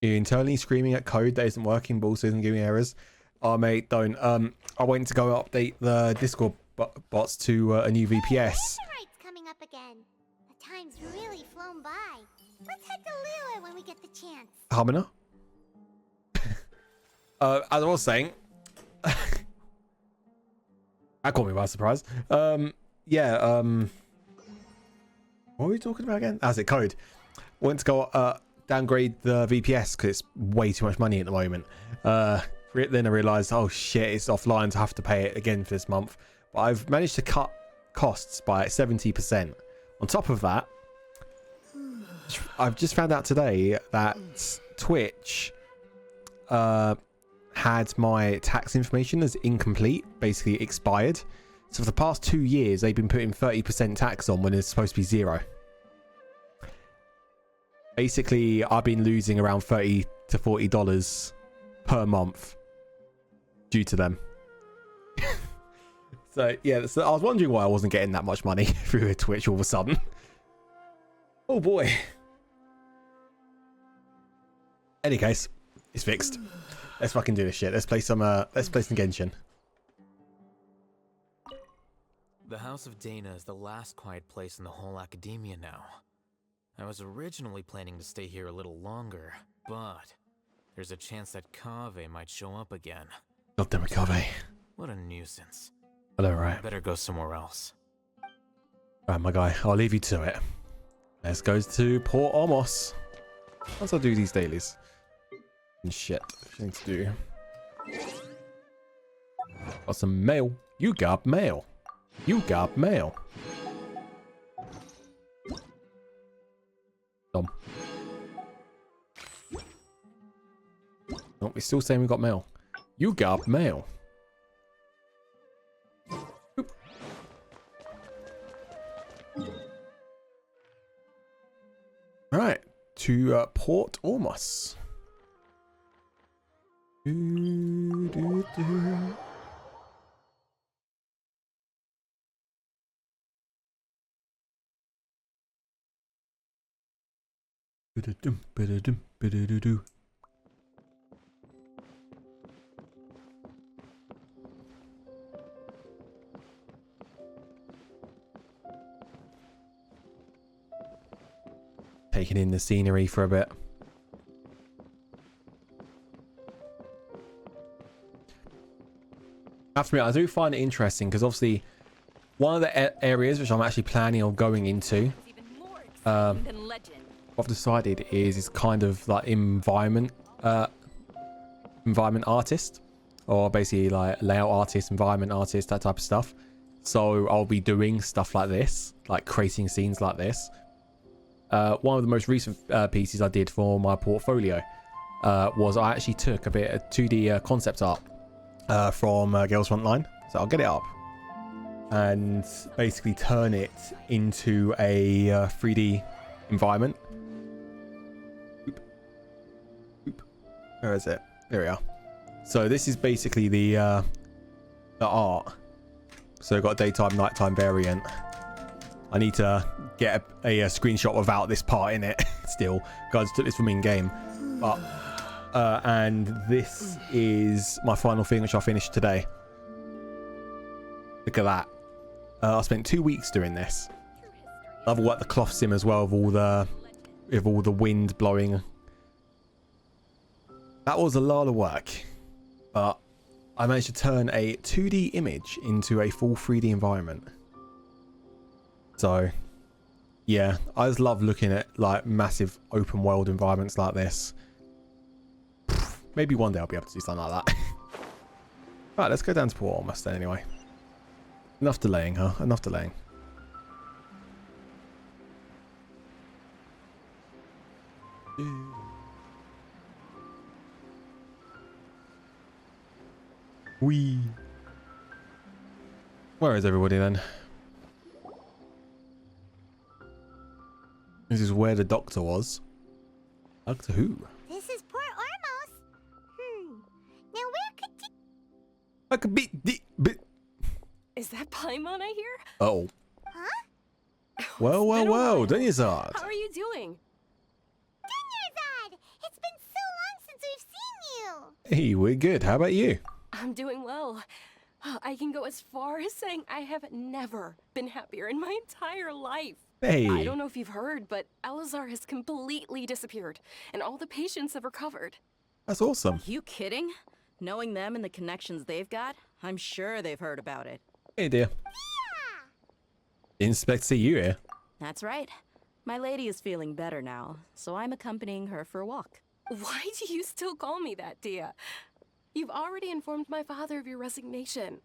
You're internally screaming at code that isn't working, but also isn't giving errors. Oh, mate, don't. I went to go update the Discord bots to a new VPS. Coming up again. The time's really flown by. Let's head to Lua when we get the chance. Harmoner? As I was saying, that caught me by surprise. Yeah, what were we talking about again? As it code. Went to go downgrade the VPS because it's way too much money at the moment. Then I realized, oh shit, it's offline, so I have to pay it again for this month. But I've managed to cut costs by 70%. On top of that, I've just found out today that Twitch had my tax information as incomplete, basically expired. So for the past 2 years, they've been putting 30% tax on when it's supposed to be 0. Basically, I've been losing around $30 to $40 per month due to them. So yeah, so I was wondering why I wasn't getting that much money through Twitch all of a sudden. Oh boy. Any case, it's fixed. Let's fucking do this shit. Let's play some Genshin. The House of Dana is the last quiet place in the whole academia now. I was originally planning to stay here a little longer, but there's a chance that Kaveh might show up again. God damn it, Kaveh. What a nuisance. Hello, right. I better go somewhere else. Right, my guy. I'll leave you to it. Let's go to Port Ormos. Once I do these dailies. And shit. I need to do. Got some mail. You got mail. You got mail. Dumb. Oh, we're still saying we got mail. You got mail. Oop. Right, to Port Ormos. Taking in the scenery for a bit. I have to admit, I do find it interesting because obviously one of the areas which I'm actually planning on going into, what I've decided is kind of like environment artist, or basically like layout artist, environment artist, that type of stuff. So I'll be doing stuff like this, like creating scenes like this. One of the most recent pieces I did for my portfolio was I actually took a bit of 2D concept art from Girls Frontline. So I'll get it up and basically turn it into a 3D environment. Oop. Oop. Where is it? There we are. So this is basically the art. So I've got a daytime, nighttime variant. I need to get a screenshot without this part in it still. Guys, took this from in-game. But and this is my final thing, which I finished today. Look at that. I spent 2 weeks doing this. I've worked the cloth sim as well with all the wind blowing. That was a lot of work, but I managed to turn a 2D image into a full 3D environment. So yeah, I just love looking at like massive open world environments like this. Maybe one day I'll be able to do something like that. Right, let's go down to Port Ormos then anyway. Enough delaying, huh? Enough delaying. Whee! Where is everybody then? This is where the doctor was. Doctor who? This is Port Ormos. Now where could you... I could be the... Is that Paimon I hear? Oh. Huh? Well, Danielzard. How are you doing? Dinyarzad! It's been so Hey, we're good. How about you? I'm doing well. I can go as far as saying I have never been happier in my entire life. Hey. I don't know if you've heard, but Elazar has completely disappeared, and all the patients have recovered. That's awesome. You kidding? Knowing them and the connections they've got, I'm sure they've heard about it. Hey, dear. Didn't expect to see you here. That's right. My lady is feeling better now, so I'm accompanying her for a walk. Why do you still call me that, Dia? You've already informed my father of your resignation.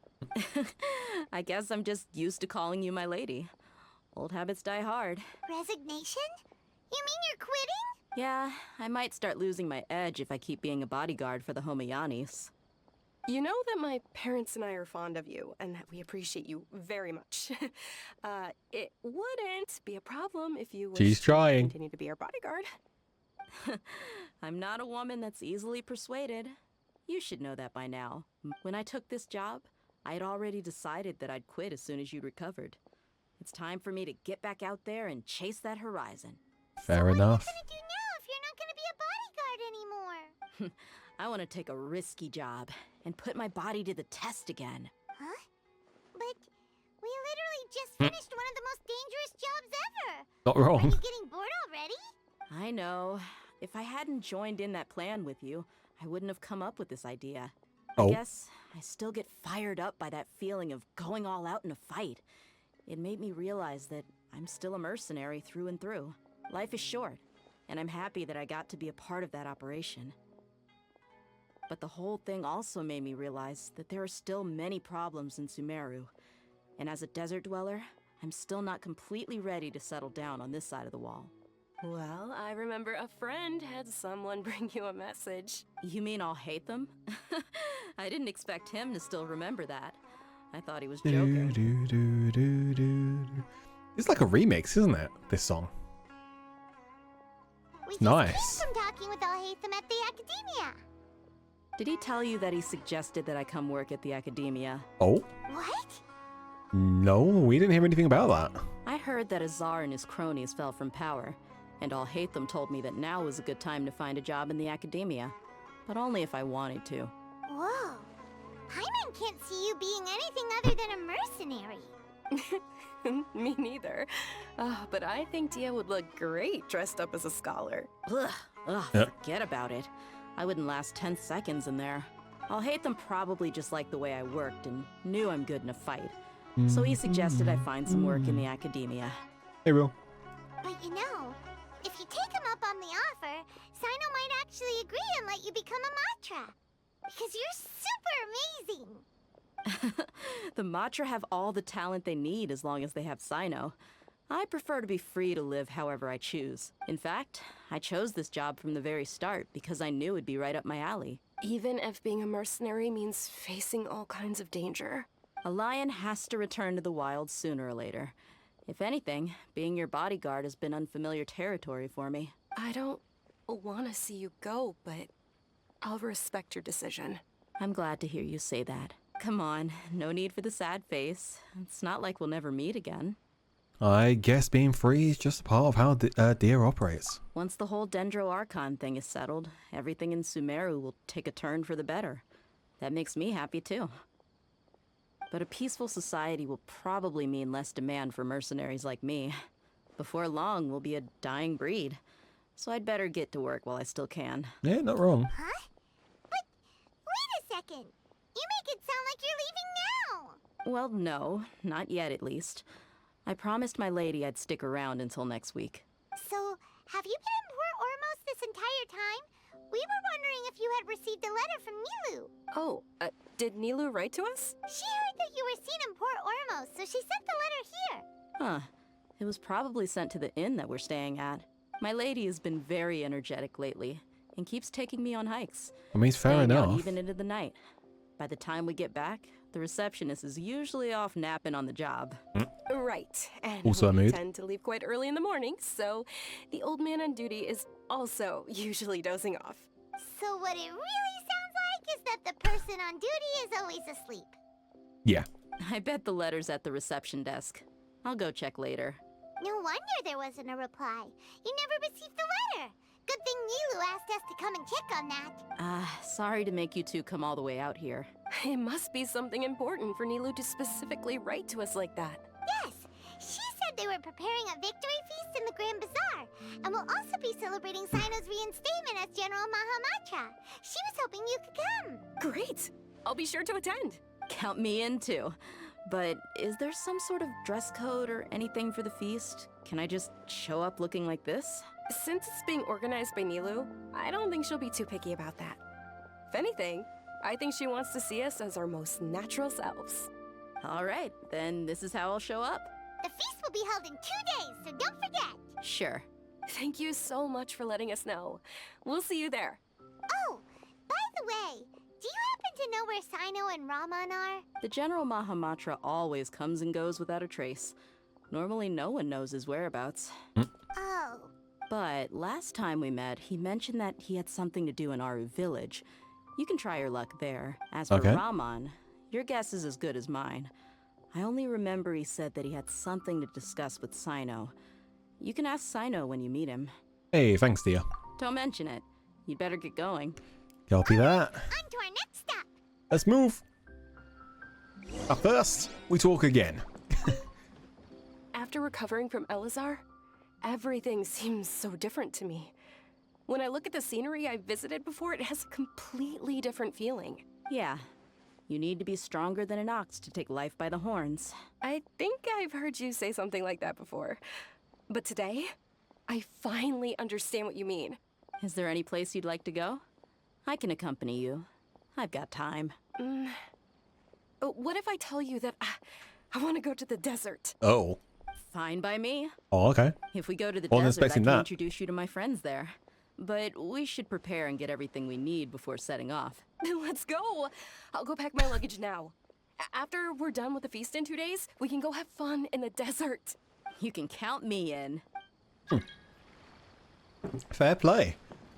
I guess I'm just used to calling you my lady. Old habits die hard. Resignation? You mean you're quitting? Yeah, I might start losing my edge if I keep being a bodyguard for the Homayanis. You know that my parents and I are fond of you, and that we appreciate you very much. It wouldn't be a problem if you She's trying. continue to be our bodyguard. I'm not a woman that's easily persuaded. You should know that by now. When I took this job, I had already decided that I'd quit as soon as you'd recovered. It's time for me to get back out there and chase that horizon. Fair enough. What are you gonna do now if you're not gonna be a bodyguard anymore? I want to take a risky job and put my body to the test again. Huh? But we literally just finished one of the most dangerous jobs ever. Not Are wrong. you getting bored already? I know. If I hadn't joined in that plan with you, I wouldn't have come up with this idea. I Oh. guess I still get fired up by that feeling of going all out in a fight. It made me realize that I'm still a mercenary through and through. Life is short, and I'm happy that I got to be a part of that operation. But the whole thing also made me realize that there are still many problems in Sumeru. And as a desert dweller, I'm still not completely ready to settle down on this side of the wall. Well, I remember a friend had someone bring you a message. You mean I'll hate them? I didn't expect him to still remember that. I thought he was joking. It's like a remix, isn't it? This song. We just Nice. came from talking with Alhaitham at the academia. Did he tell you that he suggested that I come work at the academia? Oh, What? no, we didn't hear anything about that. I heard that Azar and his cronies fell from power, and Alhaitham told me that now was a good time to find a job in the academia. But only if I wanted to. Whoa. Paimon can't see you being anything other than a mercenary. Me neither. But I think Dia would look great dressed up as a scholar. Ugh, Yep. forget about it. I wouldn't last 10 seconds in there. Alhaitham probably just liked the way I worked and knew I'm good in a fight. So he suggested I find some work in the academia. Hey, Will. But you know, if you take him up on the offer, Sino might actually agree and let you become a Matra. Because you're super amazing. The Matra have all the talent they need as long as they have Sino. I prefer to be free to live however I choose. In fact, I chose this job from the very start because I knew it'd be right up my alley. Even if being a mercenary means facing all kinds of danger. A lion has to return to the wild sooner or later. If anything, being your bodyguard has been unfamiliar territory for me. I don't want to see you go, but I'll respect your decision. I'm glad to hear you say that. Come on, no need for the sad face. It's not like we'll never meet again. I guess being free is just a part of how Deer operates. Once the whole Dendro Archon thing is settled, everything in Sumeru will take a turn for the better. That makes me happy too. But a peaceful society will probably mean less demand for mercenaries like me. Before long, we'll be a dying breed. So I'd better get to work while I still can. Yeah, not wrong. Huh? But wait a second. You make it sound like you're leaving now. Well, no, not yet at least. I promised my lady I'd stick around until next week. So, have you been in Port Ormos this entire time? We were wondering if you had received a letter from Nilu. Oh, did Nilu write to us? She heard that you were seen in Port Ormos, so she sent the letter here. Huh. It was probably sent to the inn that we're staying at. My lady has been very energetic lately and keeps taking me on hikes. I mean, it's fair staying out enough. even into the night. By the time we get back, the receptionist is usually off napping on the job. Right. And Also a we mood. tend to leave quite early in the morning, so the old man on duty is also usually dozing off. So what it really sounds like is that the person on duty is always asleep. Yeah. I bet the letter's at the reception desk. I'll go check later. No wonder there wasn't a reply. You never received the letter. Good thing Nilu asked us to come and check on that. Sorry to make you two come all the way out here. It must be something important for Nilu to specifically write to us like that. Yes, she said they were preparing a victory feast in the Grand Bazaar, and will also be celebrating Sino's reinstatement as General Mahamatra. She was hoping you could come. Great! I'll be sure to attend. Count me in too. But is there some sort of dress code or anything for the feast? Can I just show up looking like this? Since it's being organized by Nilu, I don't think she'll be too picky about that. If anything, I think she wants to see us as our most natural selves. All right, then this is how I'll show up. The feast will be held in 2 days, so don't forget. Sure. Thank you so much for letting us know. We'll see you there. Oh, by the way, do you happen to know where Sino and Raman are? The General Mahamatra always comes and goes without a trace. Normally no one knows his whereabouts. Oh. But last time we met, he mentioned that he had something to do in Aru village. You can try your luck there. As for Okay. Raman, your guess is as good as mine. I only remember he said that he had something to discuss with Sino. You can ask Sino when you meet him. Hey, thanks, dear. Don't mention it. You'd better get going. Copy that. On to our next stop. Let's move. But first, we talk again. After recovering from Elazar, everything seems so different to me. When I look at the scenery I visited before, it has a completely different feeling. Yeah. You need to be stronger than an ox to take life by the horns. I think I've heard you say something like that before. But today, I finally understand what you mean. Is there any place you'd like to go? I can accompany you. I've got time. What if I tell you that I want to go to the desert? Oh. Fine by me. Oh, okay. If we go to the Wasn't desert, I expecting can that. introduce you to my friends there. But we should prepare and get everything we need before setting off. Let's go! I'll go pack my luggage now. After we're done with the feast in 2 days, we can go have fun in the desert. You can count me in. Fair play.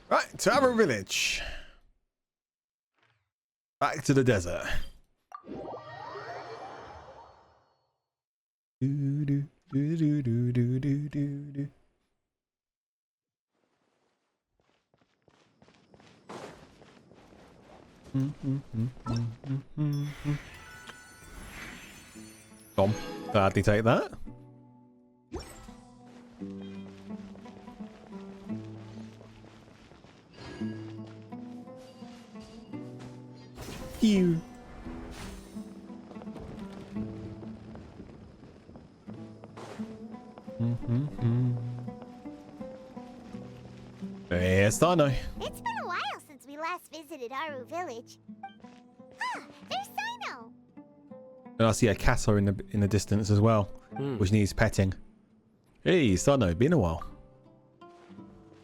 Right, to our village. Back to the desert. Do, do, do, do, do, do, do, do. Tom, gladly take that. You. Yes, I know. It's been a while since we last visited Aru village. Ah, there's Sino. And I see a cat in the distance as well, which needs petting. Hey, Sano, been a while.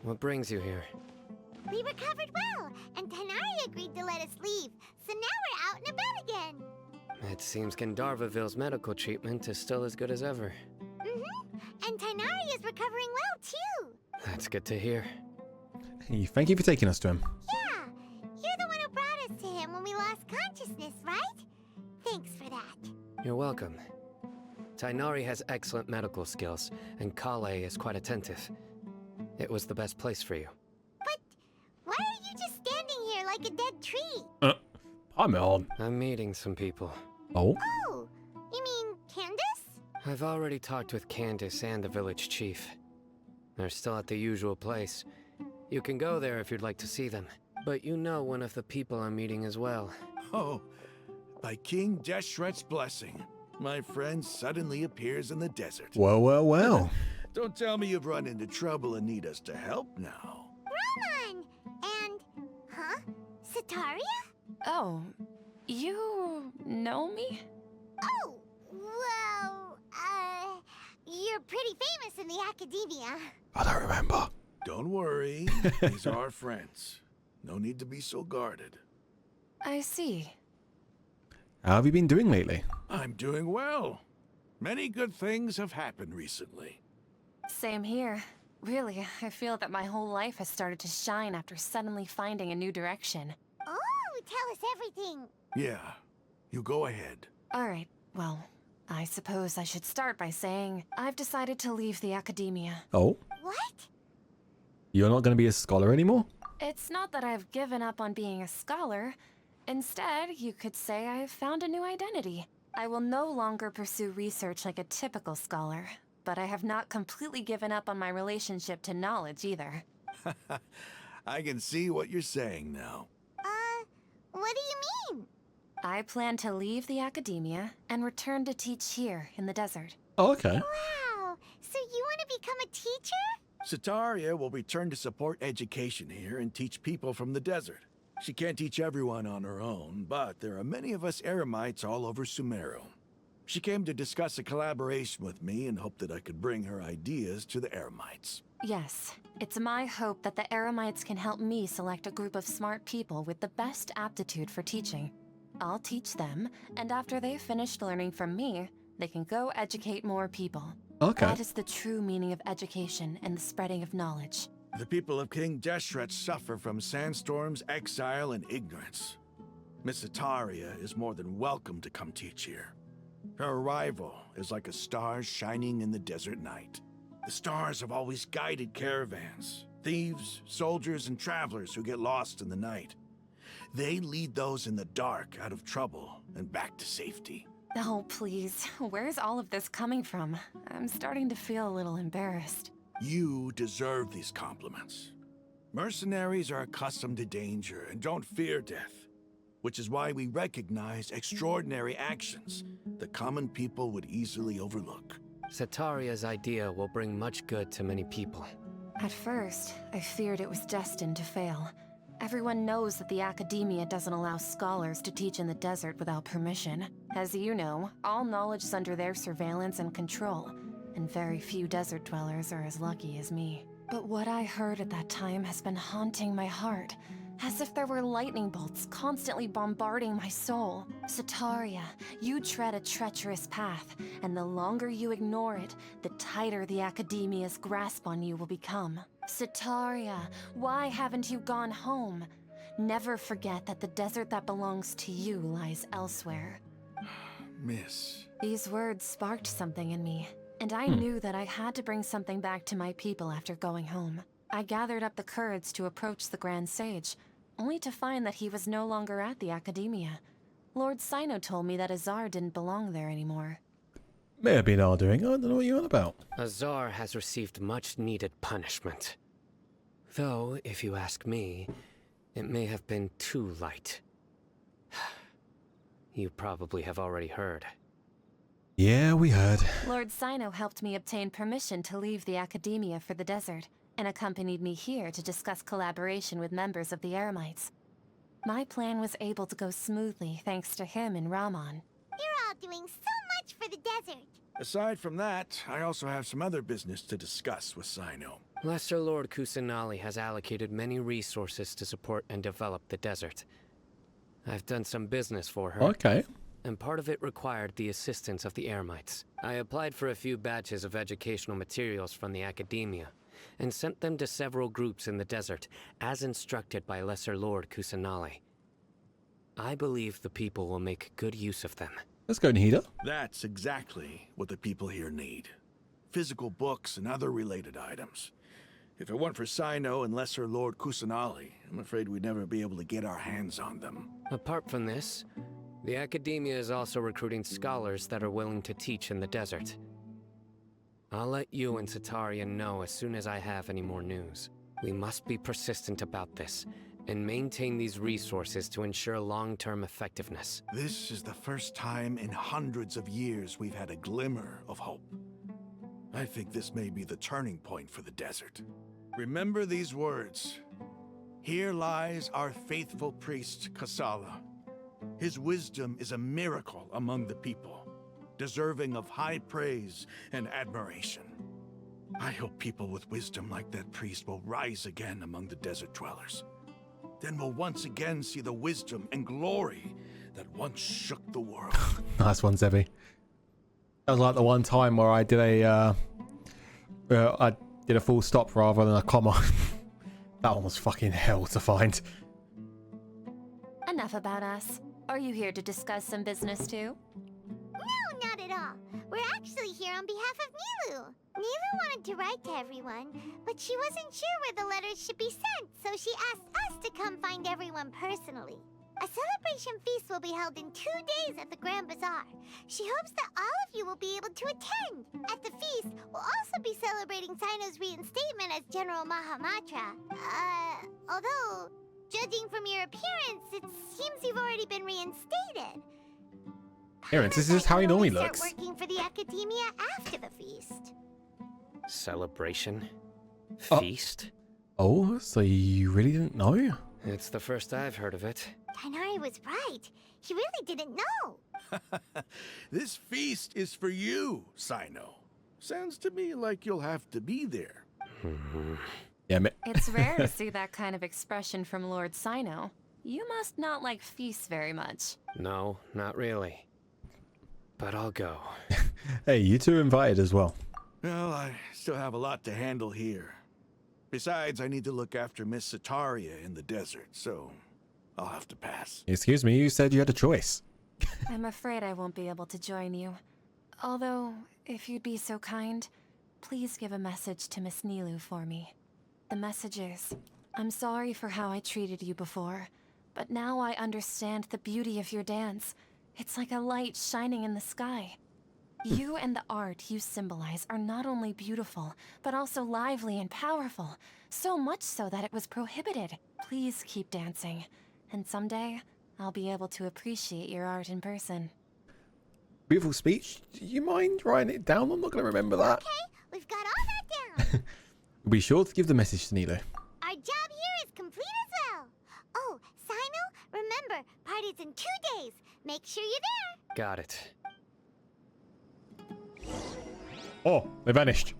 What brings you here? We recovered well, and Tanari agreed to let us leave, so now we're out and about again. It seems Gandharvaville's medical treatment is still as good as ever. And Tanari is recovering well, too. That's good to hear. Hey, thank you for taking us to him. Yeah, you're the one who brought us to him when we lost consciousness, right? Thanks for that. You're welcome. Tainari has excellent medical skills, and Kale is quite attentive. It was the best place for you. But why are you just standing here like a dead tree? I'm on. I'm meeting some people. Oh? Oh, you mean Candace? I've already talked with Candace and the village chief. They're still at the usual place. You can go there if you'd like to see them. But you know one of the people I'm meeting as well. Oh, by King Deshret's blessing, my friend suddenly appears in the desert. Well, well, well. Don't tell me you've run into trouble and need us to help now. Raman! And, Sataria? Oh, you know me? Oh, well, you're pretty famous in the academia. I don't remember. Don't worry, these are our friends. No need to be so guarded. I see. How have you been doing lately? I'm doing well. Many good things have happened recently. Same here. Really, I feel that my whole life has started to shine after suddenly finding a new direction. Oh, tell us everything. Yeah, you go ahead. Alright, well, I suppose I should start by saying I've decided to leave the academia. Oh? What? You're not going to be a scholar anymore? It's not that I've given up on being a scholar. Instead, you could say I've found a new identity. I will no longer pursue research like a typical scholar, but I have not completely given up on my relationship to knowledge either. I can see what you're saying now. What do you mean? I plan to leave the academia and return to teach here in the desert. Oh, okay. Wow, so you want to become a teacher? Sataria will return to support education here and teach people from the desert. She can't teach everyone on her own, but there are many of us Eremites all over Sumeru. She came to discuss a collaboration with me and hoped that I could bring her ideas to the Eremites. Yes, it's my hope that the Eremites can help me select a group of smart people with the best aptitude for teaching. I'll teach them, and after they've finished learning from me, they can go educate more people. Okay. That is the true meaning of education and the spreading of knowledge. The people of King Deshret suffer from sandstorms, exile, and ignorance. Miss Sataria is more than welcome to come teach here. Her arrival is like a star shining in the desert night. The stars have always guided caravans, thieves, soldiers, and travelers who get lost in the night. They lead those in the dark out of trouble and back to safety. Oh, please. Where's all of this coming from? I'm starting to feel a little embarrassed. You deserve these compliments. Mercenaries are accustomed to danger and don't fear death, which is why we recognize extraordinary actions that common people would easily overlook. Sataria's idea will bring much good to many people. At first, I feared it was destined to fail. Everyone knows that the academia doesn't allow scholars to teach in the desert without permission. As you know, all knowledge is under their surveillance and control, and very few desert dwellers are as lucky as me. But what I heard at that time has been haunting my heart, as if there were lightning bolts constantly bombarding my soul. Sataria, you tread a treacherous path, and the longer you ignore it, the tighter the academia's grasp on you will become. Sataria, why haven't you gone home? Never forget that the desert that belongs to you lies elsewhere. Miss. These words sparked something in me, and I knew that I had to bring something back to my people after going home. I gathered up the courage to approach the Grand Sage, only to find that he was no longer at the academia. Lord Sino told me that Azar didn't belong there anymore. May have been our doing. I don't know what you're on about. Azar has received much needed punishment. Though, if you ask me, it may have been too light. You probably have already heard. Yeah, we heard. Lord Sino helped me obtain permission to leave the academia for the desert, and accompanied me here to discuss collaboration with members of the Eremites. My plan was able to go smoothly thanks to him and Rahman. You're all doing so much for the desert. Aside from that, I also have some other business to discuss with Sino. Lesser Lord Kusanali has allocated many resources to support and develop the desert. I've done some business for her. Okay. And part of it required the assistance of the Eremites. I applied for a few batches of educational materials from the academia, and sent them to several groups in the desert, as instructed by Lesser Lord Kusanali. I believe the people will make good use of them. Let's go, Nihida. That's exactly what the people here need. Physical books and other related items. If it weren't for Sino and Lesser Lord Kusanali, I'm afraid we'd never be able to get our hands on them. Apart from this, the academia is also recruiting scholars that are willing to teach in the desert. I'll let you and Sataria know as soon as I have any more news. We must be persistent about this, and maintain these resources to ensure long-term effectiveness. This is the first time in hundreds of years we've had a glimmer of hope. I think this may be the turning point for the desert. Remember these words. Here lies our faithful priest, Kasala. His wisdom is a miracle among the people, deserving of high praise and admiration. I hope people with wisdom like that priest will rise again among the desert dwellers. Then we'll once again see the wisdom and glory that once shook the world. Nice one, Zebby. That was like the one time where I did a full stop rather than a comma. That one was fucking hell to find. Enough about us. Are you here to discuss some business too? No, not at all. We're actually here on behalf of Milu. Neva wanted to write to everyone, but she wasn't sure where the letters should be sent, so she asked us to come find everyone personally. A celebration feast will be held in 2 days at the Grand Bazaar. She hopes that all of you will be able to attend. At the feast, we'll also be celebrating Sino's reinstatement as General Mahamatra. Although, judging from your appearance, it seems you've already been reinstated. Appearance, this is how he normally Start looks. working for the Academia after the feast. Celebration? Oh. Feast? Oh, so you really didn't know? It's the first I've heard of it. Tighnari was right. He really didn't know. This feast is for you, Sino. Sounds to me like you'll have to be there. Yeah, It's rare to see that kind of expression from Lord Sino. You must not like feasts very much. No, not really. But I'll go. hey, you two are invited as well. Well, I still have a lot to handle here. Besides, I need to look after Miss Sataria in the desert, so I'll have to pass. Excuse me, you said you had a choice. I'm afraid I won't be able to join you. Although, if you'd be so kind, please give a message to Miss Nilu for me. The message is, I'm sorry for how I treated you before, but now I understand the beauty of your dance. It's like a light shining in the sky. You and the art you symbolize are not only beautiful, but also lively and powerful. So much so that it was prohibited. Please keep dancing. And someday, I'll be able to appreciate your art in person. Beautiful speech. Do you mind writing it down? I'm not going to remember that. Okay, we've got all that down. Be sure to give the message to Nilo. Our job here is complete as well. Oh, Sino, remember, party's in 2 days. Make sure you're there. Got it. Oh, they vanished.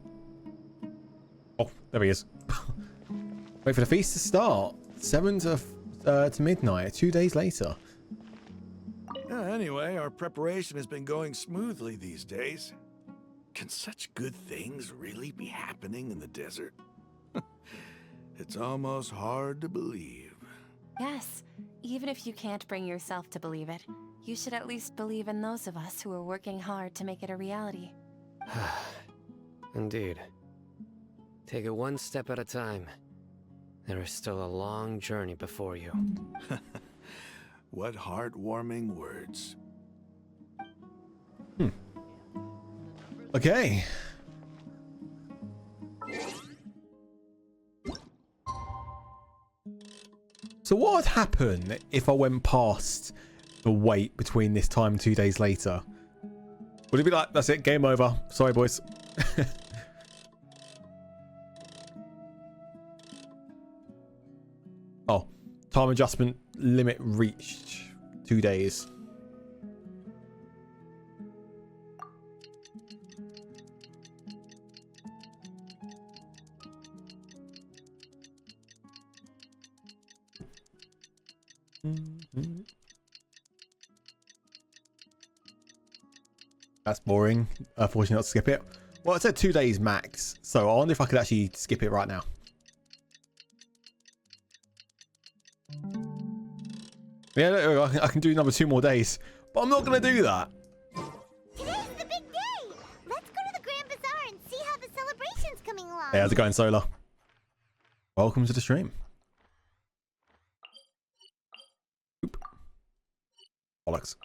Oh, there he is. Wait for the feast to start. 7 to midnight, 2 days later. Anyway, our preparation has been going smoothly these days. Can such good things really be happening in the desert? It's almost hard to believe. Yes, even if you can't bring yourself to believe it, you should at least believe in those of us who are working hard to make it a reality. Indeed. Take it one step at a time. There is still a long journey before you. What heartwarming words. Okay. So what would happen if I went past the wait between this time and 2 days later? Would it be like, that's it, game over? Sorry, boys. Oh, time adjustment limit reached. 2 days. That's boring. Fortunately not to skip it. Well, it said 2 days max, so I wonder if I could actually skip it right now. Yeah, look, I can do another 2 more days, but I'm not going to do that. Today's the big day. Let's go to the Grand Bazaar and see how the celebration's coming along. Hey, how's it going, Solar? Welcome to the stream. Oop. Bollocks.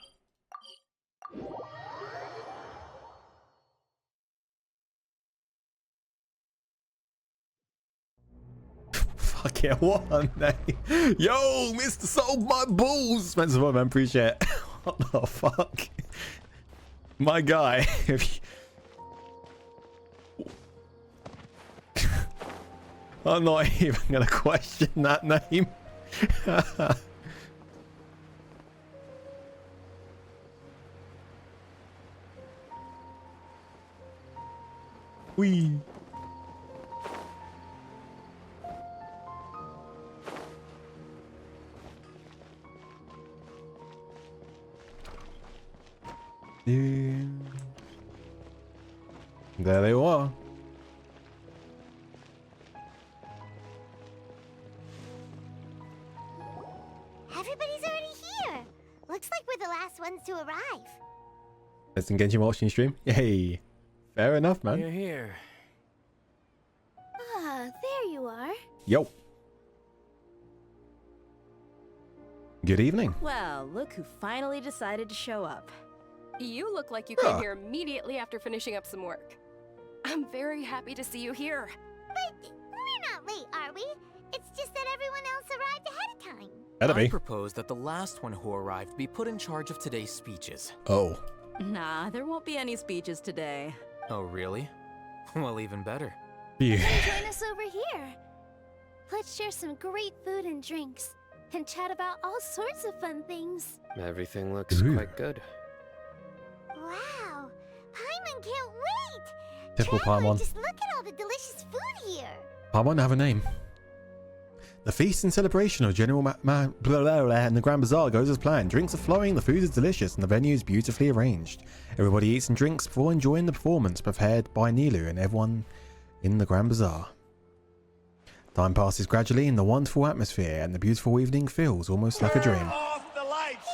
Fuck yeah, what a name. Yo, Mr. Sold My Balls. Spencer, man, appreciate it. What the fuck? My guy. I'm not even going to question that name. Wee. There they are. Everybody's already here. Looks like we're the last ones to arrive. Let's engage in watching stream. Yay. Fair enough, man. You're here. there you are. Yo. Good evening. Well, look who finally decided to show up. You look like you came here immediately after finishing up some work. I'm very happy to see you here. But we're not late, are we? It's just that everyone else arrived ahead of time. Better I be. propose that the last one who arrived be put in charge of today's speeches. Oh. Nah, there won't be any speeches today. Oh, really? Well, even better. Yeah. Join us over here. Let's share some great food and drinks, and chat about all sorts of fun things. Everything looks Ooh. quite good. Wow, Paimon can't wait! Typical Traveler, Paimon. just look at all the delicious food here. Paimon have a name. The feast and celebration of General blah, blah, blah, and the Grand Bazaar goes as planned. Drinks are flowing, the food is delicious, and the venue is beautifully arranged. Everybody eats and drinks before enjoying the performance prepared by Nilu and everyone in the Grand Bazaar. Time passes gradually in the wonderful atmosphere, and the beautiful evening feels almost like a dream.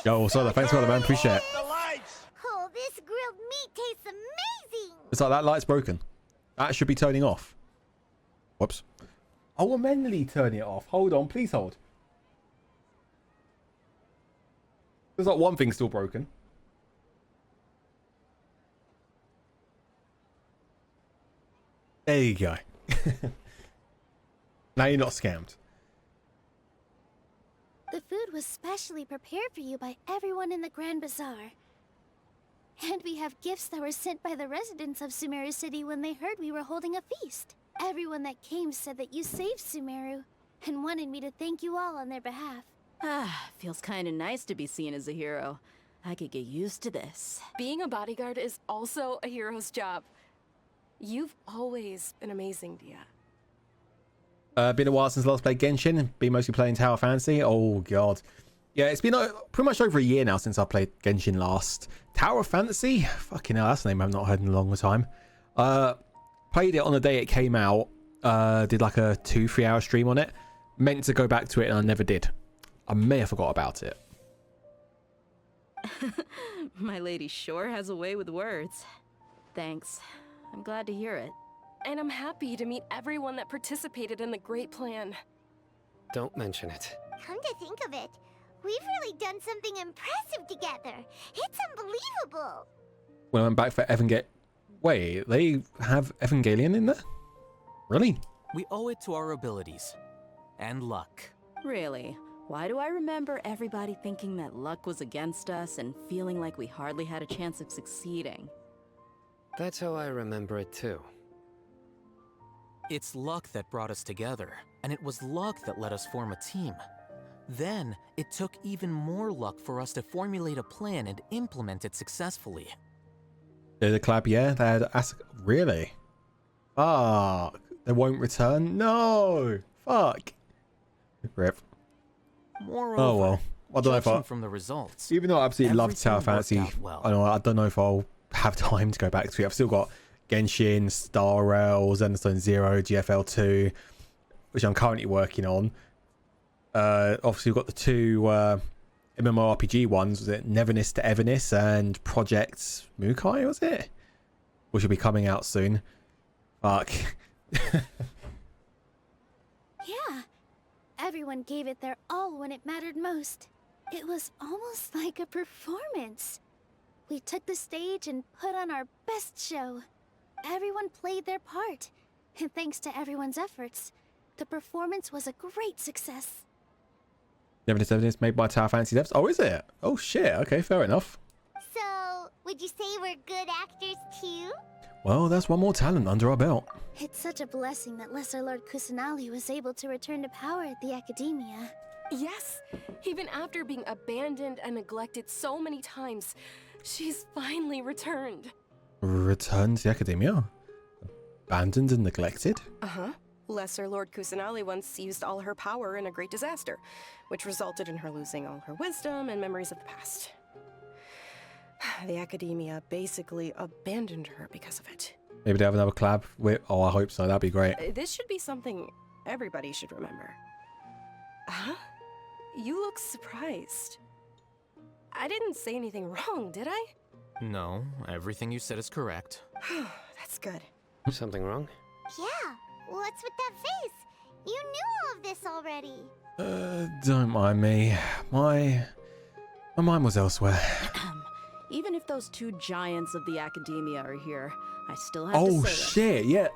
Yo, Soda, thanks for that, man. Appreciate it. Oh, this grilled meat tastes amazing! It's like that light's broken. That should be turning off. Whoops. I will manually turn it off. Hold on, please hold. There's like one thing still broken. There you go. Now you're not scammed. The food was specially prepared for you by everyone in the Grand Bazaar. And we have gifts that were sent by the residents of Sumeru City when they heard we were holding a feast. Everyone that came said that you saved Sumeru, and wanted me to thank you all on their behalf. Ah, feels kinda nice to be seen as a hero. I could get used to this. Being a bodyguard is also a hero's job. You've always been amazing, Dia. Been a while since last played Genshin. Been mostly playing Tower Fantasy. Oh god. Yeah, it's been pretty much over a year now since I played Genshin last. Tower Fantasy? Fucking hell, that's a name I've not heard in a long time. Played it on the day it came out. Did like a 2-3 hour stream on it. Meant to go back to it and I never did. I may have forgot about it. My lady sure has a way with words. Thanks. I'm glad to hear it. And I'm happy to meet everyone that participated in the great plan. Don't mention it. Come to think of it, we've really done something impressive together. It's unbelievable. When I went back for Evangelion... Wait, they have Evangelion in there? Really? We owe it to our abilities. And luck. Really? Why do I remember everybody thinking that luck was against us and feeling like we hardly had a chance of succeeding? That's how I remember it too. It's luck that brought us together, and it was luck that let us form a team. Then, it took even more luck for us to formulate a plan and implement it successfully. The club, yeah, they had really? Fuck. They won't return? No! Fuck. Rip. Moreover, Oh well. I don't know if judging from the results, even though I absolutely love everything Tower worked Fantasy, out well. I don't know if I'll have time to go back to it. I've still got Genshin, Star Rail, Zenstone Zero, GFL 2, which I'm currently working on. Obviously, we've got the two MMORPG ones. Was it Neverness to Everness and Project Mukai, was it? Which will be coming out soon. Fuck. Yeah, everyone gave it their all when it mattered most. It was almost like a performance. We took the stage and put on our best show. Everyone played their part, and thanks to everyone's efforts, the performance was a great success. Neverness Everness made by Tower Fantasy devs. Oh, is it? Oh shit. Okay, fair enough. So, would you say we're good actors too? Well, that's one more talent under our belt. It's such a blessing that Lesser Lord Kusanali was able to return to power at the Academia. Yes, even after being abandoned and neglected so many times, she's finally returned. Returned to the Academia? Abandoned and neglected? Uh-huh. Lesser Lord Kusanali once used all her power in a great disaster, which resulted in her losing all her wisdom and memories of the past. The Academia basically abandoned her because of it. Maybe they have another collab with... Oh, I hope so. That'd be great. This should be something everybody should remember. Huh? You look surprised. I didn't say anything wrong, did I? No, everything you said is correct. That's good. Something wrong? Yeah, What's with that face? You knew all of this already. Don't mind me. My mind was elsewhere. Even if those two giants of the academia are here, I still have to Oh say shit, yeah.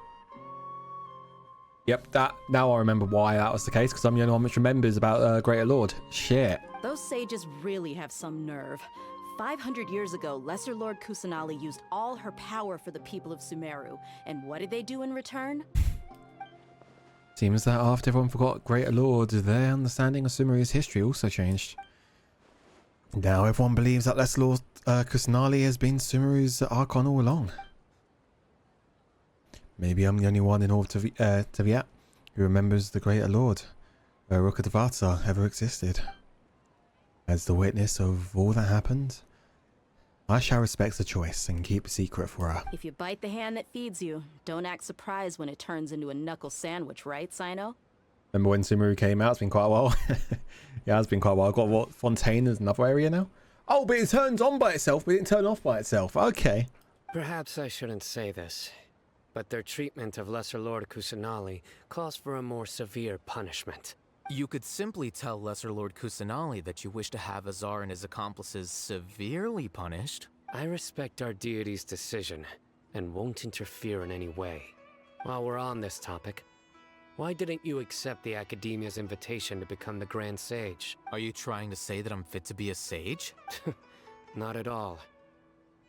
Yep, now I remember why that was the case, because I'm the only one which remembers about Greater Lord. Shit. those sages really have some nerve. 500 years ago, Lesser Lord Kusanali used all her power for the people of Sumeru, and what did they do in return? Seems that after everyone forgot Greater Lord, their understanding of Sumeru's history also changed. Now everyone believes that Lesser Lord Kusanali has been Sumeru's Archon all along. Maybe I'm the only one in all Teviat who remembers the Greater Lord, where Rukkhadevata ever existed. As the witness of all that happened, I shall respect the choice and keep a secret for her. If you bite the hand that feeds you, don't act surprised when it turns into a knuckle sandwich, right, Sino? Remember when Sumeru came out? It's been quite a while. Yeah, it's been quite a while. I've got what, Fontaine is another area now? Oh, but it turns on by itself, but it didn't turn off by itself. Okay. Perhaps I shouldn't say this, but their treatment of Lesser Lord Kusanali calls for a more severe punishment. You could simply tell Lesser Lord Kusanali that you wish to have Azar and his accomplices severely punished. I respect our deity's decision, and won't interfere in any way. While we're on this topic, why didn't you accept the Academia's invitation to become the Grand Sage? Are you trying to say that I'm fit to be a sage? Not at all.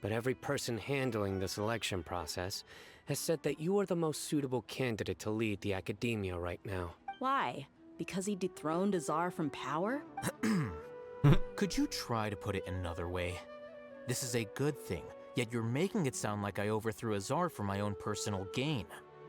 But every person handling the selection process has said that you are the most suitable candidate to lead the Academia right now. Why? Because he dethroned Azar from power? Could you try to put it another way? This is a good thing, yet you're making it sound like I overthrew Azar for my own personal gain.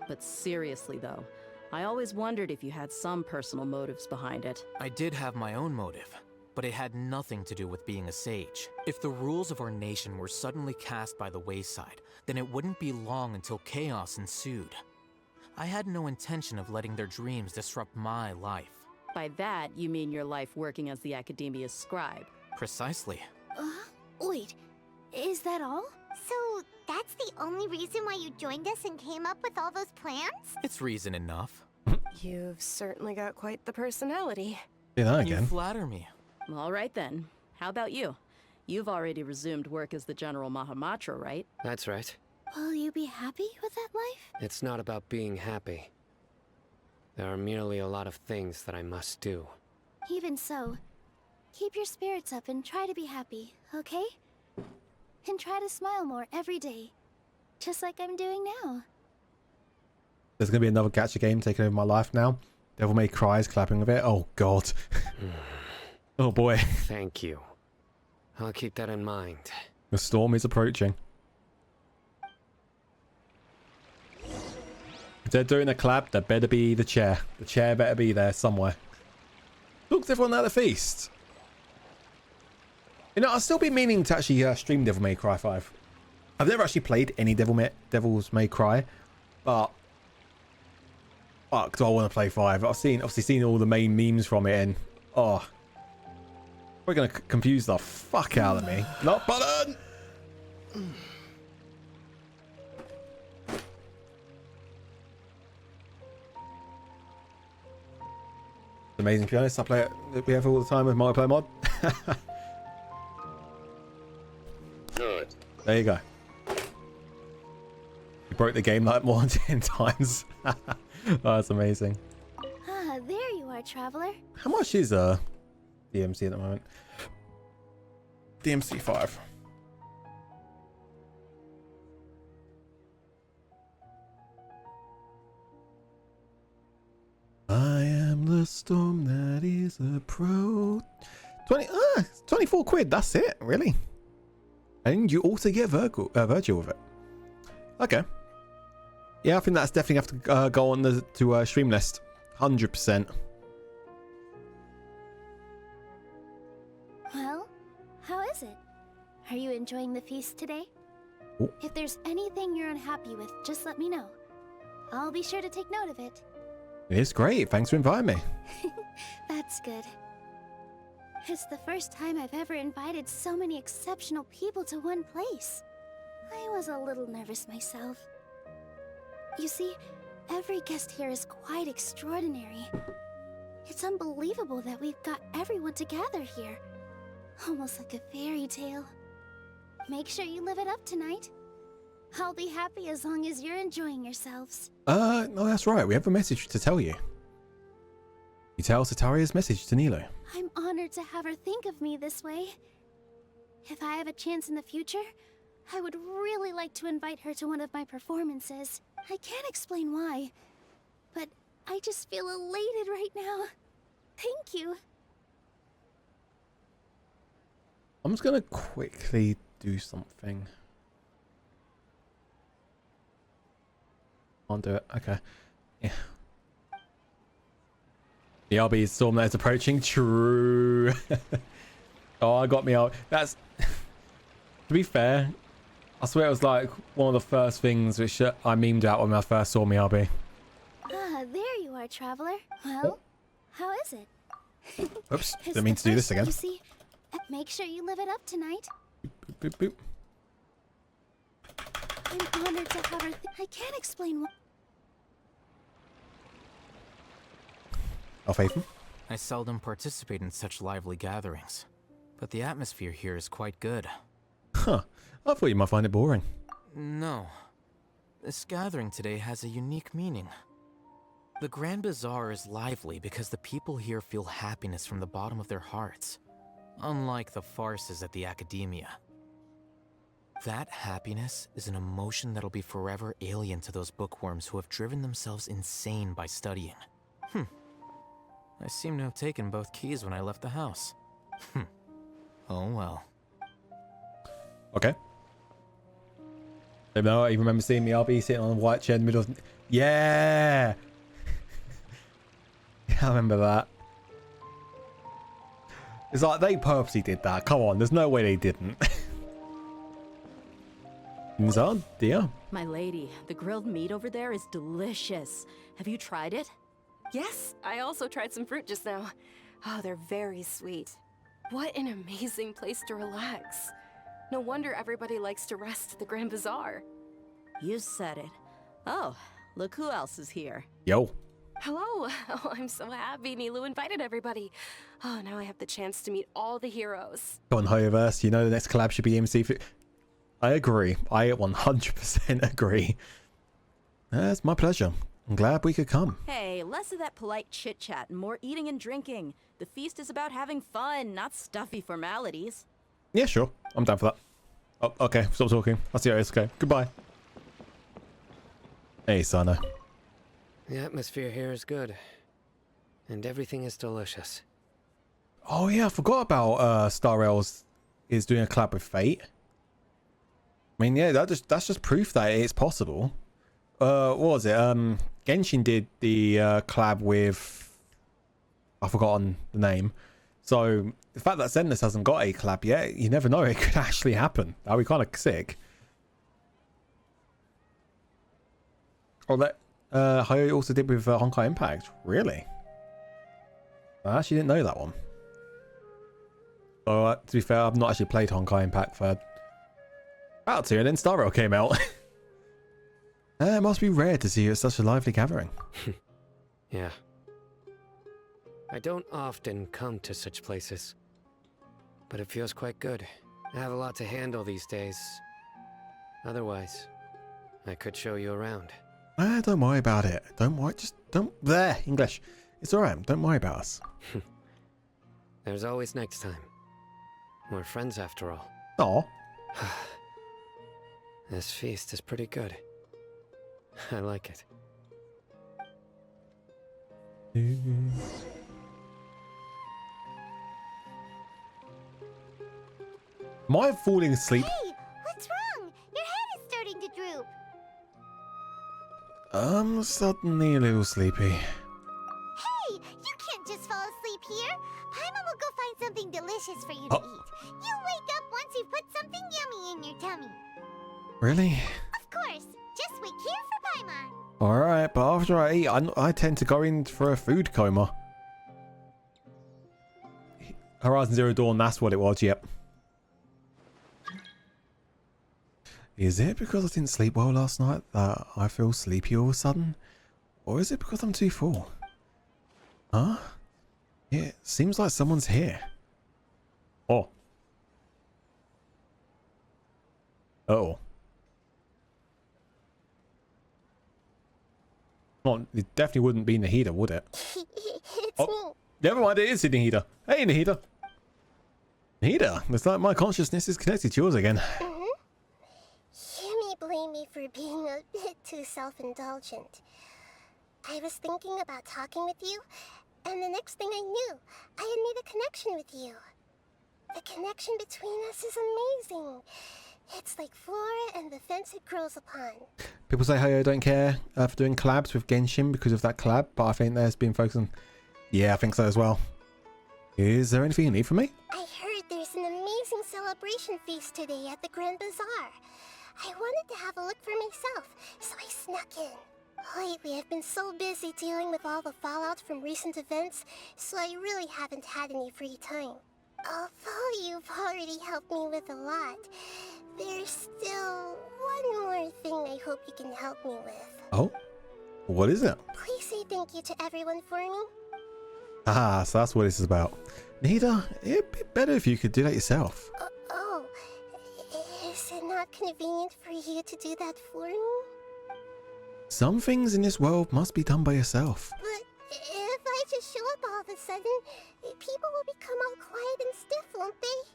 But seriously though, I always wondered if you had some personal motives behind it. I did have my own motive, but it had nothing to do with being a sage. If the rules of our nation were suddenly cast by the wayside, then it wouldn't be long until chaos ensued. I had no intention of letting their dreams disrupt my life. By that, you mean your life working as the Academia's scribe. Precisely. Wait, is that all? So that's the only reason why you joined us and came up with all those plans? It's reason enough. You've certainly got quite the personality. Do that You again. flatter me. All right then. How about you? You've already resumed work as the General Mahamatra, right? That's right. Will you be happy with that life? It's not about being happy. There are merely a lot of things that I must do. Even so, keep your spirits up and try to be happy, okay? And try to smile more every day. Just like I'm doing now. There's going to be another gacha game taking over my life now. Devil May Cry is clapping with it. Oh, God. Oh, boy. Thank you. I'll keep that in mind. The storm is approaching. If they're doing a collab, there better be the chair. The chair better be there somewhere. Look, there's everyone at the feast. You know, I'll still be meaning to actually stream Devil May Cry 5. I've never actually played any Devil's May Cry, but fuck, do I want to play 5? I've obviously seen all the main memes from it, and oh, we're gonna confuse the fuck out of me. Not button. Amazing pianist. I play it. We have all the time with multiplayer mod. Good. There you go. You broke the game like more than 10 times. Oh, that's amazing. Ah, there you are, traveler. How much is DMC at the moment? DMC 5. I am the storm that is a pro. 24 quid. That's it, really. And you also get Virgil with it. Okay. Yeah, I think that's definitely have to go on the stream list. 100%. Well, how is it? Are you enjoying the feast today? Ooh. If there's anything you're unhappy with, just let me know. I'll be sure to take note of it. It's great. Thanks for inviting me. That's good. It's the first time I've ever invited so many exceptional people to one place. I was a little nervous myself. You see, Every guest here is quite extraordinary. It's unbelievable that we've got everyone together here. Almost like a fairy tale. Make sure you live it up tonight. I'll be happy as long as you're enjoying yourselves. No, that's right. We have a message to tell you. You tell Sataria's message to Nilo. I'm honored to have her think of me this way. If I have a chance in the future, I would really like to invite her to one of my performances. I can't explain why, but I just feel elated right now. Thank you. I'm just gonna quickly do something. Can't do it. Okay. Yeah. The RB storm that is approaching. True. Oh, I got me out. That's to be fair. I swear it was like one of the first things which I memed out when I first saw MRB. Ah, there you are, traveler. Well, how is it? Oops, didn't mean to do this again. You see, make sure you live it up tonight. Boop, boop, boop. I'm honored to have her. I can't explain why. Oh, Faithful. I seldom participate in such lively gatherings, but the atmosphere here is quite good. Huh. I thought you might find it boring. No. This gathering today has a unique meaning. The Grand Bazaar is lively because the people here feel happiness from the bottom of their hearts, unlike the farces at the Academia. That happiness is an emotion that'll be forever alien to those bookworms who have driven themselves insane by studying. I seem to have taken both keys when I left the house. Oh well. Okay. No, I remember seeing the RB sitting on a white chair in the middle of... Yeah! I remember that. It's like they purposely did that. Come on, there's no way they didn't. Nizar, dear. My lady, the grilled meat over there is delicious. Have you tried it? Yes, I also tried some fruit just now. Oh, they're very sweet. What an amazing place to relax. No wonder everybody likes to rest at the Grand Bazaar. You said it. Oh, look who else is here. Yo. Hello. Oh, I'm so happy Nilu invited everybody. Oh, now I have the chance to meet all the heroes. Come on, Hoyoverse. You know the next collab should be MC. I agree. I 100% agree. It's my pleasure. I'm glad we could come. Hey, less of that polite chit-chat and more eating and drinking. The feast is about having fun, not stuffy formalities. Yeah, sure. I'm down for that. Oh, okay. Stop talking. I'll see you guys. Okay. Goodbye. Hey, Sana. The atmosphere here is good. And everything is delicious. Oh, yeah. I forgot about Star Rails is doing a collab with Fate. I mean, yeah, that's just proof that it's possible. What was it? Genshin did the collab with... I've forgotten the name. So the fact that Zenless hasn't got a collab yet, you never know. It could actually happen. That'd be kind of sick. Oh, that Hayo also did with Honkai Impact. Really? I actually didn't know that one. So to be fair, I've not actually played Honkai Impact for about 2, and then Star Rail came out. It must be rare to see such a lively gathering. Yeah. I don't often come to such places, but it feels quite good. I have a lot to handle these days. Otherwise, I could show you around. Don't worry about it. Don't worry. Just don't... There, English. It's alright. Don't worry about us. There's always next time. We're friends after all. Aw. This feast is pretty good. I like it. Am I falling asleep? Hey, what's wrong? Your head is starting to droop. I'm suddenly a little sleepy. Hey, you can't just fall asleep here. Paimon will go find something delicious for you to eat. You wake up once you've put something yummy in your tummy. Really? Of course. Just wait here for Paimon. Alright, but after I eat, I tend to go in for a food coma. Horizon Zero Dawn, that's what it was, yep. Is it because I didn't sleep well last night that I feel sleepy all of a sudden? Or is it because I'm too full? Huh? Yeah, seems like someone's here. Oh. Oh. Well, it definitely wouldn't be Nahida, would it? It's Oh, never mind, it is Nahida. Hey, Nahida. Nahida, looks like my consciousness is connected to yours again. me. You may blame me for being a bit too self-indulgent. I was thinking about talking with you, and the next thing I knew, I had made a connection with you. The connection between us is amazing. It's like flora and the fence it grows upon. People say hey, I don't care for doing collabs with Genshin because of that collab, but I think there's been folks on... Yeah, I think so as well. Is there anything you need from me? I heard there's an amazing celebration feast today at the Grand Bazaar. I wanted to have a look for myself, so I snuck in. Lately, I've been so busy dealing with all the fallout from recent events, so I really haven't had any free time. Although you've already helped me with a lot, there's still one more thing I hope you can help me with. Oh? What is it? Please say thank you to everyone for me. Ah, so that's what this is about. Nahida, it'd be better if you could do that yourself. Is it not convenient for you to do that for me? Some things in this world must be done by yourself. But if I just show up all of a sudden, people will become all quiet and stiff, won't they?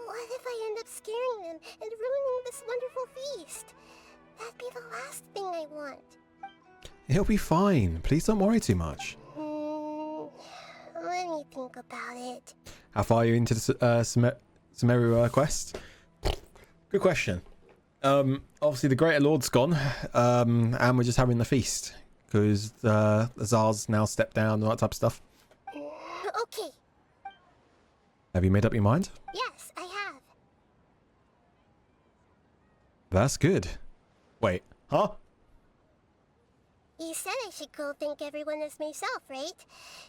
What if I end up scaring them and ruining this wonderful feast? That'd be the last thing I want. It'll be fine. Please don't worry too much. Let me think about it. How far are you into the Sumeru quest? Good question. Obviously the Greater Lord's gone, and we're just having the feast because the Tsar's now stepped down and all that type of stuff. Okay. Have you made up your mind? Yes, I have. That's good. Wait, huh? You said I should go thank everyone as myself, right?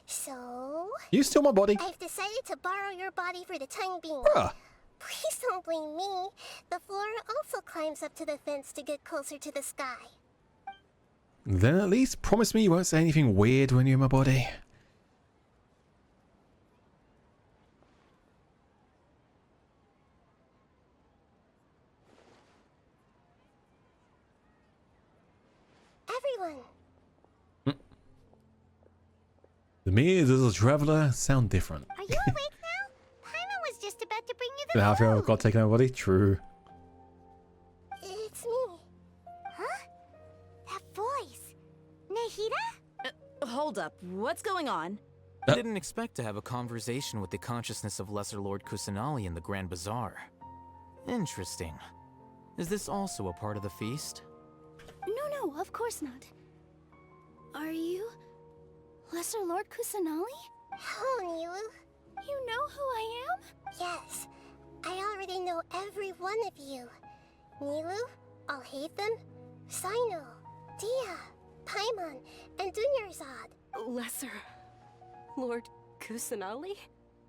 So... You steal my body. I've decided to borrow your body for the time being. Bruh. Please don't blame me. The flora also climbs up to the fence to get closer to the sky. Then at least promise me you won't say anything weird when you're in my body. Everyone. To me, as a traveler, sound different. Are you awake now? Paimon was just about to bring you the Now I feel food. I've got taken over my body. True. It's me. Huh? That voice. Nahida? Hold up. What's going on? I didn't expect to have a conversation with the consciousness of Lesser Lord Kusanali in the Grand Bazaar. Interesting. Is this also a part of the feast? No, of course not. Are you Lesser Lord Kusanali? Hello, Nilu. You know who I am? Yes, I already know every one of you. Nilu, Alhaitham, Sino, Dia, Paimon, and Dunyarzad. Lesser Lord Kusanali?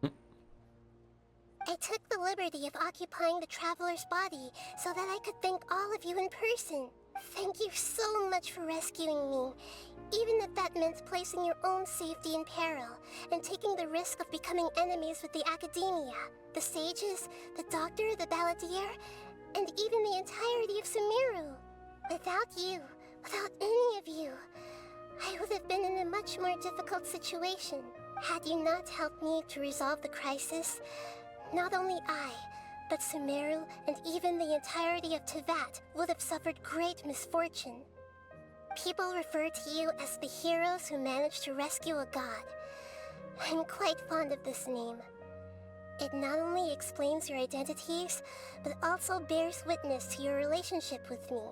I took the liberty of occupying the traveler's body so that I could thank all of you in person. Thank you so much for rescuing me, even if that meant placing your own safety in peril and taking the risk of becoming enemies with the Academia, the sages, the doctor, the balladeer, and even the entirety of Sumeru. Without you, without any of you, I would have been in a much more difficult situation. Had you not helped me to resolve the crisis, not only I, but Sumeru and even the entirety of Teyvat would have suffered great misfortune. People refer to you as the heroes who managed to rescue a god. I'm quite fond of this name. It not only explains your identities, but also bears witness to your relationship with me.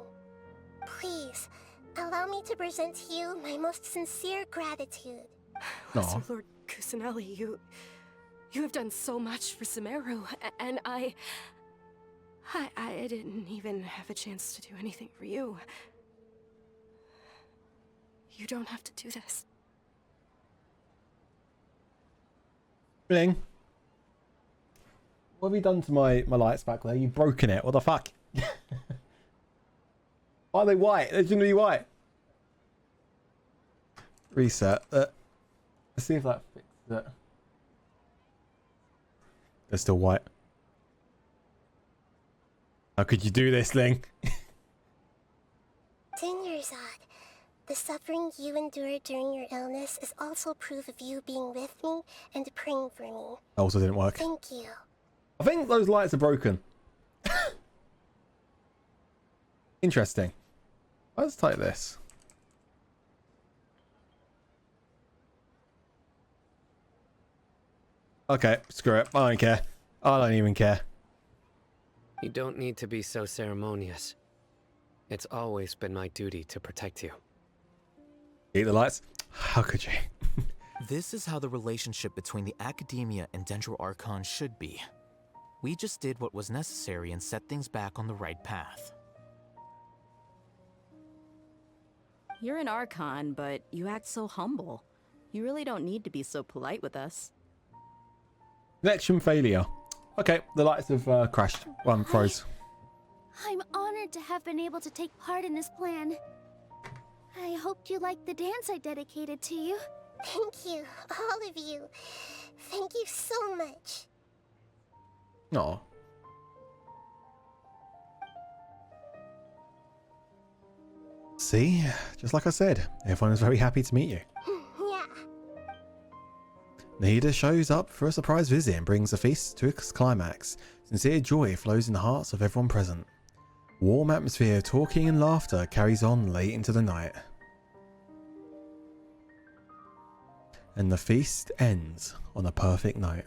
Please, allow me to present to you my most sincere gratitude. Lesser Lord Kusanali, you have done so much for Sumeru, and I didn't even have a chance to do anything for you. You don't have to do this. Bling. What have you done to my lights back there? You've broken it. What the fuck? Why are they white? They're going to be white. reset. Let's see if that fixes it. They're still white. How could you do this, Ling? 10 years odd. The suffering you endured during your illness is also proof of you being with me and praying for me. Also didn't work. Thank you. I think those lights are broken. Interesting. Let's type this. Okay, screw it. I don't care. I don't even care. You don't need to be so ceremonious. It's always been my duty to protect you. Eat the lights? How could you? This is how the relationship between the Academia and Dendro Archon should be. We just did what was necessary and set things back on the right path. You're an Archon, but you act so humble. You really don't need to be so polite with us. Connection failure. Okay, the lights have crashed. One froze. I'm honored to have been able to take part in this plan. I hoped you liked the dance I dedicated to you. Thank you, all of you. Thank you so much. Aw. See? Just like I said, everyone is very happy to meet you. Yeah. Nahida shows up for a surprise visit and brings the feast to its climax. Sincere joy flows in the hearts of everyone present. Warm atmosphere, talking and laughter carries on late into the night. And the feast ends on a perfect note.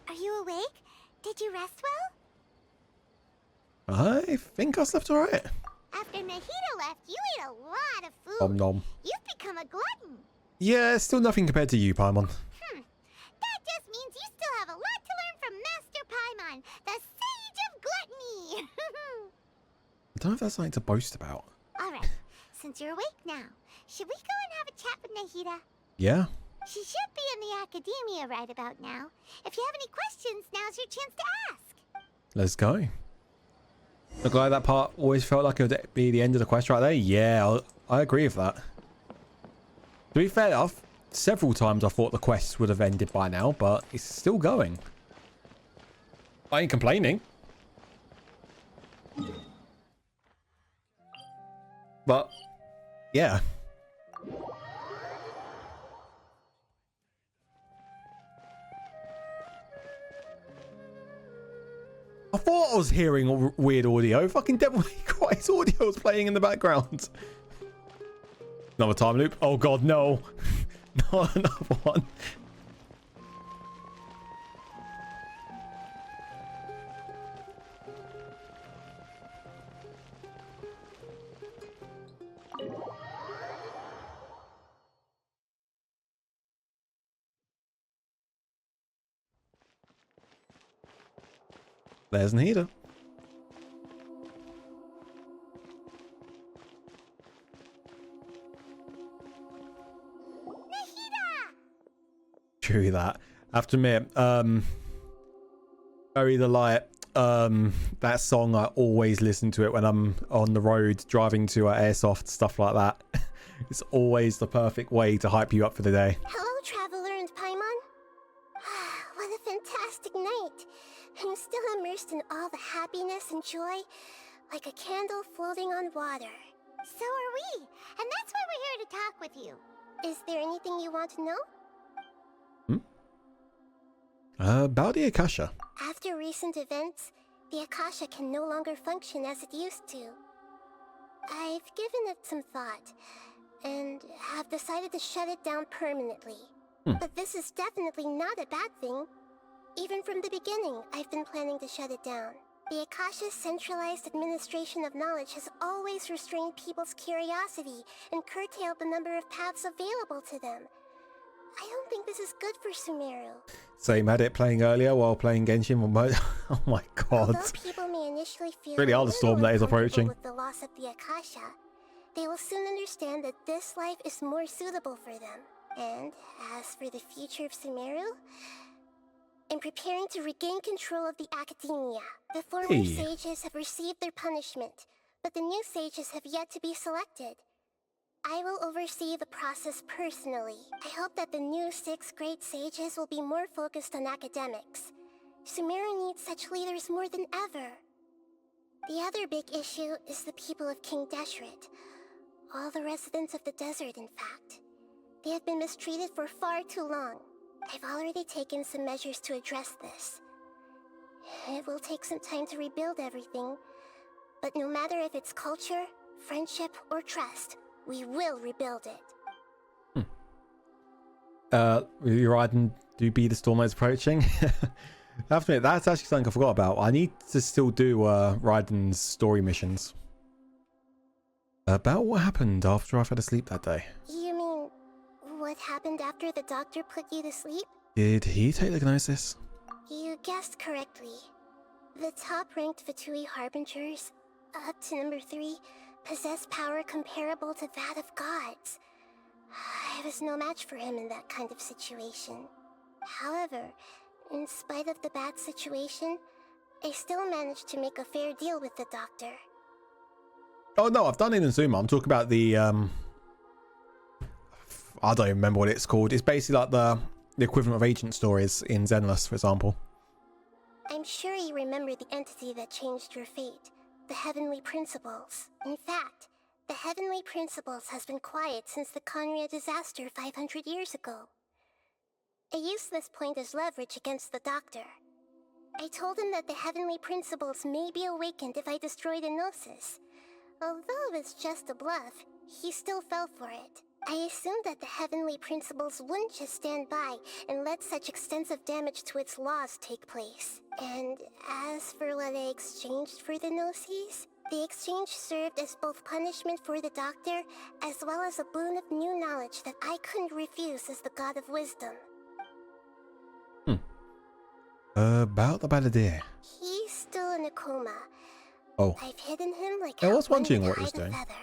Are you awake? Did you rest well? I think I slept alright. After Nahida left, you ate a lot of food. Nom nom. You've become a glutton. Yeah, still nothing compared to you, Paimon. That just means you still have a lot to learn from Master Paimon, the Sage of Gluttony. I don't know if that's something to boast about. Alright, since you're awake now, should we go and have a chat with Nahida? Yeah? She should be in the Academia right about now. If you have any questions, now's your chance to ask. Let's go. Look, like that part always felt like it would be the end of the quest right there. Yeah, I agree with that. To be fair, several times I thought the quest would have ended by now, but it's still going. I ain't complaining. But, yeah. I thought I was hearing weird audio. Fucking Devil May Cry's audio was playing in the background. Another time loop. Oh god, no. Not another one. There's Nahida. True that. I have to admit, Bury the Light, that song, I always listen to it when I'm on the road driving to airsoft, stuff like that. It's always the perfect way to hype you up for the day. Hello, Traveler and Paimon. What a fantastic night. I'm still immersed in all the happiness and joy, like a candle floating on water. So are we, and that's why we're here to talk with you. Is there anything you want to know? About the Akasha. After recent events, the Akasha can no longer function as it used to. I've given it some thought, and have decided to shut it down permanently. But this is definitely not a bad thing. Even from the beginning, I've been planning to shut it down. The Akasha's centralized administration of knowledge has always restrained people's curiosity and curtailed the number of paths available to them. I don't think this is good for Sumeru. Same had it playing earlier while playing Genshin remote. Oh my god. Although people may initially feel Really are the storm that is approaching. with the loss of the Akasha, they will soon understand that this life is more suitable for them. And as for the future of Sumeru, and preparing to regain control of the academia. The former Hey. sages have received their punishment, but the new sages have yet to be selected. I will oversee the process personally. I hope that the new 6th grade sages will be more focused on academics. Sumeru needs such leaders more than ever. The other big issue is the people of King Deshret. All the residents of the desert, in fact. They have been mistreated for far too long. I've already taken some measures to address this. It will take some time to rebuild everything, but no matter if it's culture, friendship, or trust, we will rebuild it. Raiden do be the storm is approaching. I have to admit, that's actually something I forgot about. I need to still do Raiden's story missions. About what happened after I fell asleep that day. You mean, what happened after the doctor put you to sleep? Did he take the gnosis? You guessed correctly. The top-ranked Fatui Harbingers, up to number 3, possess power comparable to that of gods. I was no match for him in that kind of situation. However, in spite of the bad situation, I still managed to make a fair deal with the doctor. Oh no, I've done it in Zuma. I'm talking about the I don't even remember what it's called. It's basically like the equivalent of agent stories in Zenless, for example. I'm sure you remember the entity that changed your fate, the Heavenly Principles. In fact, the Heavenly Principles has been quiet since the Conria disaster 500 years ago. I used this point as leverage against the doctor. I told him that the Heavenly Principles may be awakened if I destroy the Gnosis. Although it's just a bluff, he still fell for it. I assumed that the Heavenly Principles wouldn't just stand by and let such extensive damage to its laws take place. And as for what I exchanged for the Gnosis, the exchange served as both punishment for the doctor, as well as a boon of new knowledge that I couldn't refuse as the God of Wisdom. About the Balladeer. He's still in a coma. Oh. I've hidden him like I how was one wondering would what he was hide a doing. feather.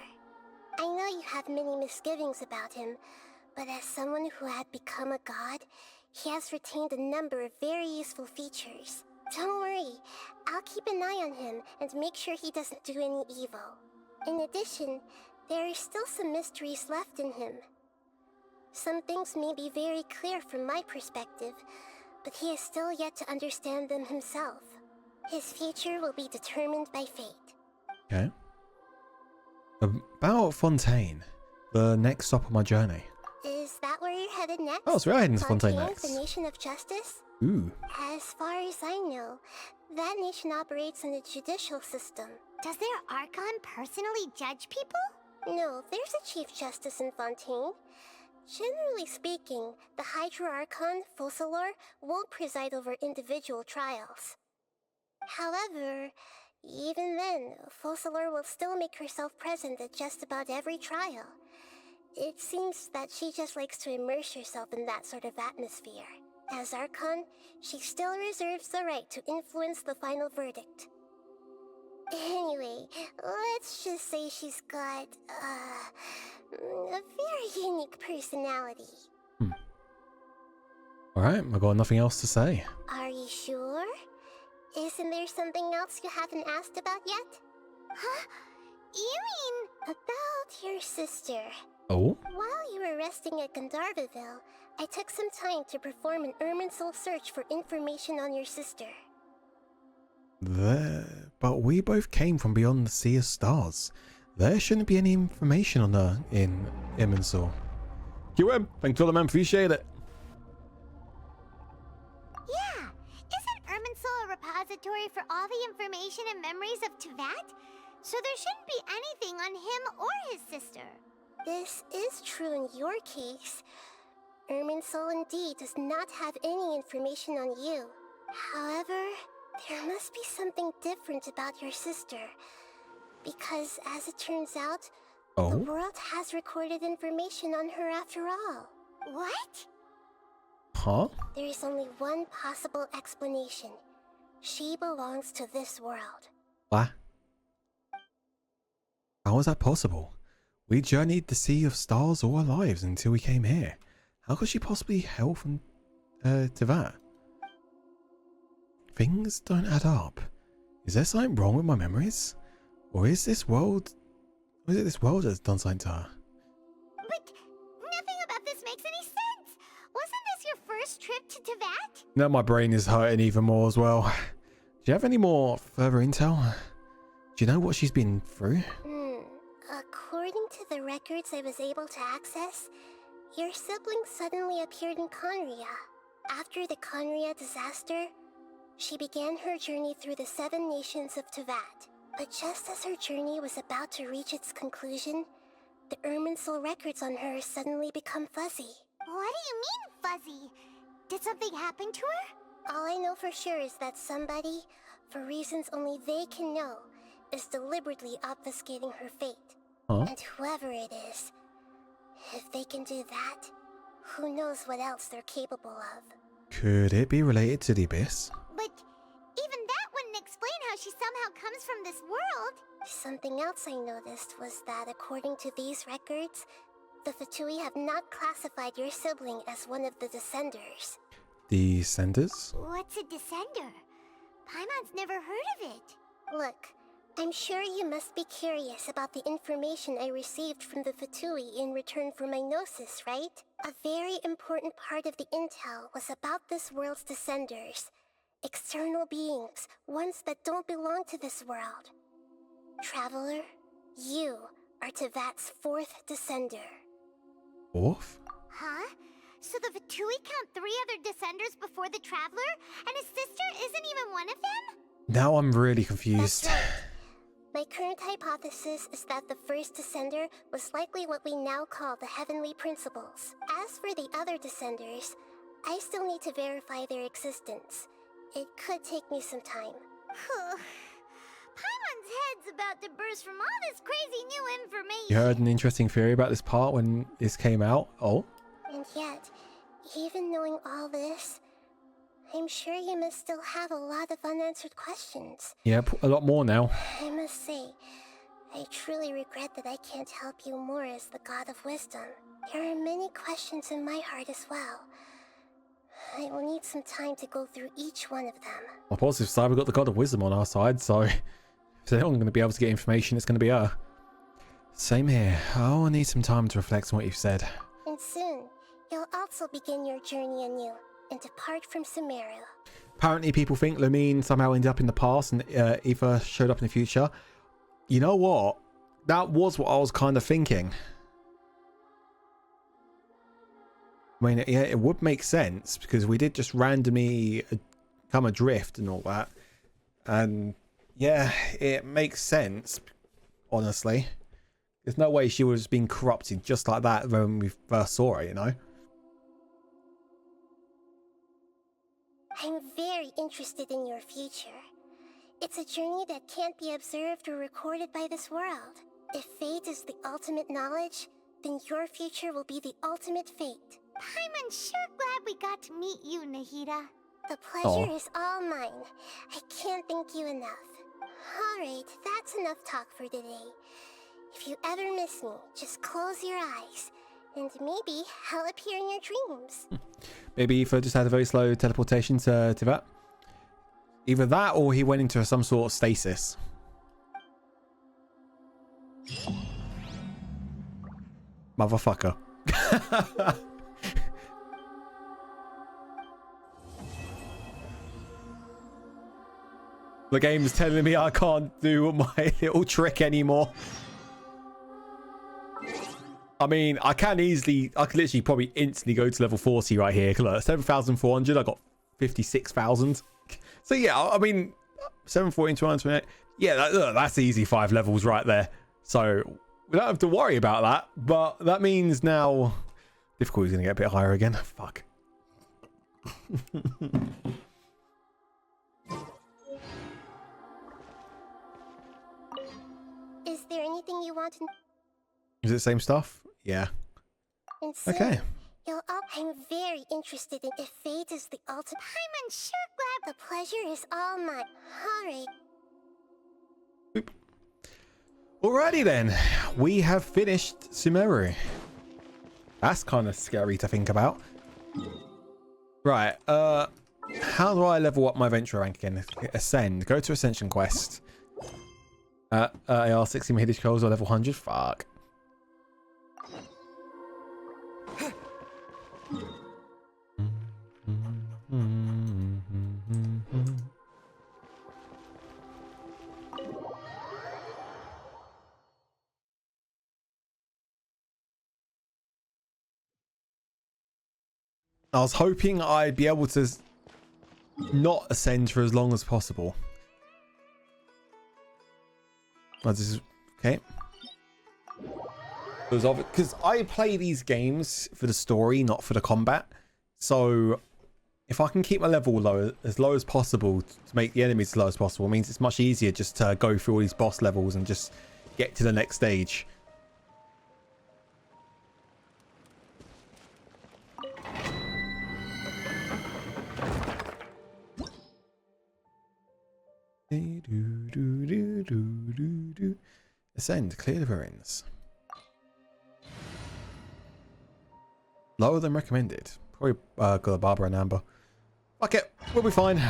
I know you have many misgivings about him, but as someone who had become a god, he has retained a number of very useful features. Don't worry, I'll keep an eye on him and make sure he doesn't do any evil. In addition, there are still some mysteries left in him. Some things may be very clear from my perspective, but he is still yet to understand them himself. His future will be determined by fate. Okay. About Fontaine, the next stop on my journey. Is that where you're headed next? Oh, so we're heading to Fontaine Fontaine, next. the nation of justice? Ooh. As far as I know, that nation operates on a judicial system. Does their Archon personally judge people? No, there's a Chief Justice in Fontaine. Generally speaking, the Hydra Archon, Focalor, won't preside over individual trials. However, even then, Focalor will still make herself present at just about every trial. It seems that she just likes to immerse herself in that sort of atmosphere. As Archon, she still reserves the right to influence the final verdict. Anyway, let's just say she's got, a very unique personality. Alright, I've got nothing else to say. Are you sure? Isn't there something else you haven't asked about yet? Huh? You mean... About your sister. Oh? While you were resting at Gandharvaville, I took some time to perform an Irminsul search for information on your sister. But we both came from beyond the Sea of Stars. There shouldn't be any information on her in Irminsul. QM, thanks for the man, appreciate it. Yeah, isn't Irminsul a repository for all the information and memories of Teyvat? So there shouldn't be anything on him or his sister. This is true in your case. Irminsul indeed does not have any information on you. However, there must be something different about your sister. Because as it turns out, the world has recorded information on her after all. What? Huh? There is only one possible explanation. She belongs to this world. What? How is that possible? We journeyed the Sea of Stars all our lives until we came here. How could she possibly hail from Teyvat? Things don't add up. Is there something wrong with my memories? Or is this world... Or is it this world that's done something to her? But nothing about this makes any sense. Wasn't this your first trip to Teyvat? Now my brain is hurting even more as well. Do you have any more further intel? Do you know what she's been through? According to the records I was able to access, your sibling suddenly appeared in Conria. After the Conria disaster, she began her journey through the 7 nations of Teyvat. But just as her journey was about to reach its conclusion, the Irminsul records on her suddenly become fuzzy. What do you mean, fuzzy? Did something happen to her? All I know for sure is that somebody, for reasons only they can know, is deliberately obfuscating her fate. Huh? And whoever it is, if they can do that, who knows what else they're capable of. Could it be related to the Abyss? But even that wouldn't explain how she somehow comes from this world. Something else I noticed was that according to these records, the Fatui have not classified your sibling as one of the Descenders. Descenders? What's a Descender? Paimon's never heard of it. Look, I'm sure you must be curious about the information I received from the Fatui in return for my gnosis, right? A very important part of the intel was about this world's Descenders. External beings, ones that don't belong to this world. Traveler, you are Teyvat's 4th Descender. 4th? Huh? So the Fatui count 3 other Descenders before the Traveler, and his sister isn't even one of them? Now I'm really confused. That's right. My current hypothesis is that the first Descender was likely what we now call the Heavenly Principles. As for the other Descenders, I still need to verify their existence. It could take me some time. Paimon's head's about to burst from all this crazy new information. You heard an interesting theory about this part when this came out? Oh? And yet, even knowing all this, I'm sure you must still have a lot of unanswered questions. Yeah, a lot more now. I must say, I truly regret that I can't help you more as the God of Wisdom. There are many questions in my heart as well. I will need some time to go through each one of them. On the positive side, we've got the God of Wisdom on our side, so if they're not going to be able to get information, it's going to be her. Same here. I'll need some time to reflect on what you've said. And soon, you'll also begin your journey anew and depart from Sumeru. Apparently people think Lumine somehow ended up in the past and Eva showed up in the future. You know what? That was what I was kind of thinking. I mean, yeah, it would make sense because we did just randomly come adrift and all that. And yeah, it makes sense, honestly. There's no way she would have been corrupted just like that when we first saw her, you know? I'm very interested in your future. It's a journey that can't be observed or recorded by this world. If fate is the ultimate knowledge, then your future will be the ultimate fate. Paimon's sure glad we got to meet you, Nahida. The pleasure is all mine. I can't thank you enough. Alright, that's enough talk for today. If you ever miss me, just close your eyes, and maybe I'll appear in your dreams. Maybe Eva just had a very slow teleportation to Teyvat. Either that or he went into some sort of stasis. Motherfucker. The game is telling me I can't do my little trick anymore. I mean, I could literally probably instantly go to level 40 right here. Look, 7,400, I got 56,000. So yeah, I mean, 714, 228. Yeah, look, that's easy 5 levels right there. So we don't have to worry about that. But that means now difficulty is going to get a bit higher again. Fuck. Is there anything you want to... Is it the same stuff? Yeah. And so, Okay. I'm very interested in if fate is the ultimate. I'm sure glad the pleasure is all mine. Alright. Alrighty then. We have finished Sumeru. That's kind of scary to think about. Right. How do I level up my adventure rank again? Ascend. Go to Ascension Quest. AR 60 hidden scrolls are level 100. Fuck. I was hoping I'd be able to not ascend for as long as possible. Okay. Because I play these games for the story, not for the combat. So if I can keep my level low as possible to make the enemies as low as possible, it means it's much easier just to go through all these boss levels and just get to the next stage. Ascend, clear the ruins. Lower than recommended. Probably got a Barbara and Amber. Fuck it, we'll be fine.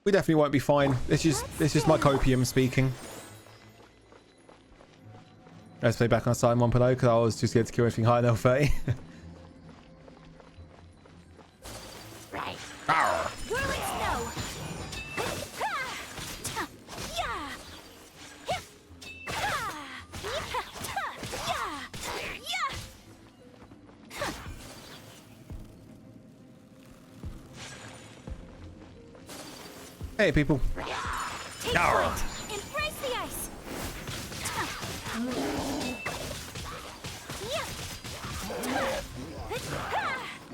We definitely won't be fine. This is my copium speaking. Let's play back on side 1 below because I was too scared to kill anything higher than level 30. Right. Arr. Hey people. Take flight. Embrace the ice.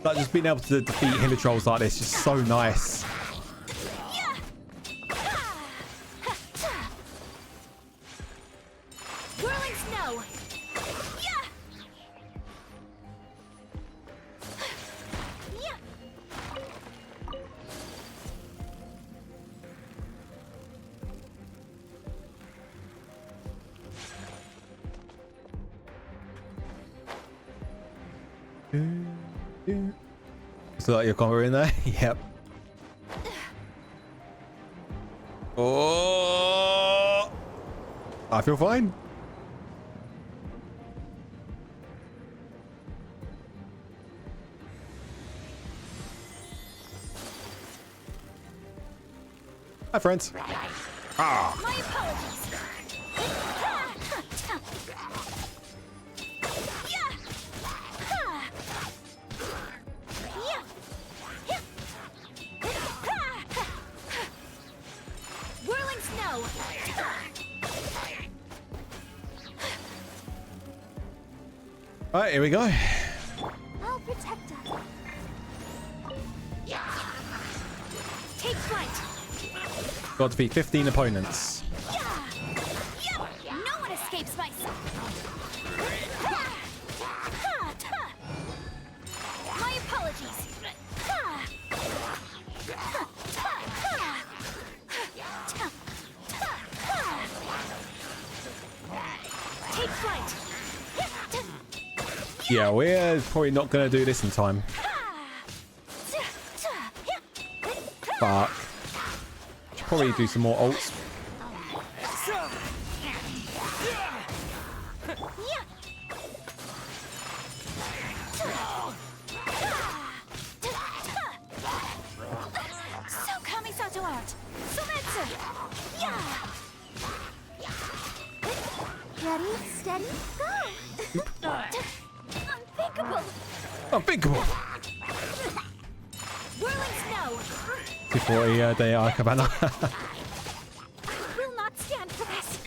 Like just being able to defeat hill trolls like this is just so nice. Whirling snow. So like your combo in there? Yep. Oh, I feel fine. Hi friends. Ah. My apologies. Whirling snow. All right, here we go. I'll protect us. Take flight. Got to defeat 15 opponents. No one escapes my sight. My apologies. Take flight. Yeah, we're probably not going to do this in time. But should probably do some more ults. Ready, steady, go! Unthinkable! Unthinkable! Whirling snow! 240 day Arcabana. I will not stand for this!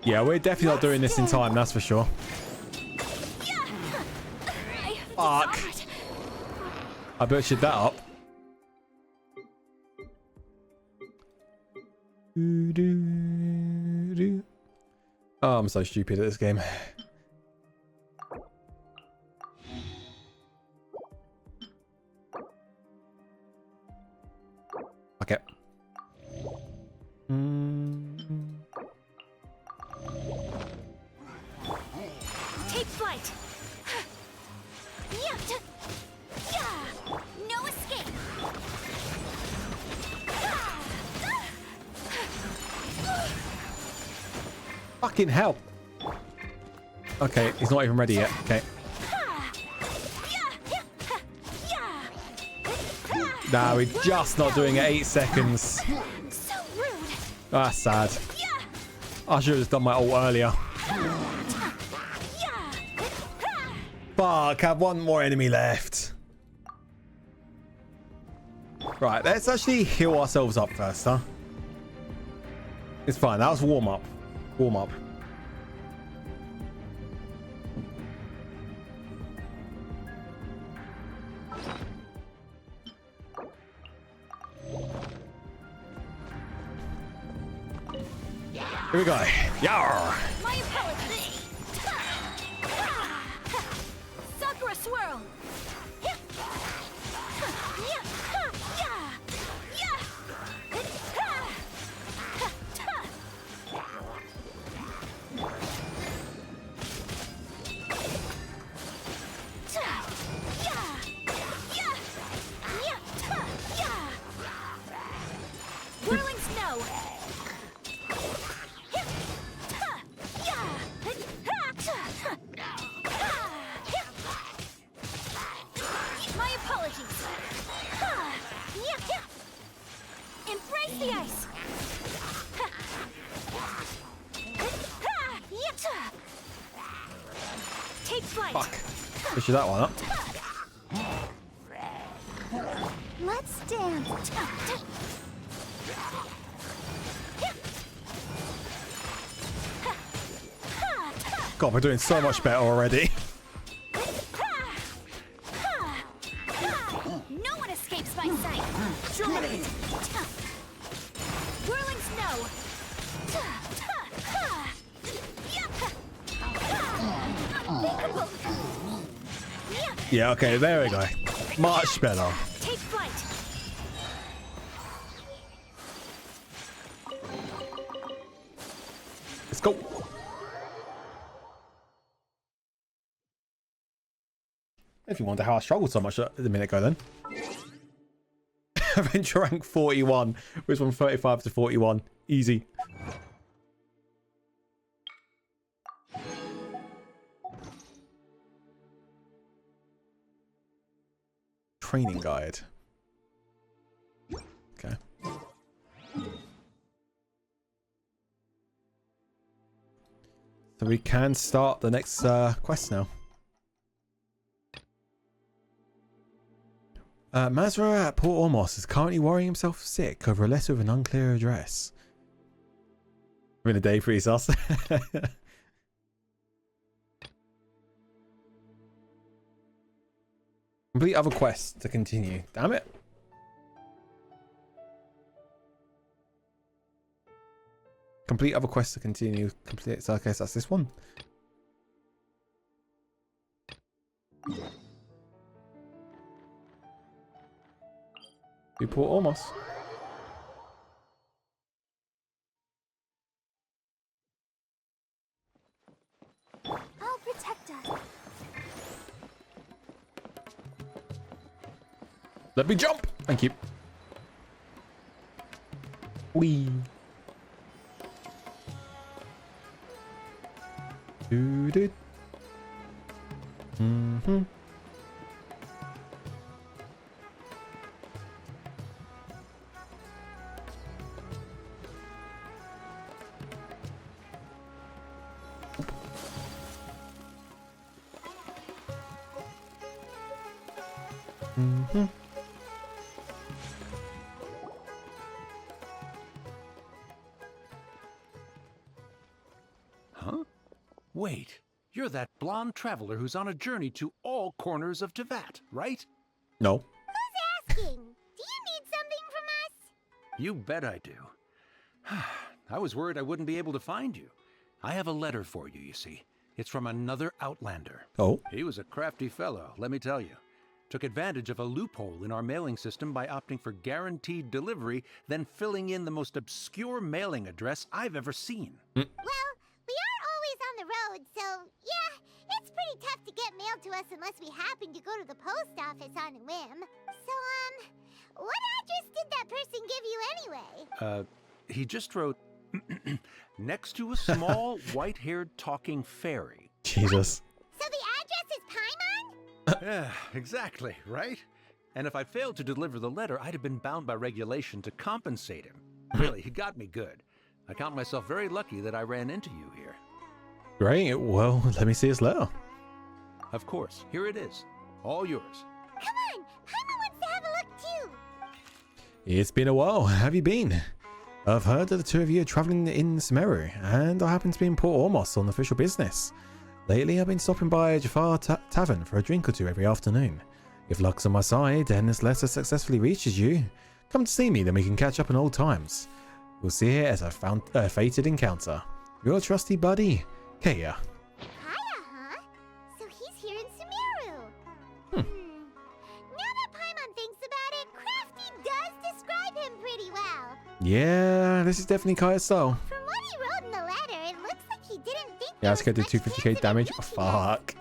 Yeah, we're definitely not doing this in time, that's for sure. Fuck. I butchered that up. Oh, I'm so stupid at this game. Take flight. No escape. Fucking hell. Okay, he's not even ready yet. Okay. Nah, we're just not doing it. 8 seconds. So rude. That's sad. I should have just done my ult earlier. Fuck, I have one more enemy left. Right, let's actually heal ourselves up first, huh? It's fine. That was warm up. Warm up. Here we go. Yarr! My apologies. Sakura swirl. Whirling snow. My apologies. Embrace the ice. Take flight. Fuck. Push that one up. Let's dance. God, we're doing so much better already. No one escapes my sight. Dominate. Whirling snow. Yeah, okay, there we go. Much better. Take flight. Let's go. If you wonder how I struggled so much a minute ago then. Adventure rank 41. Which one 35 to 41. Easy. Training guide. Okay. So we can start the next quest now. Mazra at Port Ormos is currently worrying himself sick over a letter with an unclear address. Been a day for his us. Complete other quests to continue. Damn it. Complete other quests to continue. Complete. So I guess that's this one. Port Ormos. I'll protect us. Let me jump. Thank you. Wee. Do. Mm-hmm. Mm-hmm. Huh? Wait, you're that blonde traveler who's on a journey to all corners of Teyvat, right? No. Who's asking? Do you need something from us? You bet I do. I was worried I wouldn't be able to find you. I have a letter for you, you see. It's from another Outlander. Oh. He was a crafty fellow, let me tell you. took advantage of a loophole in our mailing system by opting for guaranteed delivery, then filling in the most obscure mailing address I've ever seen. Well, we are always on the road, so yeah, it's pretty tough to get mail to us unless we happen to go to the post office on a whim. So, what address did that person give you anyway? He just wrote, next to a small, white-haired talking fairy. Jesus. So the address is Paimon? Yeah, exactly, right? And if I failed to deliver the letter, I'd have been bound by regulation to compensate him. Really, he got me good. I count myself very lucky that I ran into you here. Great. Well, let me see his letter. Of course, here it is. All yours. Come on, Paimon wants to have a look too. It's been a while. How have you been? I've heard that the two of you are traveling in Sumeru, and I happen to be in Port Ormos on official business. Lately, I've been stopping by a Jafar tavern for a drink or two every afternoon. If luck's on my side and this letter successfully reaches you, come to see me, then we can catch up on old times. We'll see it as a fated encounter. Your trusty buddy, Kaya. Kaya, huh? So he's here in Sumeru. Now that Paimon thinks about it, Crafty does describe him pretty well. Yeah, this is definitely Kaya's style. From what he wrote in the letter, it looks like he didn't think Yeah, there let's go was do much 250k chance of it damage. reaching us. Fuck.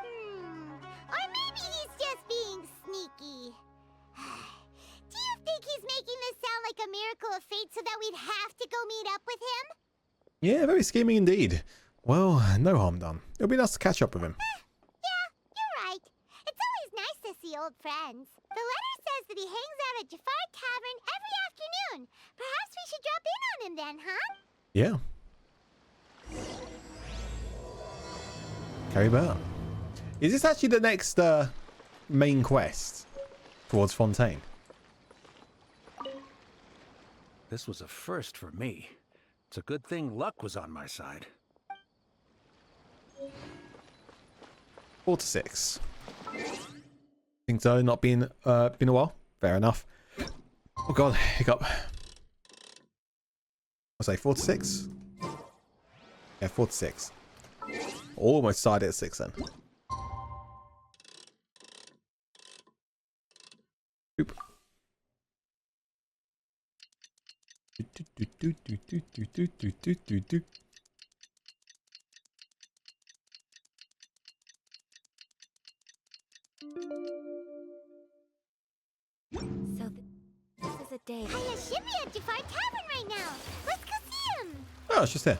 Or maybe he's just being sneaky. Do you think he's making this sound like a miracle of fate so that we'd have to go meet up with him? Yeah, very scheming indeed. Well, no harm done. It'll be nice to catch up with him. Yeah, you're right. It's always nice to see old friends. The letter says that he hangs out at Jafar Tavern every afternoon. Perhaps we should drop in on him then, huh? Yeah. Carry Burr. Is this actually the next main quest towards Fontaine? This was a first for me. It's a good thing luck was on my side. 4 to 6. Think so. Not been a while. Fair enough. Oh god, hiccup. I'll say 4 to 6. Yeah, 4 to 6. Almost started at 6 then. Oop. So this is a day. Kaya should be at Jafar Tavern right now. Let's go see him. Oh, it's just there.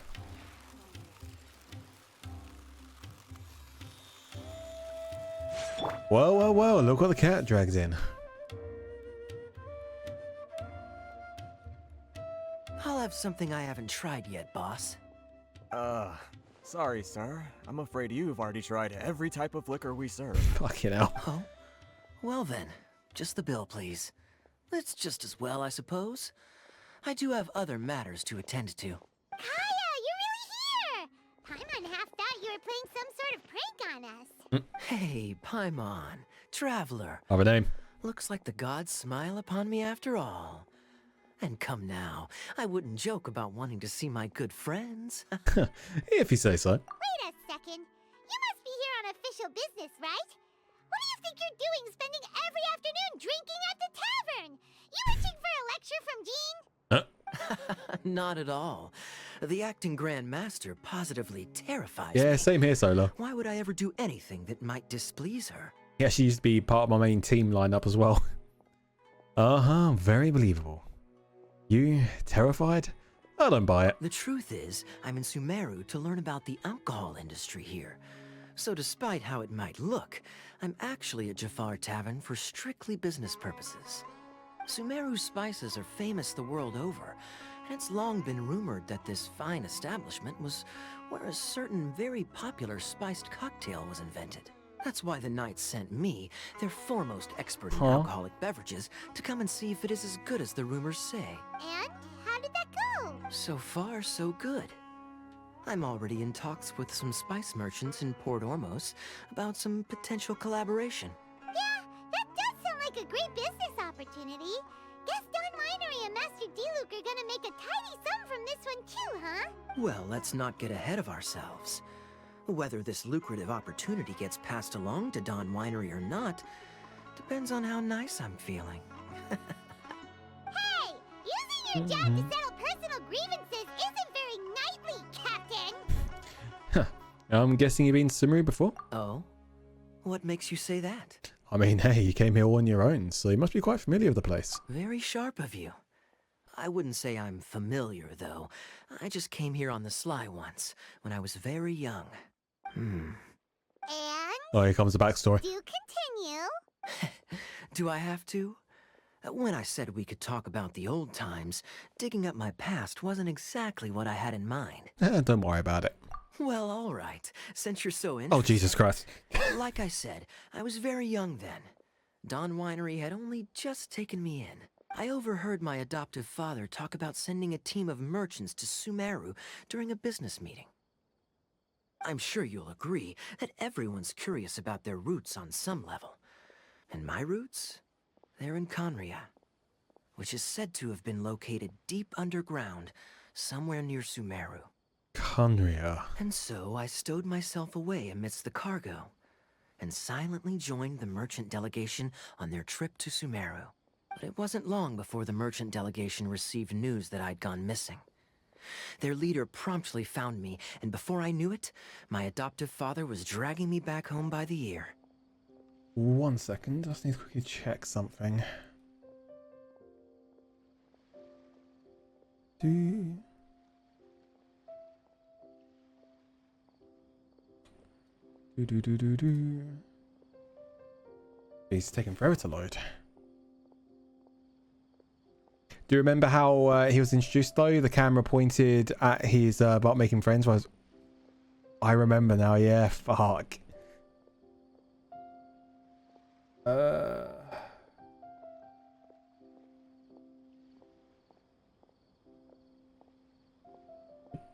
Whoa, whoa, whoa, look what the cat dragged in. I'll have something I haven't tried yet, boss. Sorry, sir. I'm afraid you've already tried every type of liquor we serve. Fucking hell. Oh? Well then, just the bill, please. That's just as well, I suppose. I do have other matters to attend to. Kaya, you're really here. Paimon half thought you were playing some sort of prank on us. Hey, Paimon, traveler. Have a name. Looks like the gods smile upon me after all. And come now, I wouldn't joke about wanting to see my good friends. If you say so. Wait a second. You must be here on official business, right? What do you think you're doing spending every afternoon drinking at the tavern? You waiting for a lecture from Jean? Not at all. The acting Grand Master positively terrifies Yeah, me. same here, Solar. Why would I ever do anything that might displease her? He actually used to be part of my main team lineup as well. Uh-huh, very believable. You terrified? I don't buy it. The truth is, I'm in Sumeru to learn about the alcohol industry here. So despite how it might look, I'm actually at Jafar Tavern for strictly business purposes. Sumeru's spices are famous the world over, and it's long been rumored that this fine establishment was where a certain very popular spiced cocktail was invented. That's why the Knights sent me, their foremost expert in alcoholic beverages, to come and see if it is as good as the rumors say. And how did that go? So far, so good. I'm already in talks with some spice merchants in Port Ormos about some potential collaboration. Yeah, that does sound like a great business opportunity. Guess Don Winery and Master D-Luke are gonna make a tidy sum from this one too, huh? Well, let's not get ahead of ourselves. Whether this lucrative opportunity gets passed along to Don Winery or not depends on how nice I'm feeling. Hey! Using your job to settle personal grievances isn't very knightly, Captain! I'm guessing you've been to Sumeru before? Oh? What makes you say that? I mean, hey, you came here all on your own, so you must be quite familiar with the place. Very sharp of you. I wouldn't say I'm familiar, though. I just came here on the sly once, when I was very young. And? Oh, here comes the backstory. Do continue. Do I have to? When I said we could talk about the old times, digging up my past wasn't exactly what I had in mind. Don't worry about it. Well, all right, since you're so interested. Oh, Jesus Christ. Like I said, I was very young then. Don Winery had only just taken me in. I overheard my adoptive father talk about sending a team of merchants to Sumeru during a business meeting. I'm sure you'll agree that everyone's curious about their roots on some level. And my roots? They're in Conria, which is said to have been located deep underground, somewhere near Sumeru. Conria. And so I stowed myself away amidst the cargo, and silently joined the merchant delegation on their trip to Sumeru. But it wasn't long before the merchant delegation received news that I'd gone missing. Their leader promptly found me, and before I knew it, my adoptive father was dragging me back home by the ear. 1 second, I just need to quickly check something. He's taking forever to load. Do you remember how he was introduced though? The camera pointed at his butt making friends. I remember now, yeah, fuck.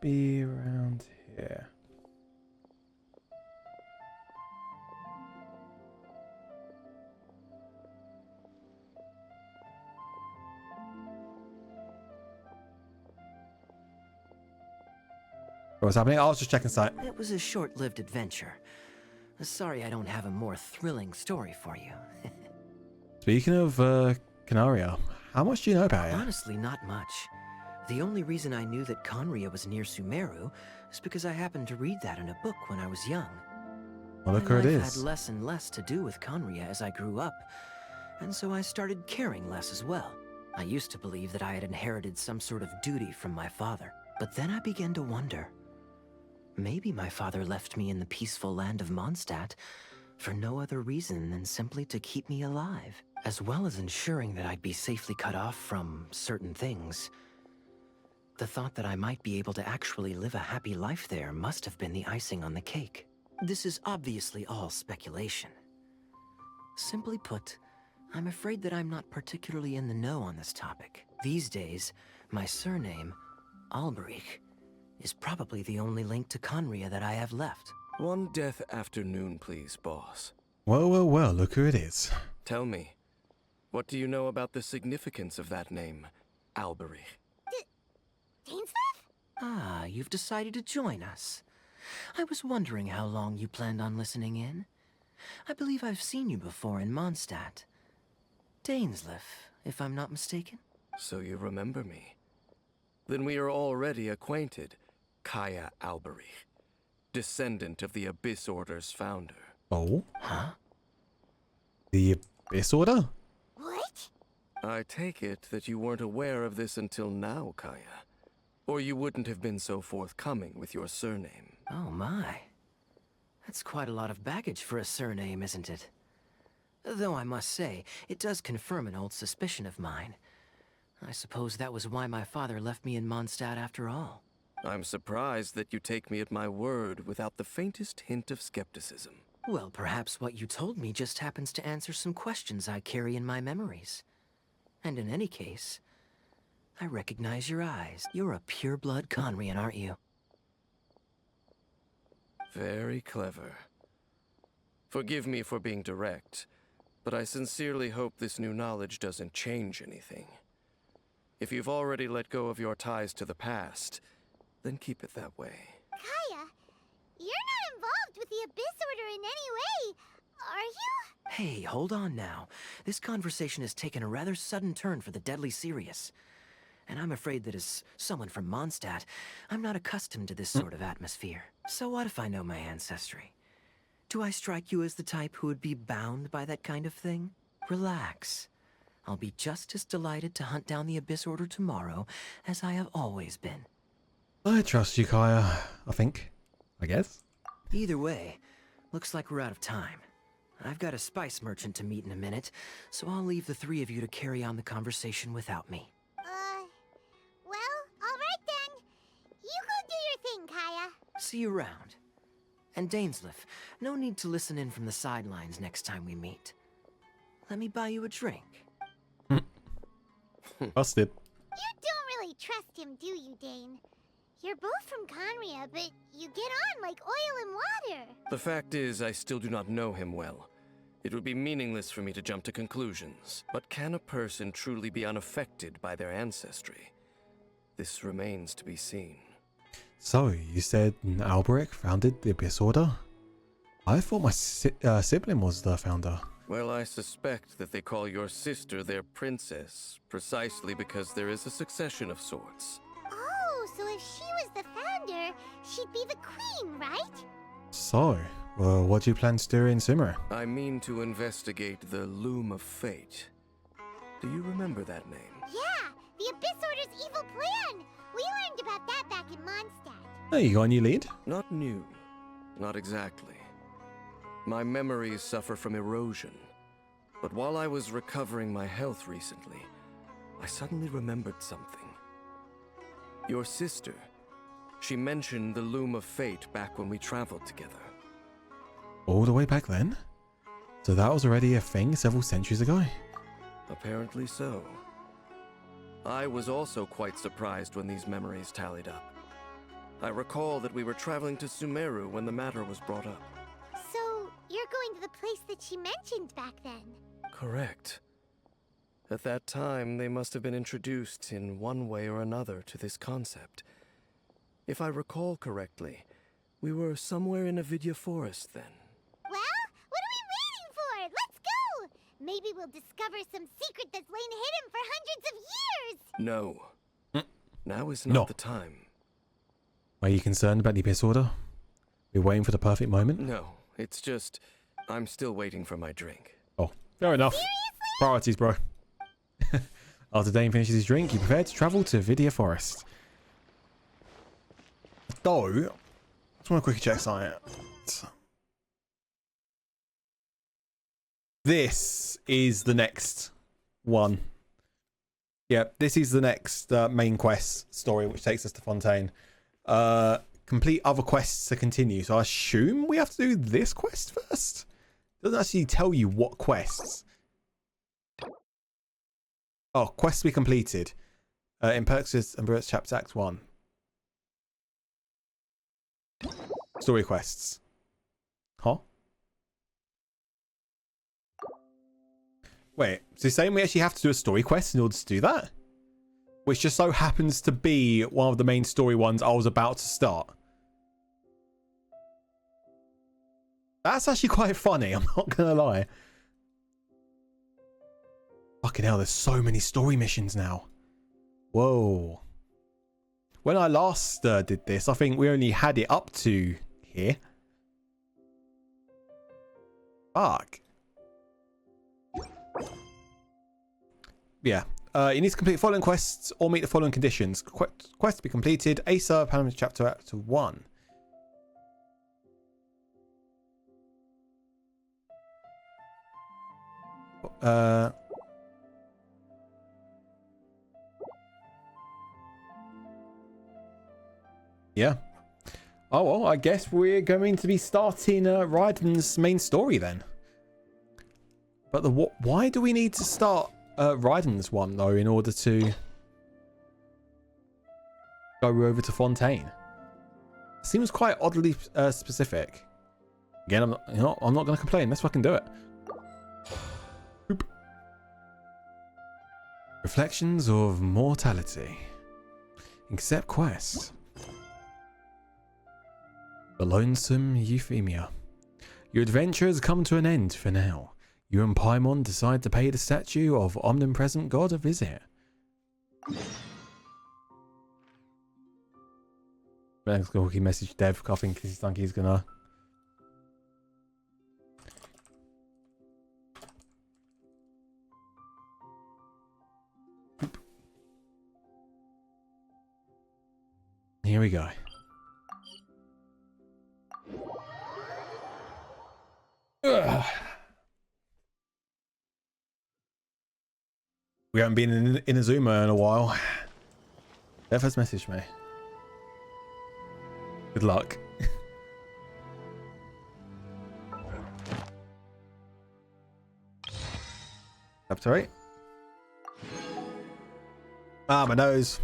Be around here. What's happening? I was just checking site. It was a short-lived adventure. Sorry I don't have a more thrilling story for you. Speaking of Canaria, how much do you know about it? Honestly, not much. The only reason I knew that Conria was near Sumeru is because I happened to read that in a book when I was young. Well, look where it is. Life had less and less to do with Conria as I grew up, and so I started caring less as well. I used to believe that I had inherited some sort of duty from my father, but then I began to wonder. Maybe my father left me in the peaceful land of Mondstadt for no other reason than simply to keep me alive, as well as ensuring that I'd be safely cut off from certain things. The thought that I might be able to actually live a happy life there must have been the icing on the cake. This is obviously all speculation. Simply put, I'm afraid that I'm not particularly in the know on this topic. These days, my surname, Alberich, is probably the only link to Conria that I have left. One death afternoon, please, boss. Well, well, well, look who it is. Tell me, what do you know about the significance of that name, Alberich? Dainsleif? Ah, you've decided to join us. I was wondering how long you planned on listening in. I believe I've seen you before in Mondstadt. Dainsleif, if I'm not mistaken. So you remember me. Then we are already acquainted. Kaya Alberich, descendant of the Abyss Order's founder. Oh? Huh? The Abyss Order? What? I take it that you weren't aware of this until now, Kaya. Or you wouldn't have been so forthcoming with your surname. Oh my. That's quite a lot of baggage for a surname, isn't it? Though I must say, it does confirm an old suspicion of mine. I suppose that was why my father left me in Mondstadt after all. I'm surprised that you take me at my word without the faintest hint of skepticism. Well, perhaps what you told me just happens to answer some questions I carry in my memories. And in any case, I recognize your eyes. You're a pure-blood Conrian, aren't you? Very clever. Forgive me for being direct, but I sincerely hope this new knowledge doesn't change anything. If you've already let go of your ties to the past, then keep it that way. Kaya, you're not the Abyss Order in any way, are you? Hey, hold on now. This conversation has taken a rather sudden turn for the deadly serious. And I'm afraid that as someone from Mondstadt, I'm not accustomed to this sort of atmosphere. So what if I know my ancestry? Do I strike you as the type who would be bound by that kind of thing? Relax. I'll be just as delighted to hunt down the Abyss Order tomorrow as I have always been. I trust you, Kaya. I think. I guess. Either way, looks like we're out of time. I've got a spice merchant to meet in a minute, so I'll leave the three of you to carry on the conversation without me. Well, alright then. You go do your thing, Kaya. See you around. And Dainsleif, no need to listen in from the sidelines next time we meet. Let me buy you a drink. Busted. You don't really trust him, do you, Dane? You're both from Conria, but you get on like oil and water. The fact is, I still do not know him well. It would be meaningless for me to jump to conclusions. But can a person truly be unaffected by their ancestry? This remains to be seen. So, you said Alberic founded the Abyss Order? I thought my sibling was the founder. Well, I suspect that they call your sister their princess, precisely because there is a succession of sorts. Oh, so if she was the founder, she'd be the queen, right? So, well, what do you plan to do in Sumeru? I mean to investigate the Loom of Fate. Do you remember that name? Yeah, the Abyss Order's evil plan. We learned about that back in Mondstadt. Oh, you got a new lead? Not new. Not exactly. My memories suffer from erosion. But while I was recovering my health recently, I suddenly remembered something. Your sister. She mentioned the Loom of Fate back when we traveled together. All the way back then? So that was already a thing several centuries ago? Apparently so. I was also quite surprised when these memories tallied up. I recall that we were traveling to Sumeru when the matter was brought up. So, you're going to the place that she mentioned back then? Correct. At that time, they must have been introduced in one way or another to this concept. If I recall correctly, we were somewhere in Avidya Forest then. Well, what are we waiting for? Let's go! Maybe we'll discover some secret that's lain hidden for hundreds of years! No. Now is not the time. Are you concerned about the Abyss Order? We're waiting for the perfect moment? No, it's just, I'm still waiting for my drink. Oh, fair enough. Seriously? Priorities, bro. After Dane finishes his drink, he prepared to travel to Avidya Forest. Though, I just want to quickly check something. This is the next one. Yeah, this is the next main quest story, which takes us to Fontaine. Complete other quests to continue. So I assume we have to do this quest first. It doesn't actually tell you what quests. Oh, quests we completed. In Perks and Brits Chapter Act 1. Story quests. Huh? Wait, so you're saying we actually have to do a story quest in order to do that? Which just so happens to be one of the main story ones I was about to start. That's actually quite funny, I'm not gonna lie. Fucking hell, there's so many story missions now. Whoa. When I last did this, I think we only had it up to here. Fuck. Yeah. You need to complete the following quests or meet the following conditions. Quest to be completed. Asa, Panama Chapter Act 1. Yeah. Oh, well, I guess we're going to be starting Raiden's main story then. But why do we need to start Raiden's one, though, in order to go over to Fontaine? Seems quite oddly specific. Again, I'm not going to complain. Let's fucking do it. Boop. Reflections of Mortality. Accept quest. The Lonesome Euphemia. Your adventure has come to an end for now. You and Paimon decide to pay the statue of omnipresent God a visit. Thanks, he messaged Dev. I think he's gonna. Here we go. Ugh. We haven't been in Inazuma in a while. Dev has messaged me. Good luck. Chapter 8. Ah, my nose.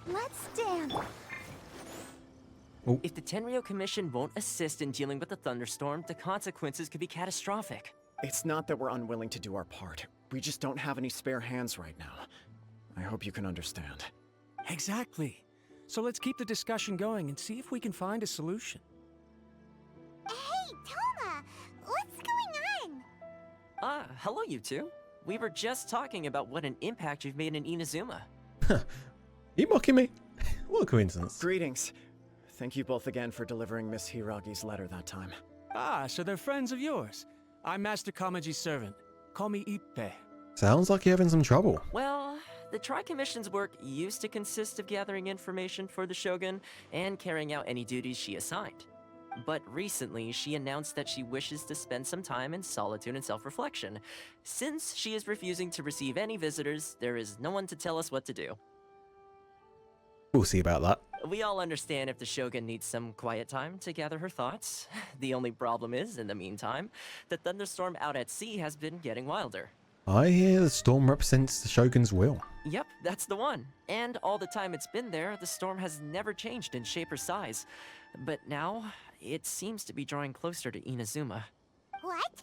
Let's dance. If the Tenryou Commission won't assist in dealing with the thunderstorm, the consequences could be catastrophic. It's not that we're unwilling to do our part. We just don't have any spare hands right now. I hope you can understand. Exactly. So let's keep the discussion going and see if we can find a solution. Hey, Toma! What's going on? Ah, hello you two. We were just talking about what an impact you've made in Inazuma. You mocking me? What a coincidence. Greetings. Thank you both again for delivering Miss Hiragi's letter that time. Ah, so they're friends of yours. I'm Master Kamaji's servant. Call me Ippe. Sounds like you're having some trouble. Well, the Tri-Commission's work used to consist of gathering information for the Shogun and carrying out any duties she assigned. But recently, she announced that she wishes to spend some time in solitude and self-reflection. Since she is refusing to receive any visitors, there is no one to tell us what to do. We'll see about that. We all understand if the Shogun needs some quiet time to gather her thoughts. The only problem is, in the meantime, the thunderstorm out at sea has been getting wilder. I hear the storm represents the Shogun's will. Yep, that's the one. And all the time it's been there, the storm has never changed in shape or size. But now, it seems to be drawing closer to Inazuma. What?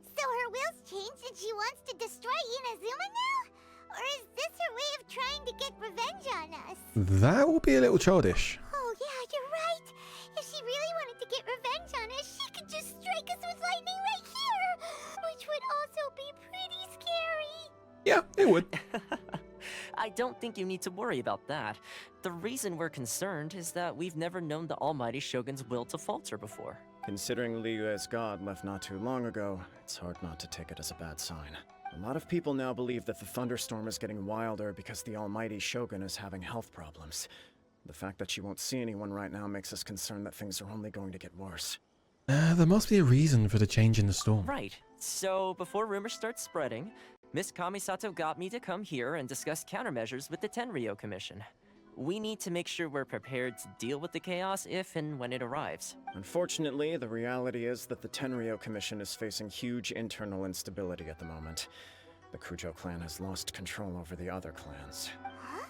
So her will's changed and she wants to destroy Inazuma now? Or is this her way of trying to get revenge on us? That will be a little childish. Oh yeah, you're right. If she really wanted to get revenge on us, she could just strike us with lightning right here, which would also be pretty scary. Yeah, it would. I don't think you need to worry about that. The reason we're concerned is that we've never known the almighty Shogun's will to falter before. Considering Liyue's god left not too long ago, it's hard not to take it as a bad sign. A lot of people now believe that the thunderstorm is getting wilder because the almighty Shogun is having health problems. The fact that she won't see anyone right now makes us concerned that things are only going to get worse. There must be a reason for the change in the storm. Right. So, before rumors start spreading, Miss Kamisato got me to come here and discuss countermeasures with the Tenryou Commission. We need to make sure we're prepared to deal with the chaos if and when it arrives. Unfortunately, the reality is that the Tenryou Commission is facing huge internal instability at the moment. The Kujo clan has lost control over the other clans. Huh?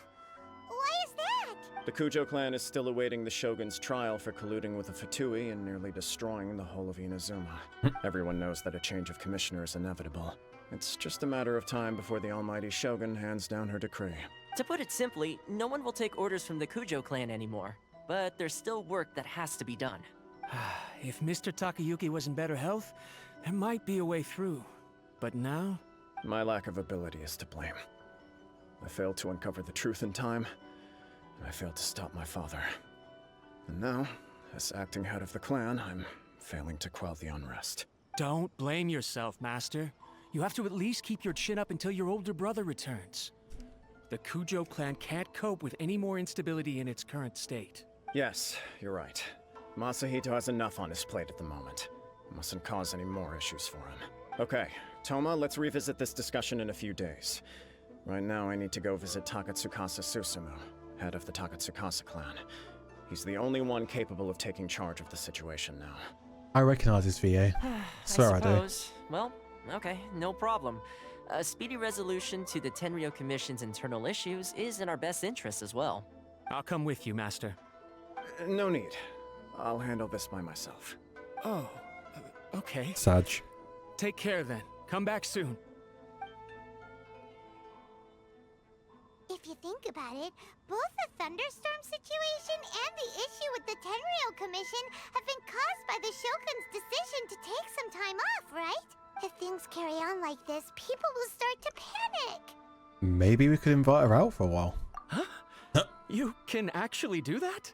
Why is that? The Kujo clan is still awaiting the Shogun's trial for colluding with the Fatui and nearly destroying the whole of Inazuma. Everyone knows that a change of commissioner is inevitable. It's just a matter of time before the almighty Shogun hands down her decree. To put it simply, no one will take orders from the Kujo clan anymore. But there's still work that has to be done. If Mr. Takayuki was in better health, there might be a way through. But now? My lack of ability is to blame. I failed to uncover the truth in time, and I failed to stop my father. And now, as acting head of the clan, I'm failing to quell the unrest. Don't blame yourself, Master. You have to at least keep your chin up until your older brother returns. The Kujo clan can't cope with any more instability in its current state. Yes, you're right. Masahito has enough on his plate at the moment. Mustn't cause any more issues for him. Okay, Toma, let's revisit this discussion in a few days. Right now, I need to go visit Takatsukasa Susumu, head of the Takatsukasa clan. He's the only one capable of taking charge of the situation now. I recognize this VA. Swear I do. suppose. Well, okay, no problem. A speedy resolution to the Tenryo Commission's internal issues is in our best interest as well. I'll come with you, Master. No need. I'll handle this by myself. Oh, okay. Sag. Take care then. Come back soon. If you think about it, both the thunderstorm situation and the issue with the Tenryo Commission have been caused by the Shogun's decision to take some time off, right? If things carry on like this, people will start to panic. Maybe we could invite her out for a while. Huh? You can actually do that?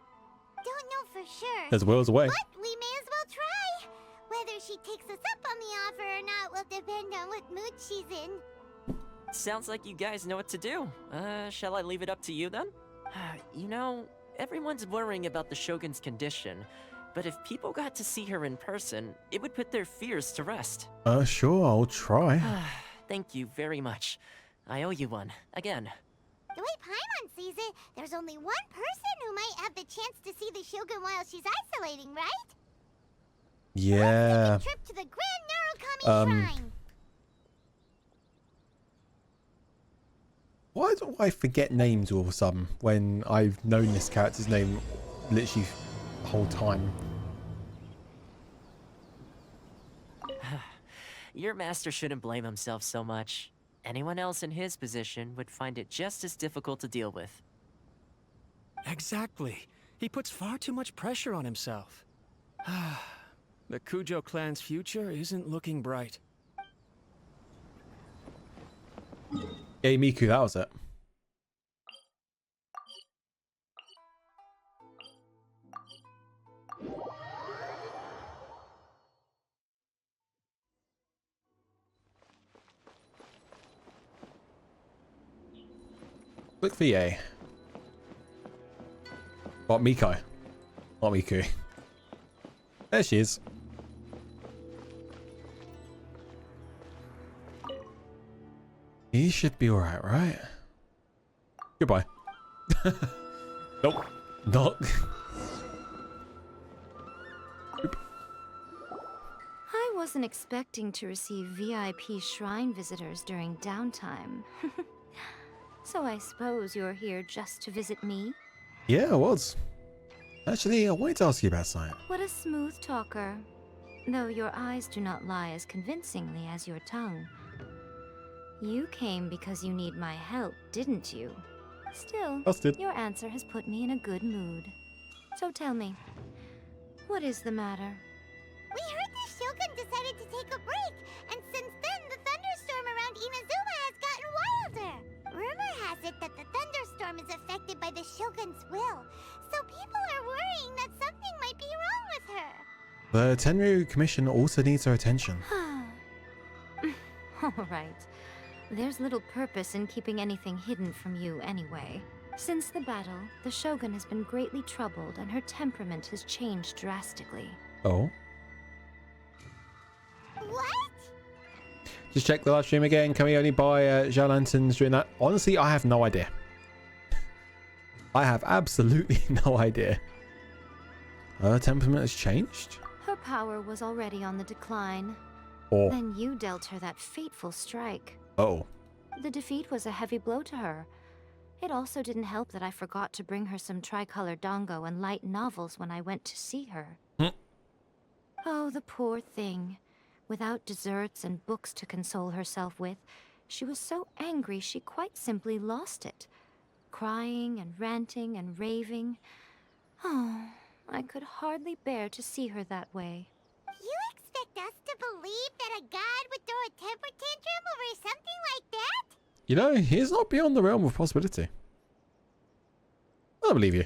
Don't know for sure. There's Will's away. But we may as well try. Whether she takes us up on the offer or not will depend on what mood she's in. Sounds like you guys know what to do. Shall I leave it up to you then? You know, everyone's worrying about the Shogun's condition, but if people got to see her in person, it would put their fears to rest. Sure, I'll try. Thank you very much. I owe you one, again. The way Paimon sees it, there's only one person who might have the chance to see the Shogun while she's isolating, right? Yeah. Let's take a trip to the Grand Narukami Shrine. Why do I forget names all of a sudden when I've known this character's name literally the whole time? Your master shouldn't blame himself so much. Anyone else in his position would find it just as difficult to deal with. Exactly. He puts far too much pressure on himself. The Kujo clan's future isn't looking bright. Hey Miku, that was it. Look for VA. What, Miko? Not Miku. There she is. He should be alright, right? Goodbye. Nope. Not. I wasn't expecting to receive VIP shrine visitors during downtime. So I suppose you're here just to visit me? Yeah, I was. Actually, I wanted to ask you about something. What a smooth talker. Though your eyes do not lie as convincingly as your tongue. You came because you need my help, didn't you? Still, Busted. your answer has put me in a good mood. So tell me, what is the matter? We heard the Shogun decided to take a break, and since then the thunderstorm around Inazuma has gotten wilder. Rumor has it that the thunderstorm is affected by the Shogun's will, so people are worrying that something might be wrong with her. The Tenryu Commission also needs her attention. Alright. There's little purpose in keeping anything hidden from you anyway. Since the battle, the Shogun has been greatly troubled and her temperament has changed drastically. Oh? What? Just check the live stream again. Can we only buy Zhao Lanterns during that? Honestly, I have no idea. I have absolutely no idea. Her temperament has changed? Her power was already on the decline. Or... Then you dealt her that fateful strike. Oh. The defeat was a heavy blow to her. It also didn't help that I forgot to bring her some tricolor dango and light novels when I went to see her. Oh, the poor thing. Without desserts and books to console herself with, she was so angry she quite simply lost it. Crying and ranting and raving. Oh, I could hardly bear to see her that way. You expect us to believe that a god would throw a temper tantrum over something like that? You know, he's not beyond the realm of possibility. I believe you.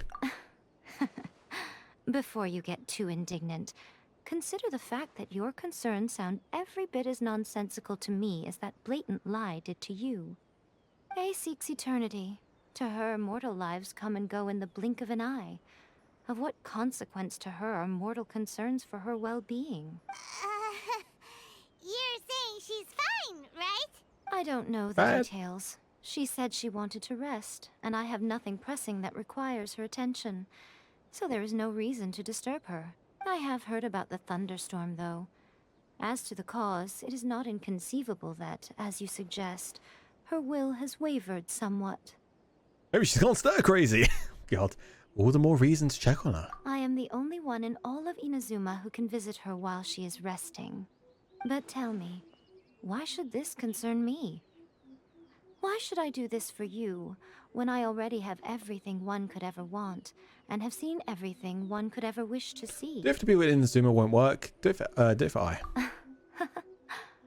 Before you get too indignant, consider the fact that your concerns sound every bit as nonsensical to me as that blatant lie did to you. A seeks eternity. To her, mortal lives come and go in the blink of an eye. Of what consequence to her are mortal concerns for her well-being? You're saying she's fine, right? I don't know the details. She said she wanted to rest, and I have nothing pressing that requires her attention. So there is no reason to disturb her. I have heard about the thunderstorm, though. As to the cause, it is not inconceivable that, as you suggest, her will has wavered somewhat. Maybe she's gone stir crazy. God, all the more reason to check on her. I am the only one in all of Inazuma who can visit her while she is resting. But tell me, why should this concern me? Why should I do this for you, when I already have everything one could ever want, and have seen everything one could ever wish to see? Do you have to be with Inazuma won't work? Do it for I.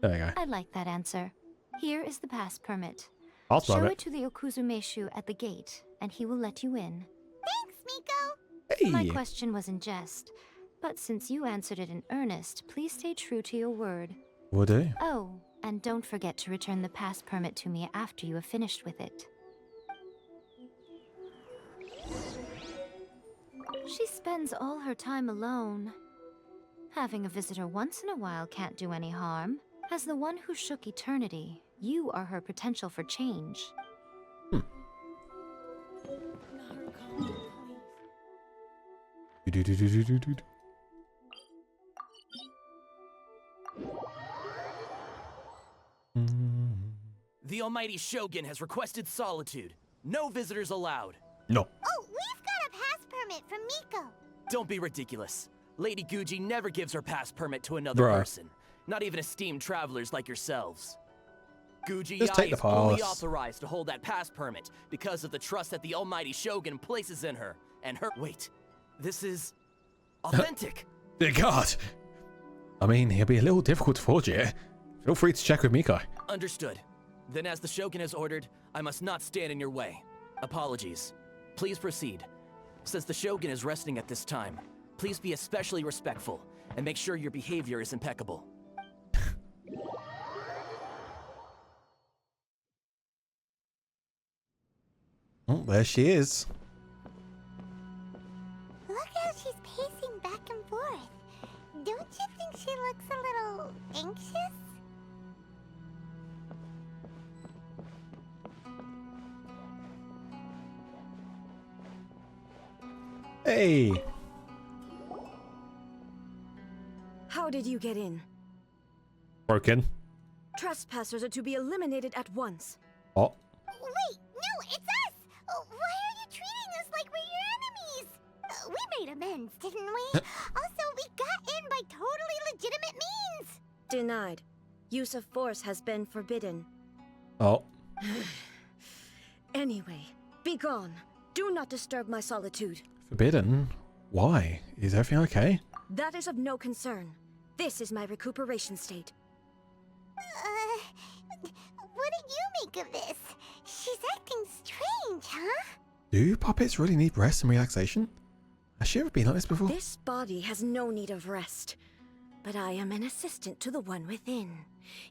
There we go. I like that answer. Here is the pass permit. Pass Show permit. it to the Okuzumeshu at the gate, and he will let you in. Thanks, Miko! Hey! My question was in jest, but since you answered it in earnest, please stay true to your word. Will do. Oh, and don't forget to return the pass permit to me after you have finished with it. She spends all her time alone. Having a visitor once in a while can't do any harm. As the one who shook eternity, you are her potential for change. The almighty Shogun has requested solitude. No visitors allowed. No. Oh, we've got a pass permit from Miko. Don't be ridiculous. Lady Guji never gives her pass permit to another Bruh. person. Not even esteemed travelers like yourselves. Guji Just take Yai the is only pass. authorized to hold that pass permit because of the trust that the almighty Shogun places in her and her— Wait, this is authentic. Dear God. I mean, it'll be a little difficult to forge it. Feel free to check with Miko. Understood. Then as the Shogun has ordered, I must not stand in your way. Apologies. Please proceed. Since the Shogun is resting at this time, please be especially respectful and make sure your behavior is impeccable. Oh, there she is. Look how she's pacing back and forth. Don't you think she looks a little anxious? Hey. How did you get in? Broken. Trespassers are to be eliminated at once. Oh. Wait, no, it's us! Why are you treating us like we're your enemies? We made amends, didn't we? Also, we got in by totally legitimate means! Denied. Use of force has been forbidden. Oh. Anyway, be gone. Do not disturb my solitude. Forbidden? Why? Is everything okay? That is of no concern. This is my recuperation state. What did you make of this? She's acting strange, huh? Do puppets really need rest and relaxation? Has she ever been like this before? This body has no need of rest. But I am an assistant to the one within.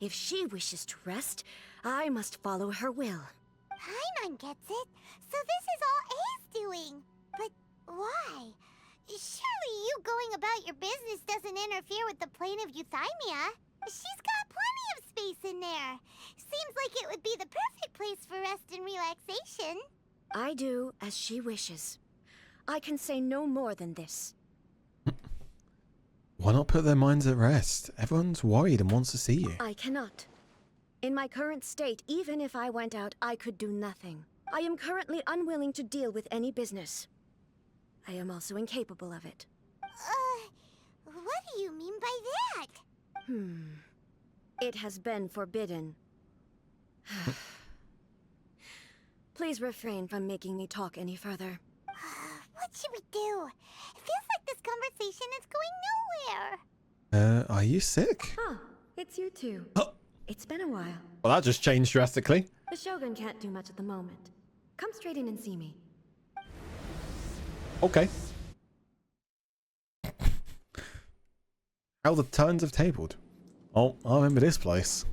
If she wishes to rest, I must follow her will. Paimon gets it. So this is all A's doing. But why? Surely you going about your business doesn't interfere with the plane of euthymia. She's got plenty of space in there. Seems like it would be the perfect place for rest and relaxation. I do as she wishes. I can say no more than this. Why not put their minds at rest? Everyone's worried and wants to see you. I cannot. In my current state, even if I went out, I could do nothing. I am currently unwilling to deal with any business. I am also incapable of it. What do you mean by that? It has been forbidden. Please refrain from making me talk any further. What should we do? It feels like this conversation is going nowhere. Are you sick? Ah, it's you two. It's been a while. Well, that just changed drastically. The Shogun can't do much at the moment. Come straight in and see me. Okay. How the turns have tabled. Oh, I remember this place.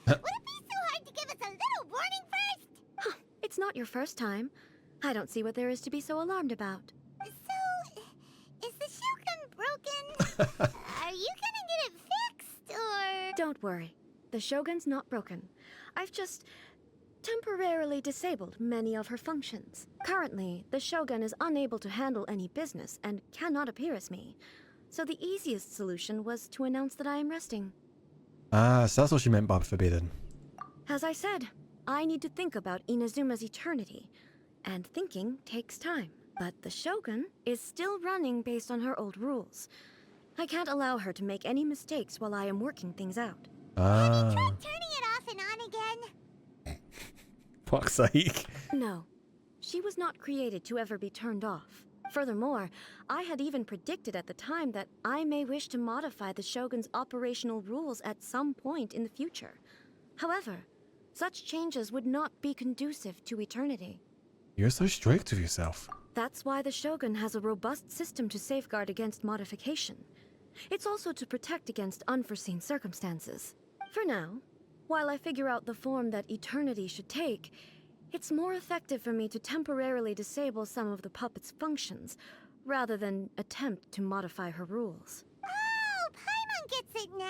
Would it be so hard to give us a little warning first? It's not your first time. I don't see what there is to be so alarmed about. So, is the Shogun broken? Are you gonna get it fixed, or...? Don't Don't worry. The Shogun's not broken. I've just temporarily disabled many of her functions. Currently, the Shogun is unable to handle any business and cannot appear as me. So the easiest solution was to announce that I am resting. Ah, so that's what she meant by forbidden. As I said, I need to think about Inazuma's eternity, and thinking takes time. But the Shogun is still running based on her old rules. I can't allow her to make any mistakes while I am working things out. Ah. Turning it off and on again. Fuck's sake. No, she was not created to ever be turned off. Furthermore, I had even predicted at the time that I may wish to modify the Shogun's operational rules at some point in the future. However, such changes would not be conducive to eternity. You're so strict with yourself. That's why the Shogun has a robust system to safeguard against modification. It's also to protect against unforeseen circumstances. For now, while I figure out the form that eternity should take, it's more effective for me to temporarily disable some of the puppet's functions, rather than attempt to modify her rules. Oh, Paimon gets it now!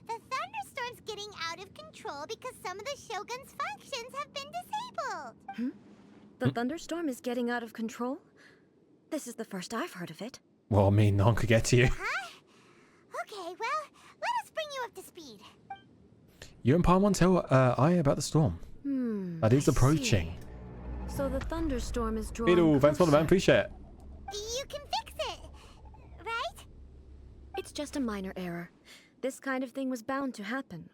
The thunderstorm's getting out of control because some of the Shogun's functions have been disabled. The thunderstorm is getting out of control? This is the first I've heard of it. Well, I mean, no one could get to you. Huh? Okay, well, let us bring you up to speed. You and Paimon tell Aya about the storm. That is approaching. So the thunderstorm is drawing Fiddle, thanks for the man, appreciate it. You can fix it, right? It's just a minor error. This kind of thing was bound to happen.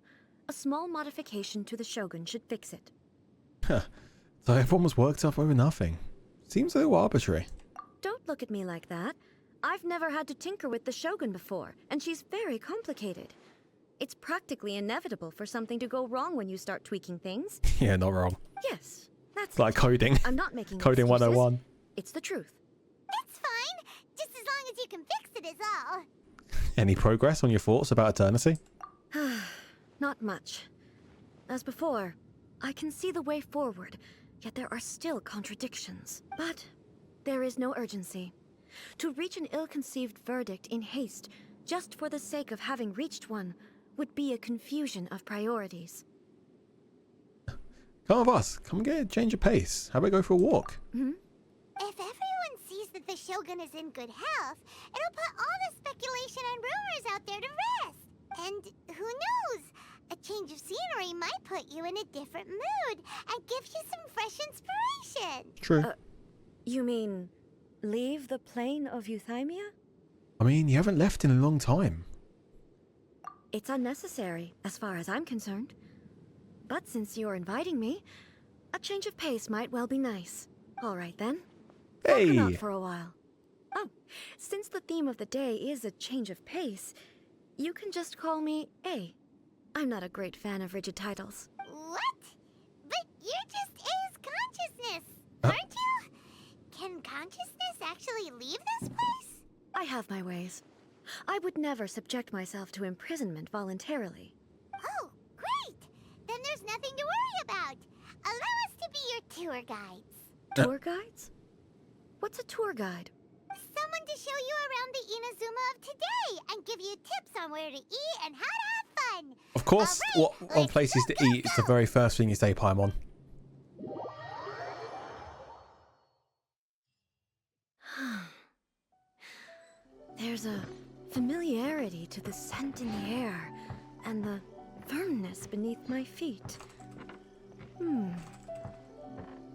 A small modification to the Shogun should fix it. Huh. So everyone was worked up over nothing. Seems a little arbitrary. Don't look at me like that. I've never had to tinker with the Shogun before, and she's very complicated. It's practically inevitable for something to go wrong when you start tweaking things. Yeah, not wrong. Yes, that's It's like coding. I'm not making Coding excuses. 101. It's the truth. It's fine, just as long as you can fix it is all. Any progress on your thoughts about eternity? Not much. As before, I can see the way forward, yet there are still contradictions. But there is no urgency. To reach an ill-conceived verdict in haste, just for the sake of having reached one, would be a confusion of priorities. Come with us. Come get a change of pace. How about go for a walk? If everyone sees that the Shogun is in good health, it'll put all the speculation and rumors out there to rest. And who knows? A change of scenery might put you in a different mood and give you some fresh inspiration. True. You mean, leave the plane of Euthymia? I mean, you haven't left in a long time. It's unnecessary, as far as I'm concerned. But since you're inviting me, a change of pace might well be nice. All right, then. I'll come out for a while. Oh, since the theme of the day is a change of pace, you can just call me A. I'm not a great fan of rigid titles. What? But you're just A's consciousness, aren't you? Can consciousness actually leave this place? I have my ways. I would never subject myself to imprisonment voluntarily. Oh, great! Then there's nothing to worry about. Allow us to be your tour guides. Tour guides? What's a tour guide? Someone to show you around the Inazuma of today and give you tips on where to eat and how to have fun. Of course, what on places to eat is the very first thing you say, Paimon. There's a familiarity to the scent in the air and the firmness beneath my feet.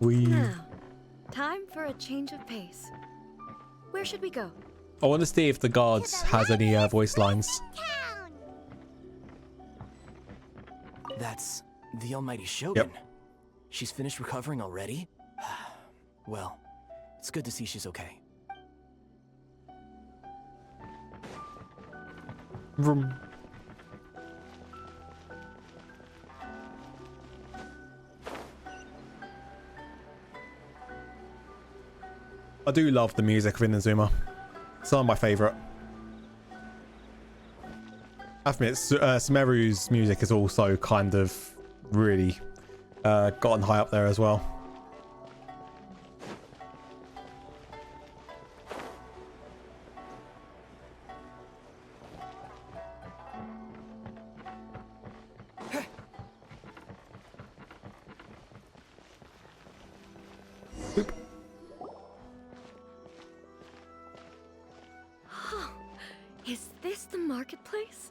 Now, time for a change of pace. Where should we go? I want to see if the guards has any voice lines. That's the almighty Shogun. She's finished recovering already? Well, it's good to see she's okay. Vroom. I do love the music of Inazuma. Some of my favourite. I have to admit, Sumeru's music is also kind of really gotten high up there as well. this the marketplace?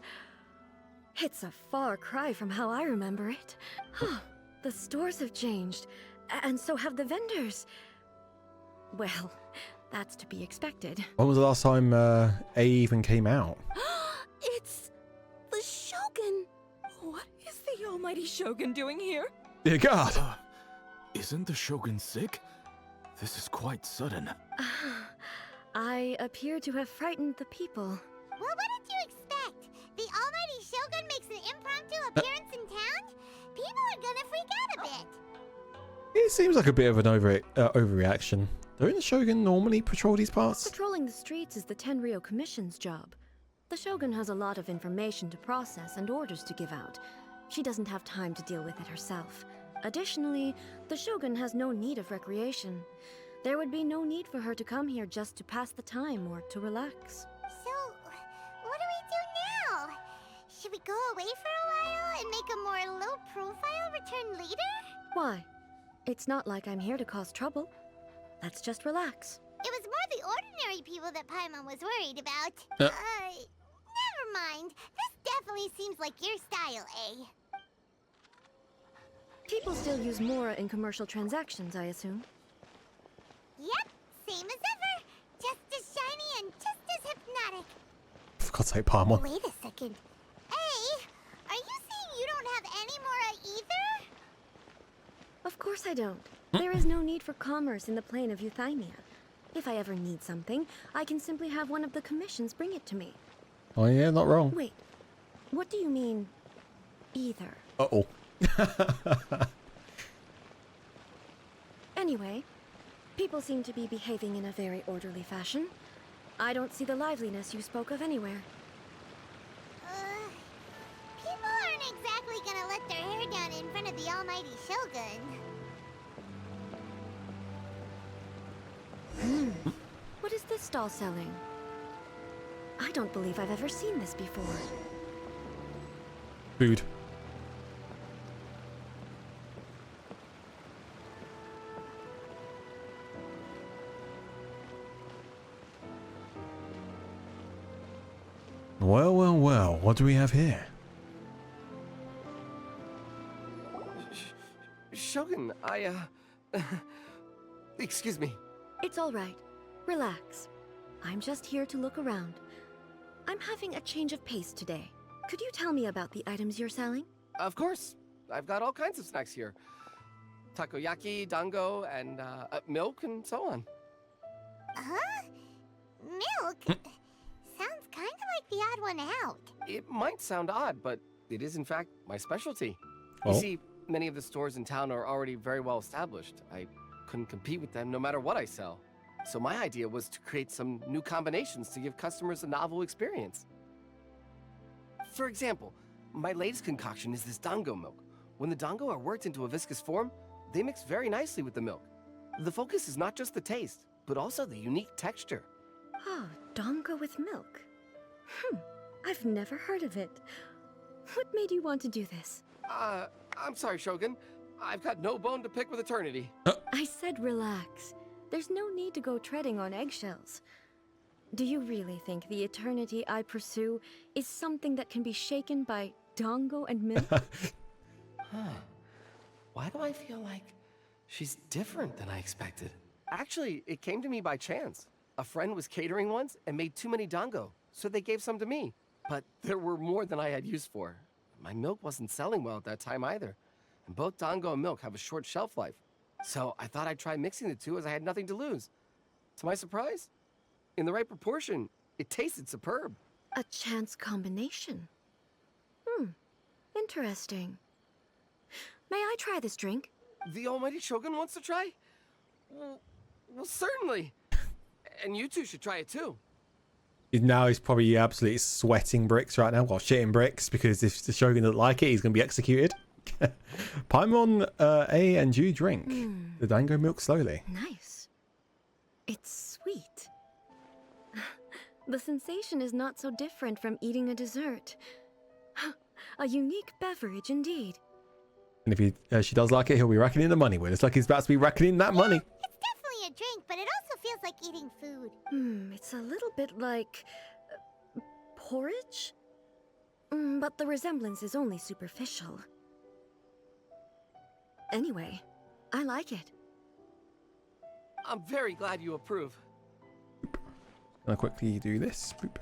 It's a far cry from how I remember it. The stores have changed, and so have the vendors. Well, that's to be expected. When was the last time A even came out? It's the Shogun. What is the almighty Shogun doing here? Dear God. Isn't the Shogun sick? This is quite sudden. I appear to have frightened the people. Well, what did you expect? The almighty Shogun makes an impromptu appearance in town? People are gonna freak out a bit. It seems like a bit of an overreaction. Don't the Shogun normally patrol these parts? Patrolling the streets is the Tenryou Commission's job. The Shogun has a lot of information to process and orders to give out. She doesn't have time to deal with it herself. Additionally, the Shogun has no need of recreation. There would be no need for her to come here just to pass the time or to relax. So, what do we do now? Should we go away for a while and make a more low-profile return later? Why? It's not like I'm here to cause trouble. Let's just relax. It was more the ordinary people that Paimon was worried about. Never mind. This definitely seems like your style, eh? People still use Mora in commercial transactions, I assume. Yep, same as ever. Just as shiny and just as hypnotic. For God's sake, Paimon. Wait a second. Hey, are you saying you don't have any Mora either? Of course I don't. There is no need for commerce in the plane of Euthymia. If I ever need something, I can simply have one of the commissions bring it to me. Oh yeah, not wrong. Wait, what do you mean, either? Uh-oh. Anyway, people seem to be behaving in a very orderly fashion. I don't see the liveliness you spoke of anywhere. People aren't exactly gonna let their hair down in front of the almighty Shogun. What is this stall selling? I don't believe I've ever seen this before. Food. Well, well, well, what do we have here? Shogun, excuse me. It's all right. Relax. I'm just here to look around. I'm having a change of pace today. Could you tell me about the items you're selling? Of course. I've got all kinds of snacks here. Takoyaki, dango, and milk, and so on. Huh? Milk? Sounds kind of like the odd one out. It might sound odd, but it is in fact my specialty. Oh. You see, many of the stores in town are already very well established. I couldn't compete with them no matter what I sell. So my idea was to create some new combinations to give customers a novel experience. For example, my latest concoction is this dango milk. When the dango are worked into a viscous form, they mix very nicely with the milk. The focus is not just the taste, but also the unique texture. Oh, dango with milk. I've never heard of it. What made you want to do this? I'm sorry, Shogun. I've got no bone to pick with eternity. I said relax. There's no need to go treading on eggshells. Do you really think the eternity I pursue is something that can be shaken by dango and milk? Why do I feel like she's different than I expected? Actually, it came to me by chance. A friend was catering once and made too many dango, so they gave some to me. But there were more than I had use for. My milk wasn't selling well at that time either. And both dango and milk have a short shelf life. So I thought I'd try mixing the two as I had nothing to lose. To my surprise, in the right proportion, it tasted superb. A chance combination. Interesting. May I try this drink? The almighty Shogun wants to try? Well, certainly. And you two should try it too. Now he's probably absolutely sweating bricks right now, well, shitting bricks, because if the Shogun doesn't like it, he's going to be executed. Paimon, A, and you drink the dango milk slowly. Nice. It's sweet. The sensation is not so different from eating a dessert. A unique beverage indeed. And if she does like it, he'll be reckoning the money with. It's like he's about to be reckoning that money. It's definitely a drink, but it also feels like eating food. It's a little bit like porridge? But the resemblance is only superficial. Anyway, I like it. I'm very glad you approve. Gonna quickly do this. Boop.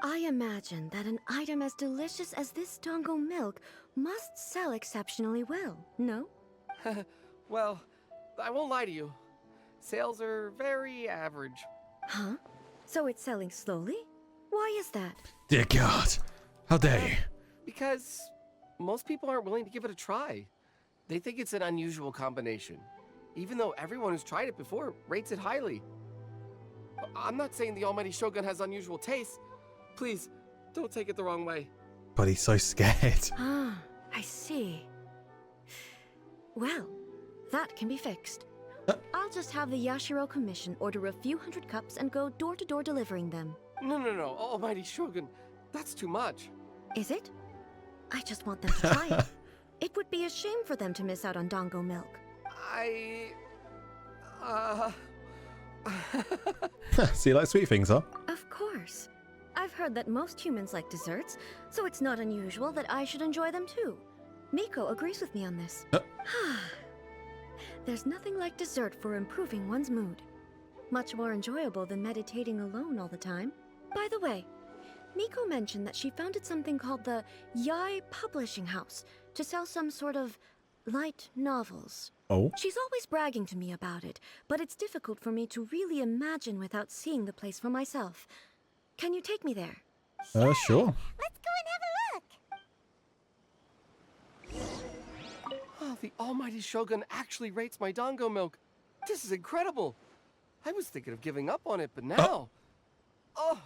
I imagine that an item as delicious as this Dongo milk must sell exceptionally well, no? Well, I won't lie to you. Sales are very average. Huh? So it's selling slowly? Why is that? Dear God, how dare you? Because most people aren't willing to give it a try. They think it's an unusual combination, even though everyone who's tried it before rates it highly. I'm not saying the almighty Shogun has unusual tastes. Please, don't take it the wrong way. But he's so scared. Ah, I see. Well, that can be fixed. I'll just have the Yashiro Commission order a few hundred cups and go door-to-door delivering them. No, almighty Shogun. That's too much. Is it? I just want them to try it. It would be a shame for them to miss out on Dongo milk. So you like sweet things, huh? Of course. I've heard that most humans like desserts, so it's not unusual that I should enjoy them too. Miko agrees with me on this. There's nothing like dessert for improving one's mood. Much more enjoyable than meditating alone all the time. By the way, Miko mentioned that she founded something called the Yai Publishing House to sell some sort of light novels. Oh? She's always bragging to me about it, but it's difficult for me to really imagine without seeing the place for myself. Can you take me there? Sure. Let's go and have a look. Oh, the almighty Shogun actually rates my Dongo milk. This is incredible. I was thinking of giving up on it, but now... Oh,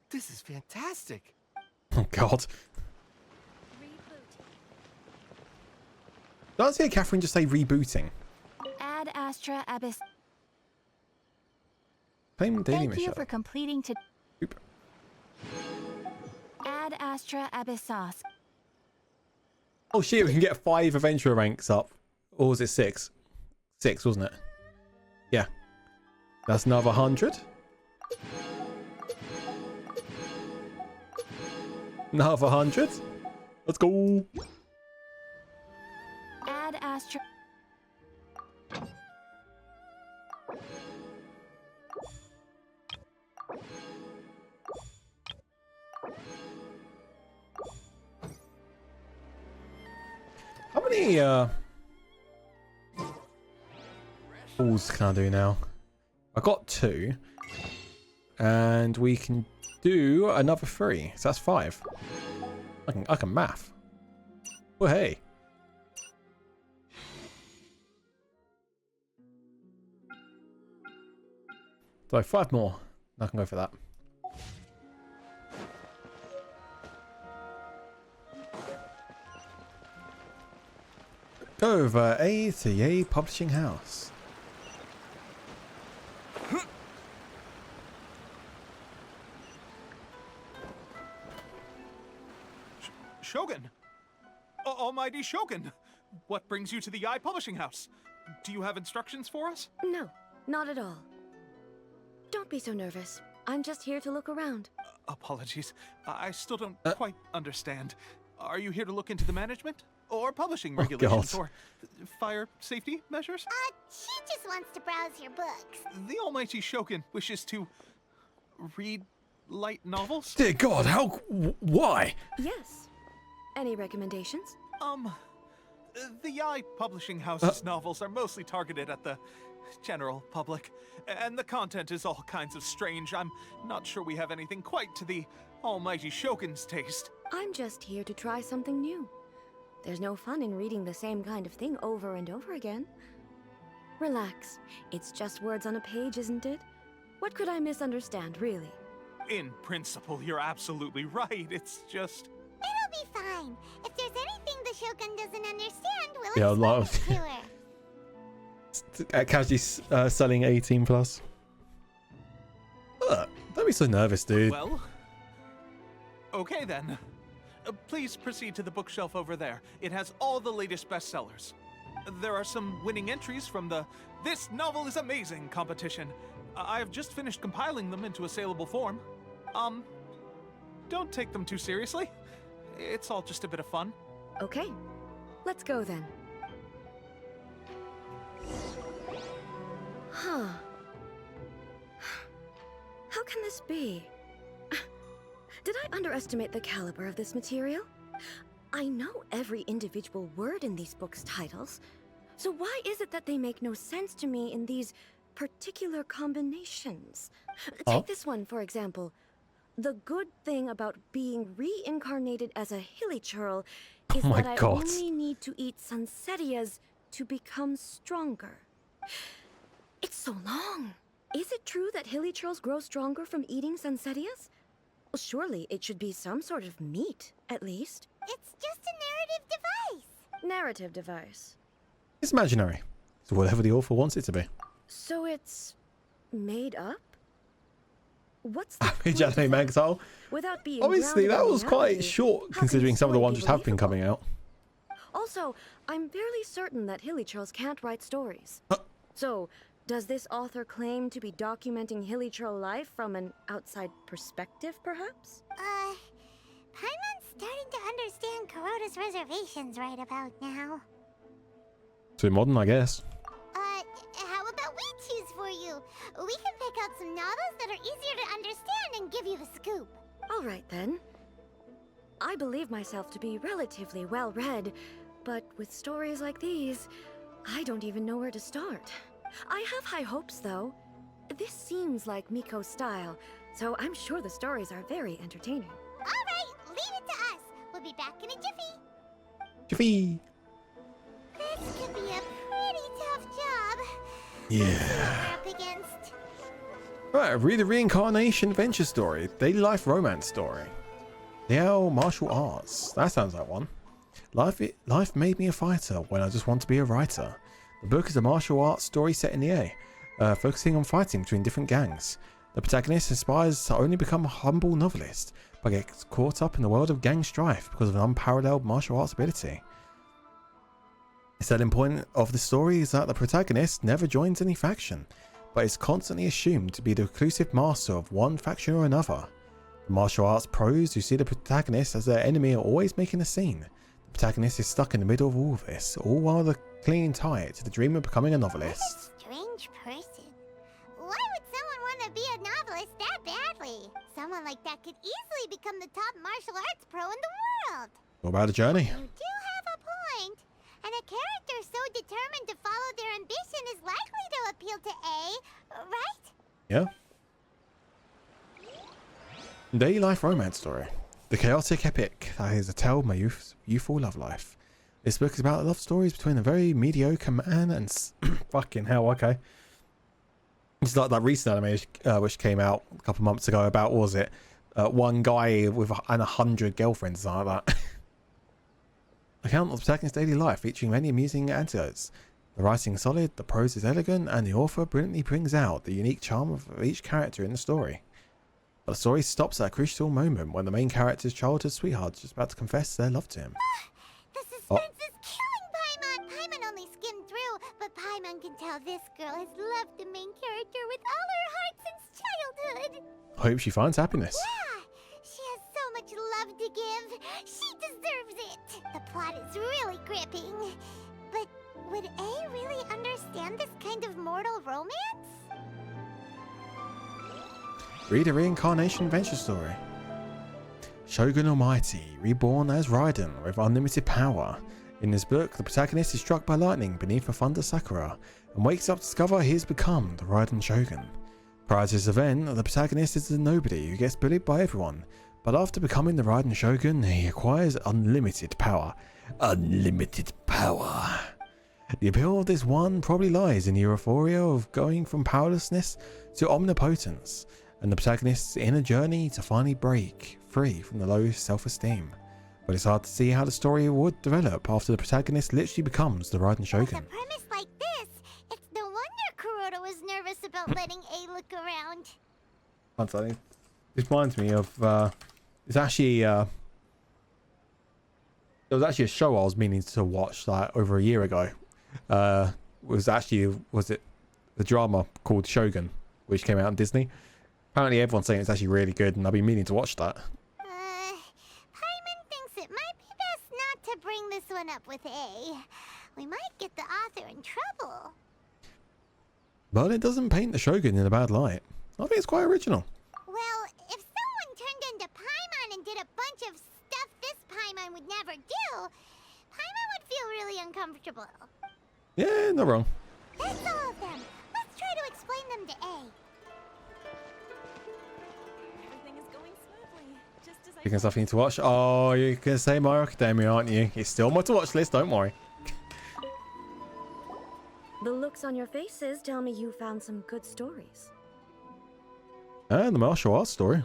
this is fantastic. Oh, God. Does hear Catherine just say rebooting? Ad Astra Abyss. Claim daily Thank mission. you for completing to. Oop. Ad Astra Abyssos. Oh shit, we can get 5 adventurer ranks up. Or was it 6? 6, wasn't it? Yeah. That's another 100. Another 100. Let's go. Ad Astra. How many balls can I do now? I got 2. And we can do another 3. So that's 5. I can math. Oh hey. So 5 more. I can go for that. Go over A to Yay Publishing House. Shogun! Almighty Shogun! What brings you to the Yai Publishing House? Do you have instructions for us? No, not at all. Don't be so nervous. I'm just here to look around. Apologies. I still don't quite understand. Are you here to look into the management? Or publishing regulations? God. Or fire safety measures? She just wants to browse your books. The almighty Shogun wishes to read light novels? Dear God, how... why? Yes. Any recommendations? The Yai Publishing House's novels are mostly targeted at the general public, and the content is all kinds of strange. I'm not sure we have anything quite to the almighty Shogun's taste. I'm just here to try something new. There's no fun in reading the same kind of thing over and over again. Relax. It's just words on a page, isn't it? What could I misunderstand, really? In principle, you're absolutely right. It's just... It'll be fine. If there's anything the Shogun doesn't understand, we'll Yeah, a lot explain of... it to her. Casually selling 18 plus. Don't be so nervous, dude. Well... Okay then. Please proceed to the bookshelf over there. It has all the latest bestsellers. There are some winning entries from the This Novel is Amazing competition. I've just finished compiling them into a saleable form. don't take them too seriously. It's all just a bit of fun. Okay, let's go then. Huh. How can this be? Did I underestimate the caliber of this material? I know every individual word in these books' titles, so why is it that they make no sense to me in these particular combinations? Take this one, for example. The good thing about being reincarnated as a hilichurl is that I only need to eat sunsetias to become stronger. It's so long. Is it true that hilichurls grow stronger from eating sunsetias? Well, surely it should be some sort of meat, at least. It's just a narrative device. Narrative device. It's imaginary. It's whatever the author wants it to be. So it's made up? What's the Japanese manga. Without being Obviously, that was quite reality, short considering some of the ones that have been coming out. Also, I'm fairly certain that hilichurls can't write stories. So, does this author claim to be documenting hilichurl life from an outside perspective, perhaps? Paimon's starting to understand Kuroda's reservations right about now. Too modern, I guess. How about we choose for you? We can pick out some novels that are easier to understand and give you the scoop. All right, then. I believe myself to be relatively well-read, but with stories like these, I don't even know where to start. I have high hopes, though. This seems like Miko's style, so I'm sure the stories are very entertaining. All right, leave it to us. We'll be back in a jiffy. Jiffy. This could be a pretty tough job. Yeah. Up against. Right, read a reincarnation adventure story, daily life romance story. Liao martial arts. That sounds like one. Life made me a fighter when I just want to be a writer. The book is a martial arts story set in the air, focusing on fighting between different gangs. The protagonist aspires to only become a humble novelist, but gets caught up in the world of gang strife because of an unparalleled martial arts ability. The selling point of the story is that the protagonist never joins any faction, but is constantly assumed to be the reclusive master of one faction or another. The martial arts pros who see the protagonist as their enemy are always making a scene. The protagonist is stuck in the middle of all of this, all while clinging tight to the dream of becoming a novelist. Strange person. Why would someone want to be a novelist that badly? Someone like that could easily become the top martial arts pro in the world. What about a journey? You do have a point. And a character so determined to follow their ambition is likely to appeal to A, right? Yeah. Daily life romance story. The chaotic epic that is a tale of my youthful love life. This book is about love stories between a very mediocre man and fucking hell, okay. It's like that recent anime which came out a couple of months ago about, what was it? One guy with 100 girlfriends, something like that. Account of the protagonist's daily life featuring many amusing anecdotes. The writing is solid, the prose is elegant, and the author brilliantly brings out the unique charm of each character in the story. But the story stops at a crucial moment when the main character's childhood sweetheart is just about to confess their love to him. The suspense is killing Paimon. Paimon only skimmed through, but Paimon can tell this girl has loved the main character with all her heart since childhood. I hope she finds happiness. Yeah, she has so much love to give. She deserves it. The plot is really gripping. But would A really understand this kind of mortal romance? Read a reincarnation adventure story. Shogun Almighty, reborn as Raiden with unlimited power. In this book, the protagonist is struck by lightning beneath a thunder sakura and wakes up to discover he has become the Raiden Shogun. Prior to this event, the protagonist is a nobody who gets bullied by everyone, but after becoming the Raiden Shogun, he acquires unlimited power. Unlimited power. The appeal of this one probably lies in the euphoria of going from powerlessness to omnipotence, and the protagonist's inner journey to finally break free from the low self-esteem. But it's hard to see how the story would develop after the protagonist literally becomes the Raiden Shogun. With a premise like this, it's no wonder Kuroda was nervous about letting A look around. One second. This reminds me of it's actually there was actually a show I was meaning to watch like over a year ago. Was it the drama called Shogun, which came out on Disney? Apparently everyone's saying it's actually really good, and I've been meaning to watch that. to bring this one up with A. We might get the author in trouble. But it doesn't paint the Shogun in a bad light. I think it's quite original. Well, if someone turned into Paimon and did a bunch of stuff this Paimon would never do, Paimon would feel really uncomfortable. Yeah, not wrong. That's all of them. Let's try to explain them to A. Everything is going smoothly, just as Picking stuff you need to watch. Oh, you're going to say My Academia, aren't you? It's still on my to watch list, don't worry. The looks on your faces tell me you found some good stories. And the martial arts story.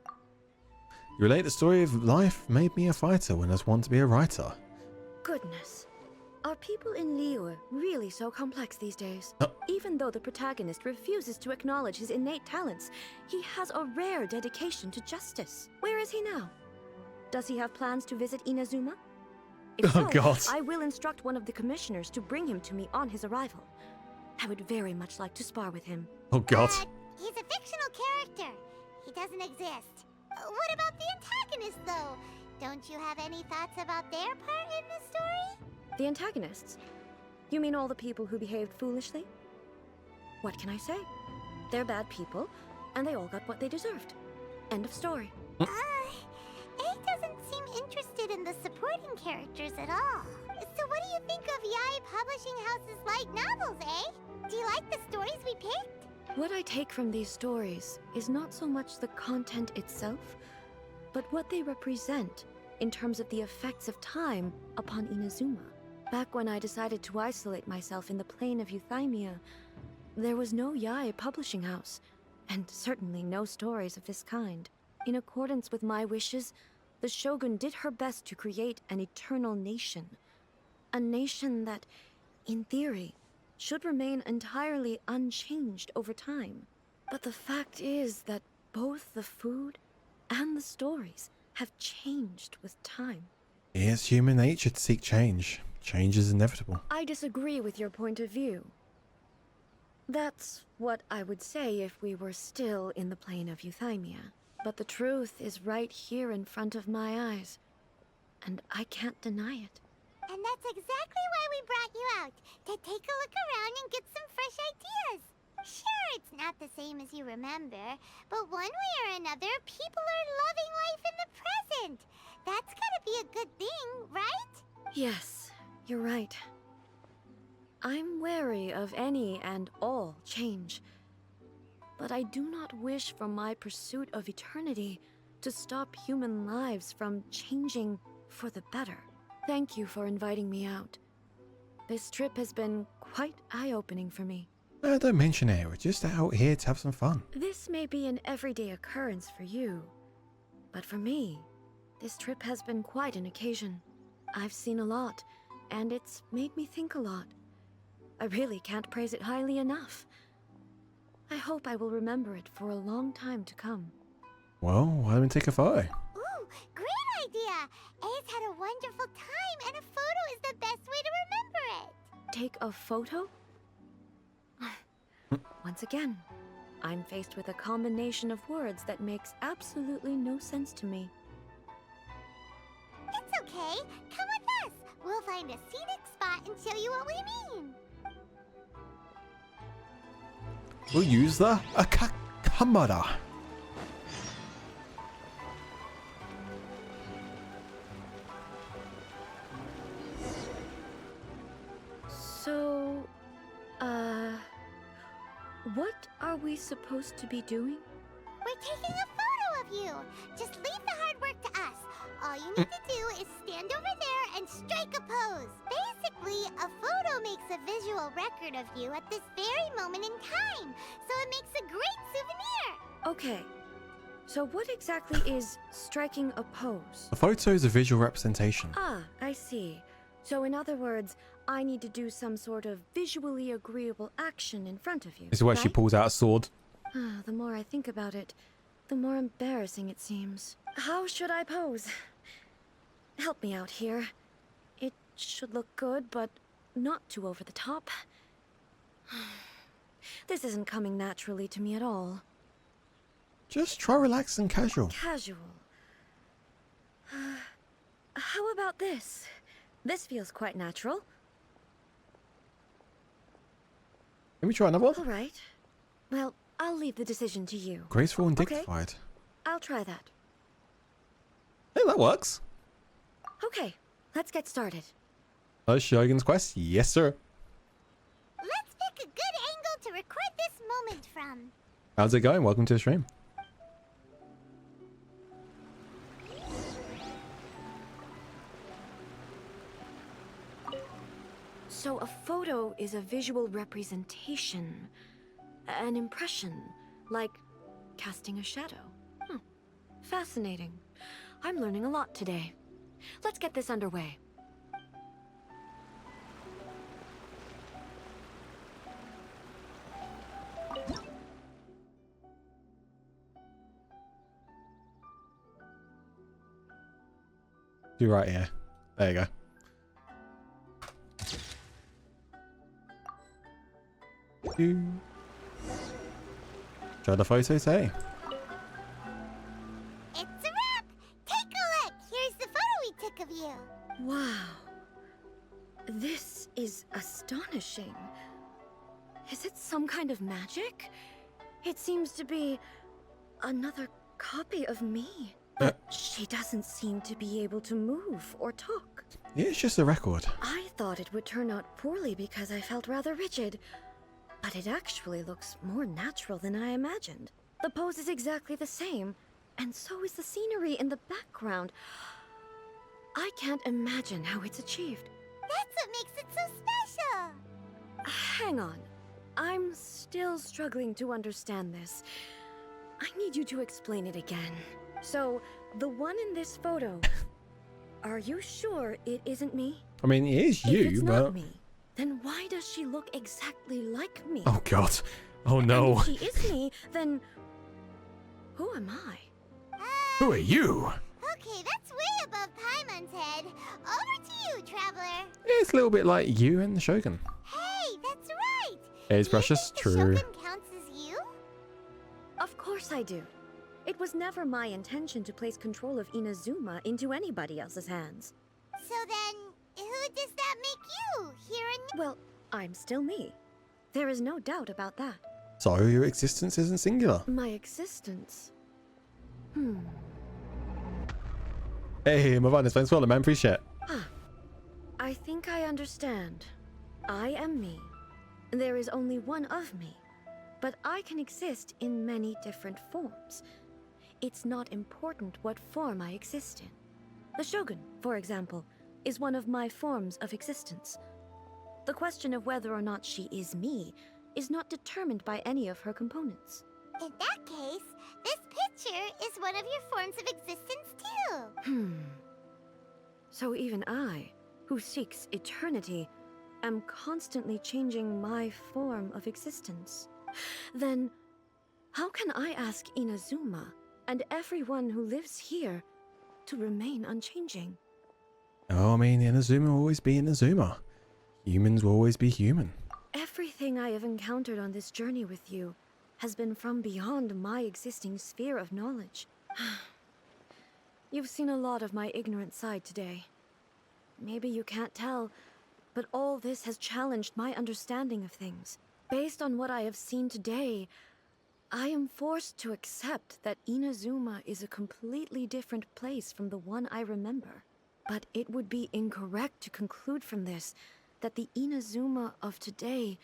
You relate the story of life made me a fighter when I was wanted to be a writer. Goodness. Are people in Liyue really so complex these days? Even though the protagonist refuses to acknowledge his innate talents, he has a rare dedication to justice. Where is he now? Does he have plans to visit Inazuma? If so, God. I will instruct one of the commissioners to bring him to me on his arrival. I would very much like to spar with him. Oh God. He's a fictional character. He doesn't exist. What about the antagonist, though? Don't you have any thoughts about their part in the story? The antagonists? You mean all the people who behaved foolishly? What can I say? They're bad people, and they all got what they deserved. End of story. A doesn't seem interested in the supporting characters at all. So what do you think of Yae Publishing House's light novels, eh? Do you like the stories we picked? What I take from these stories is not so much the content itself, but what they represent in terms of the effects of time upon Inazuma. Back when I decided to isolate myself in the plane of Euthymia, there was no Yae Publishing House, and certainly no stories of this kind. In accordance with my wishes, the Shogun did her best to create an eternal nation. A nation that, in theory, should remain entirely unchanged over time. But the fact is that both the food and the stories have changed with time. It's human nature to seek change. Change is inevitable. I disagree with your point of view. That's what I would say if we were still in the plane of Euthymia. But the truth is right here in front of my eyes, and I can't deny it. And that's exactly why we brought you out, to take a look around and get some fresh ideas. Sure, it's not the same as you remember, but one way or another, people are loving life in the present. That's gotta be a good thing, right? Yes, you're right. I'm wary of any and all change. But I do not wish for my pursuit of eternity to stop human lives from changing for the better. Thank you for inviting me out. This trip has been quite eye-opening for me. Don't mention it. We're just out here to have some fun. This may be an everyday occurrence for you, but for me, this trip has been quite an occasion. I've seen a lot, and it's made me think a lot. I really can't praise it highly enough. I hope I will remember it for a long time to come. Well, why don't we take a photo? Ooh, great idea! A's had a wonderful time, and a photo is the best way to remember it. Take a photo? Once again, I'm faced with a combination of words that makes absolutely no sense to me. It's okay. Come with us. We'll find a scenic spot and show you what we mean. We'll use the camera. So, what are we supposed to be doing? We're taking a photo of you. Just leave the hard work to us. All you need to do is stand over there and strike a pose. Basically, a photo makes a visual record of you at this very moment in time, so it makes a great souvenir. Okay, so what exactly is striking a pose? A photo is a visual representation. Ah, I see. So in other words, I need to do some sort of visually agreeable action in front of you. This is where she pulls out a sword. The more I think about it, the more embarrassing it seems. How should I pose? Help me out here. It should look good, but not too over the top. This isn't coming naturally to me at all. Just try relaxed and casual. Casual. How about this? This feels quite natural. Let me try another one. All right. Well, I'll leave the decision to you. Graceful and Okay. dignified. I'll try that. Hey, that works. Okay, let's get started. Shogun's Quest? Yes, sir. Let's pick a good angle to record this moment from. How's it going? Welcome to the stream. So a photo is a visual representation, an impression, like casting a shadow. Fascinating. I'm learning a lot today. Let's get this underway. Do right here. There you go. Try the photos, hey. It's a wrap! Take a look! Here's the photo we took of you. Wow. This is astonishing. Is it some kind of magic? It seems to be another copy of me. But she doesn't seem to be able to move or talk. It's just a record. I thought it would turn out poorly because I felt rather rigid. But it actually looks more natural than I imagined. The pose is exactly the same, and so is the scenery in the background. I can't imagine how it's achieved. That's what makes it so special. Hang on. I'm still struggling to understand this. I need you to explain it again. So, the one in this photo, are you sure it isn't me? I mean, it is you, if it's but... not me, then why does she look exactly like me? Oh, God. Oh, no. And if she is me, then who am I? Who are you? Okay, that's way above Paimon's head. Over to you, Traveler. It's a little bit like you and the Shogun. Hey, that's right. It's precious. The True. Shogun counts as you? Of course I do. It was never my intention to place control of Inazuma into anybody else's hands. So then, who does that make you? Here and Well, I'm still me. There is no doubt about that. So your existence isn't singular. My existence? Hey, Mavanis, thanks for the man. Appreciate it. I think I understand. I am me. There is only one of me. But I can exist in many different forms. It's not important what form I exist in. The Shogun, for example, is one of my forms of existence. The question of whether or not she is me is not determined by any of her components. in that case, this picture is one of your forms of existence too. So even I, who seeks eternity, am constantly changing my form of existence. Then, how can I ask Inazuma and everyone who lives here to remain unchanging? Oh, I mean, Inazuma will always be Inazuma. Humans will always be human. Everything I have encountered on this journey with you has been from beyond my existing sphere of knowledge. You've seen a lot of my ignorant side today. Maybe you can't tell, but all this has challenged my understanding of things. Based on what I have seen today, I am forced to accept that Inazuma is a completely different place from the one I remember. But it would be incorrect to conclude from this that the Inazuma of today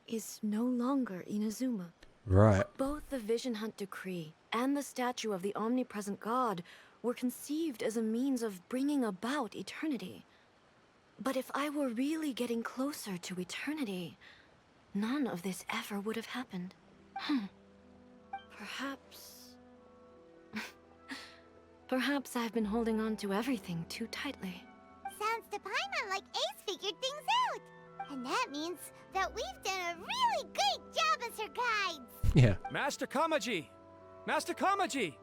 is no longer Inazuma. Right. Both the Vision Hunt Decree and the statue of the omnipresent god were conceived as a means of bringing about eternity. But if I were really getting closer to eternity, none of this ever would have happened. Perhaps I've been holding on to everything too tightly. Sounds to Paimon like Ace figured things out. And that means that we've done a really great job as her guides. Yeah. Master Kamaji! Master Kamaji!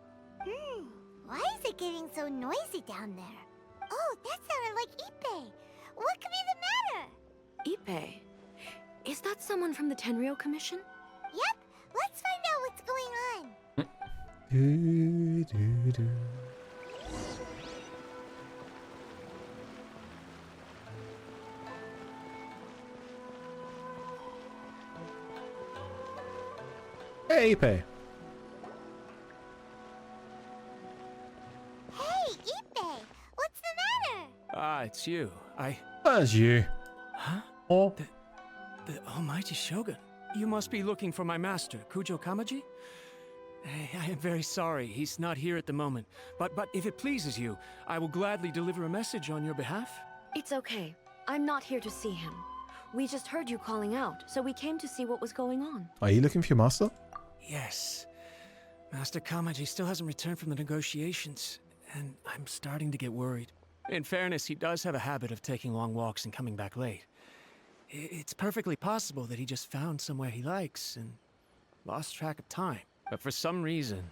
Why is it getting so noisy down there? Oh, that sounded like Ippei. What could be the matter? Ippei? Is that someone from the Tenryou Commission? Yep, let's find out what's going on. Do. Hey, Ipe. Hey, Ipe! What's the matter? Ah, it's you. That's you. Huh? Oh. The almighty Shogun. You must be looking for my master, Kujo Kamaji? I am very sorry, he's not here at the moment. But if it pleases you, I will gladly deliver a message on your behalf. It's okay. I'm not here to see him. We just heard you calling out, so we came to see what was going on. Are you looking for your master? Yes. Master Kamaji still hasn't returned from the negotiations, and I'm starting to get worried. In fairness, he does have a habit of taking long walks and coming back late. It's perfectly possible that he just found somewhere he likes and lost track of time. But for some reason,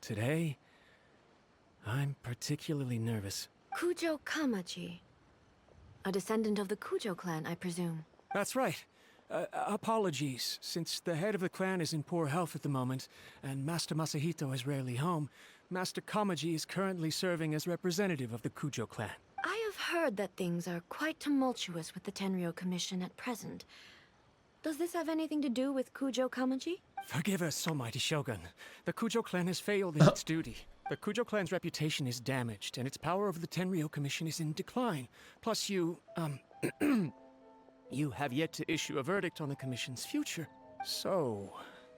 today, I'm particularly nervous. Kujo Kamaji. A descendant of the Kujo clan, I presume. That's right. Apologies, since the head of the clan is in poor health at the moment, and Master Masahito is rarely home, Master Kamaji is currently serving as representative of the Kujo clan. I have heard that things are quite tumultuous with the Tenryo Commission at present. Does this have anything to do with Kujo Kamaji? Forgive us, almighty Shogun. The Kujo clan has failed in its duty. The Kujo clan's reputation is damaged, and its power over the Tenryo Commission is in decline. Plus you have yet to issue a verdict on the Commission's future. So,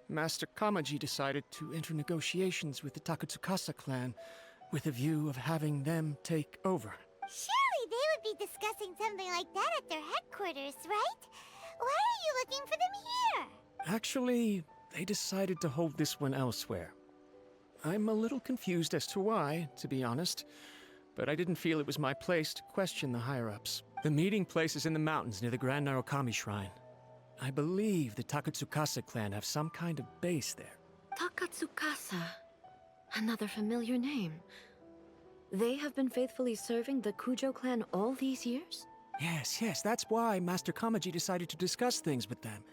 Master Kamaji decided to enter negotiations with the Takatsukasa clan with a view of having them take over. Surely they would be discussing something like that at their headquarters, right? Why are you looking for them here? Actually, they decided to hold this one elsewhere. I'm a little confused as to why, to be honest, but I didn't feel it was my place to question the higher-ups. The meeting place is in the mountains near the Grand Narukami Shrine. I believe the Takatsukasa clan have some kind of base there. Takatsukasa. Another familiar name. They have been faithfully serving the Kujo clan all these years? Yes, that's why Master Kamaji decided to discuss things with them.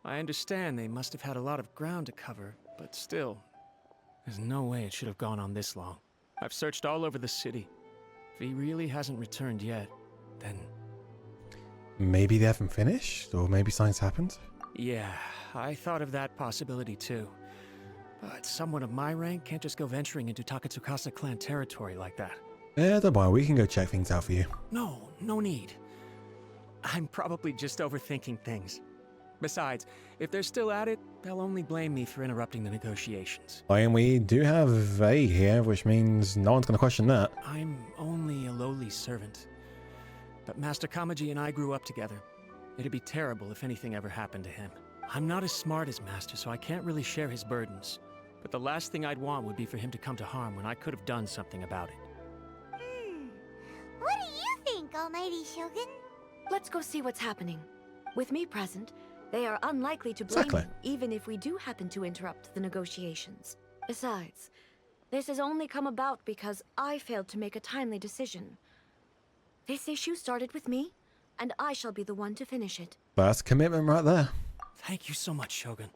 I understand they must have had a lot of ground to cover, but still, there's no way it should have gone on this long. I've searched all over the city. If he really hasn't returned yet, then... Maybe they haven't finished, or maybe something's happened? Yeah, I thought of that possibility too. But someone of my rank can't just go venturing into Takatsukasa clan territory like that. Yeah, don't worry, we can go check things out for you. No need. I'm probably just overthinking things. Besides, if they're still at it, they'll only blame me for interrupting the negotiations. And we do have A here, which means no one's going to question that. I'm only a lowly servant. But Master Kamaji and I grew up together. It'd be terrible if anything ever happened to him. I'm not as smart as Master, so I can't really share his burdens. But the last thing I'd want would be for him to come to harm when I could have done something about it. What do you think, Almighty Shogun? Let's go see what's happening. With me present, they are unlikely to blame you, even if we do happen to interrupt the negotiations. Besides, this has only come about because I failed to make a timely decision. This issue started with me, and I shall be the one to finish it. That's commitment right there. Thank you so much, Shogun.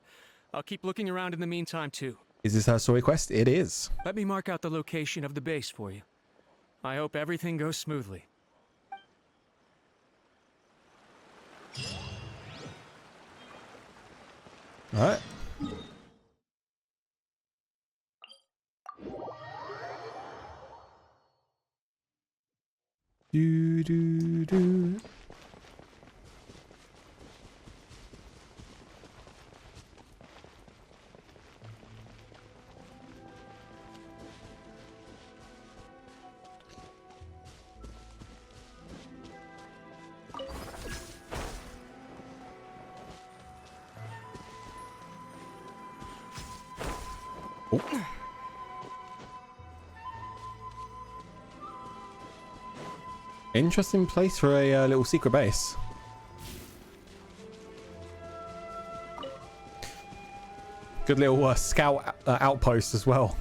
I'll keep looking around in the meantime, too. Is this our story quest? It is. Let me mark out the location of the base for you. I hope everything goes smoothly. All right. Do. Interesting place for a little secret base. Good little scout outpost as well.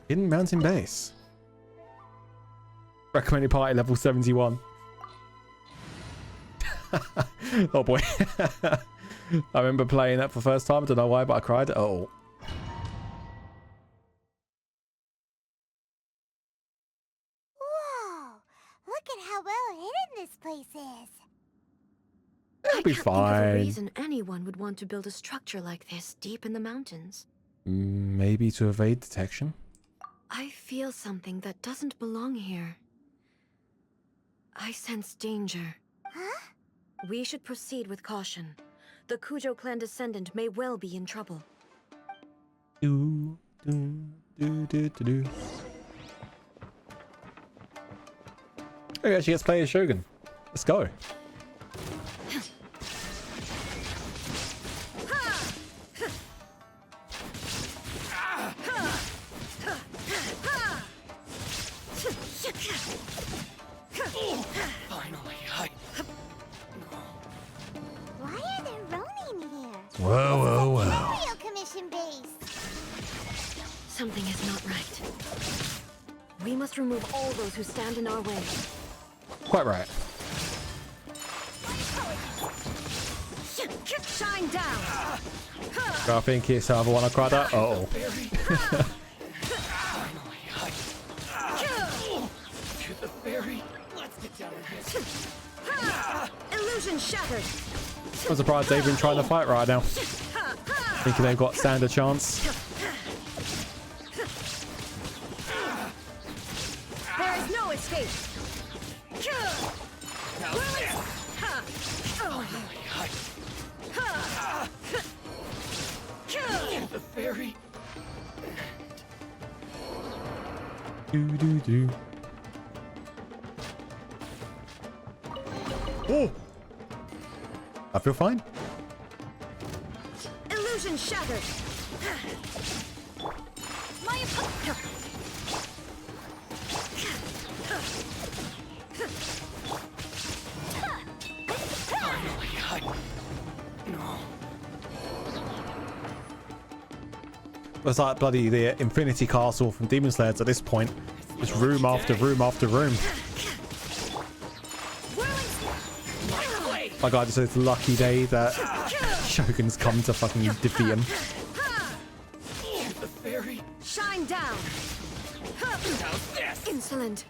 Hidden mountain base. Recommended party level 71. Oh boy. I remember playing that for the first time. I don't know why, but I cried. Oh. Whoa! Look at how well hidden this place is. It'll be Think of a fine. reason anyone would want to build a structure like this deep in the mountains. Maybe to evade detection. I feel something that doesn't belong here. I sense danger. Huh? We should proceed with caution. The Kujo clan descendant may well be in trouble. Do, do, do, do, do, do. Oh, yeah, she gets to play as Shogun. Let's go. Finally, Why are there Ronin here? Whoa, whoa, whoa. Imperial Commission base. Something is not right. We must remove all those who stand in our way. Quite right. Shine down! I think it's the other one I cried out. Uh oh. the ferry. Let's get down to this. Illusion shattered. I'm surprised they've been trying to fight right now. Thinking they've got stand a chance. There is no escape. The ferry. Do do do. Oh, I feel fine. Illusion shattered. My It's like bloody the Infinity Castle from Demon Slayers at this point. Just room after room after room. My god, it's a lucky day that Shogun's come to fucking defeat him. The ferry. Shine down. Insolent.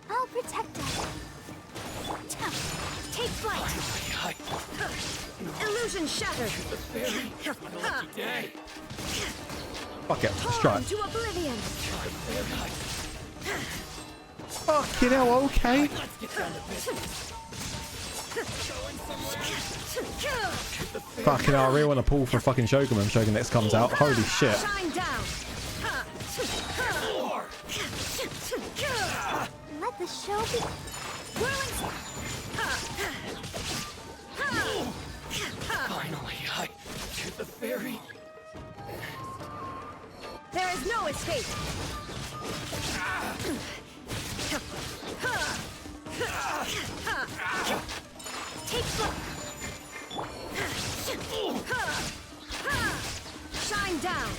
I'll protect us. Take flight. Illusion shattered. Fuck it, let's try it. To oblivion. Fucking hell, okay. Fucking hell, I really want to pull for fucking Shogun when Shogun next comes out. Holy shit. Shine down. Let the show be. Finally, to the ferry. There is no escape. Take flight. Shine down.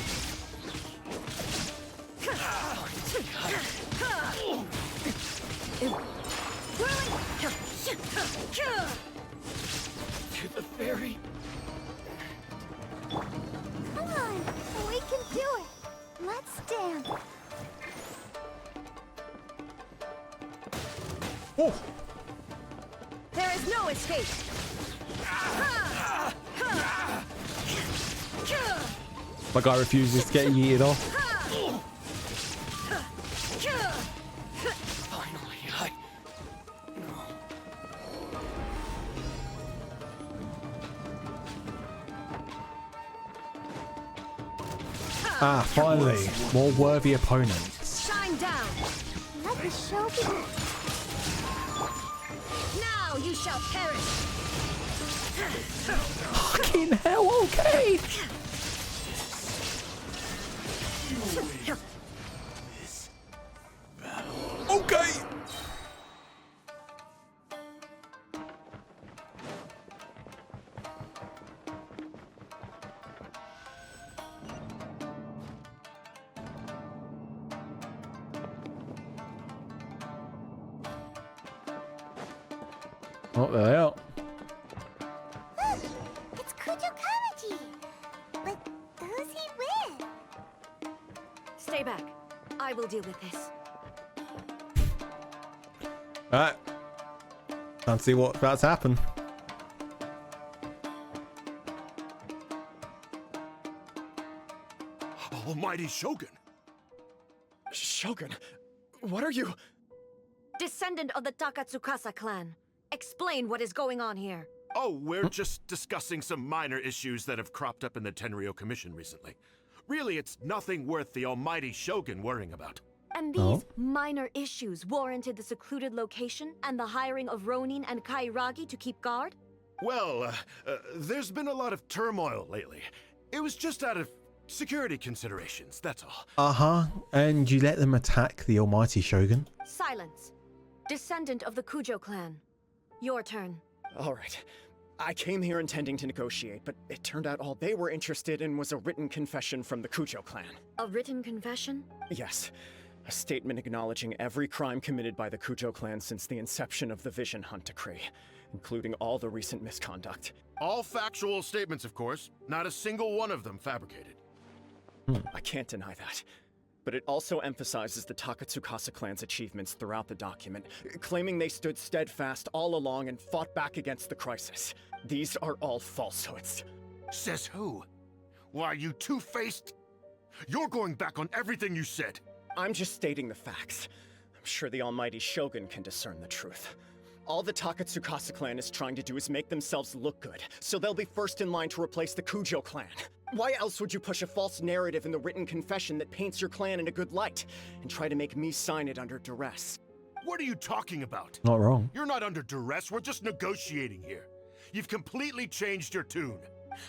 To the ferry. Come on, we can do it. Let's stand. Oh. There is no escape. My guy refuses to get yeeted off. Finally, Ah, finally. More worthy opponents. Shine down. Let the show be. Now you shall perish. Fucking hell, okay. Okay. Oh, there they are. It's Kujo Kamaji. But who's he with? Stay back. I will deal with this. Alright. Can't see what's about to happen. Almighty Shogun! Shogun, what are you? Descendant of the Takatsukasa clan. Explain what is going on here. Oh, we're just discussing some minor issues that have cropped up in the Tenryou Commission recently. Really, it's nothing worth the almighty Shogun worrying about. And these minor issues warranted the secluded location and the hiring of Ronin and Kairagi to keep guard? Well, there's been a lot of turmoil lately. It was just out of security considerations, that's all. Uh-huh. And you let them attack the almighty Shogun? Silence. Descendant of the Kujo clan. Your turn. All right. I came here intending to negotiate, but it turned out all they were interested in was a written confession from the Kujo clan. A written confession? Yes. A statement acknowledging every crime committed by the Kujo clan since the inception of the Vision Hunt Decree, including all the recent misconduct. All factual statements, of course. Not a single one of them fabricated. I can't deny that. But it also emphasizes the Takatsukasa clan's achievements throughout the document, claiming they stood steadfast all along and fought back against the crisis. These are all falsehoods. Says who? Why, you two-faced? You're going back on everything you said. I'm just stating the facts. I'm sure the almighty Shogun can discern the truth. All the Takatsukasa clan is trying to do is make themselves look good, so they'll be first in line to replace the Kujo clan. Why else would you push a false narrative in the written confession that paints your clan in a good light, and try to make me sign it under duress? What are you talking about? Not wrong. You're not under duress, we're just negotiating here. You've completely changed your tune.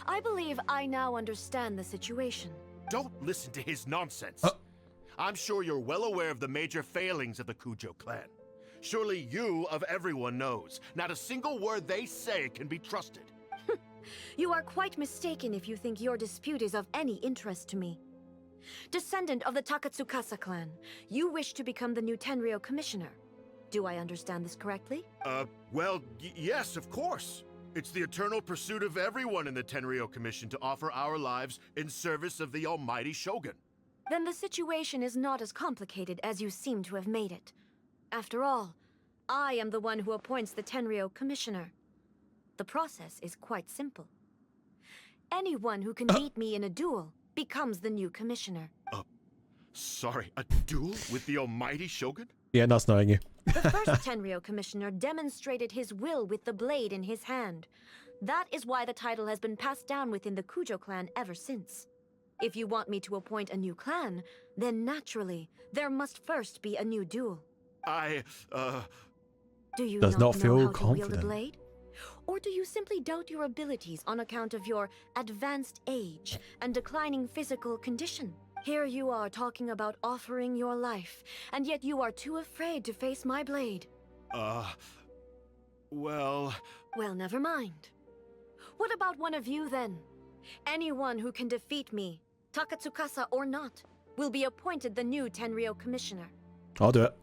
I believe I now understand the situation. Don't listen to his nonsense. I'm sure you're well aware of the major failings of the Kujo clan. Surely you, of everyone, knows. Not a single word they say can be trusted. You are quite mistaken if you think your dispute is of any interest to me. Descendant of the Takatsukasa clan, you wish to become the new Tenryou commissioner. Do I understand this correctly? Well, yes, of course. It's the eternal pursuit of everyone in the Tenryou Commission to offer our lives in service of the almighty Shogun. Then the situation is not as complicated as you seem to have made it. After all, I am the one who appoints the Tenryou commissioner. The process is quite simple. Anyone who can beat me in a duel becomes the new commissioner. Sorry, a duel with the almighty Shogun? Yeah, nice knowing you. The first Tenryou commissioner demonstrated his will with the blade in his hand. That is why the title has been passed down within the Kujo clan ever since. If you want me to appoint a new clan, then naturally, there must first be a new duel. Do you does not know feel how to confident. wield a blade? Or do you simply doubt your abilities on account of your advanced age and declining physical condition? Here you are talking about offering your life, and yet you are too afraid to face my blade. Well, never mind. What about one of you then? Anyone who can defeat me, Takatsukasa or not, will be appointed the new Tenryou commissioner. I'll do it.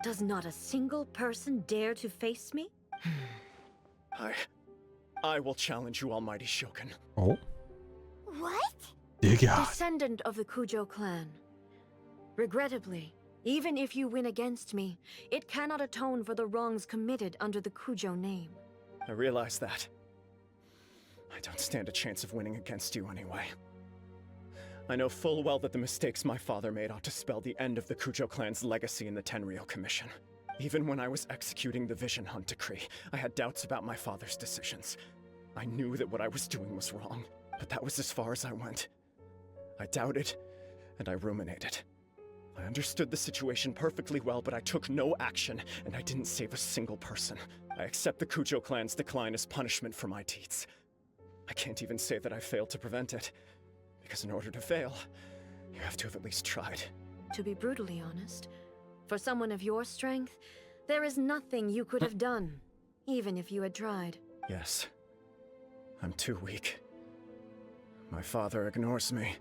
Does not a single person dare to face me? I will challenge you, almighty Shogun. Oh. What? Dear God. Descendant of the Kujo clan. Regrettably, even if you win against me, it cannot atone for the wrongs committed under the Kujo name. I realize that. I don't stand a chance of winning against you anyway. I know full well that the mistakes my father made ought to spell the end of the Kujo clan's legacy in the Tenryou Commission. Even when I was executing the Vision Hunt Decree, I had doubts about my father's decisions. I knew that what I was doing was wrong, but that was as far as I went. I doubted, and I ruminated. I understood the situation perfectly well, but I took no action, and I didn't save a single person. I accept the Kujo clan's decline as punishment for my deeds. I can't even say that I failed to prevent it, because in order to fail, you have to have at least tried. To be brutally honest, for someone of your strength, there is nothing you could have done, even if you had tried. Yes. I'm too weak. My father ignores me.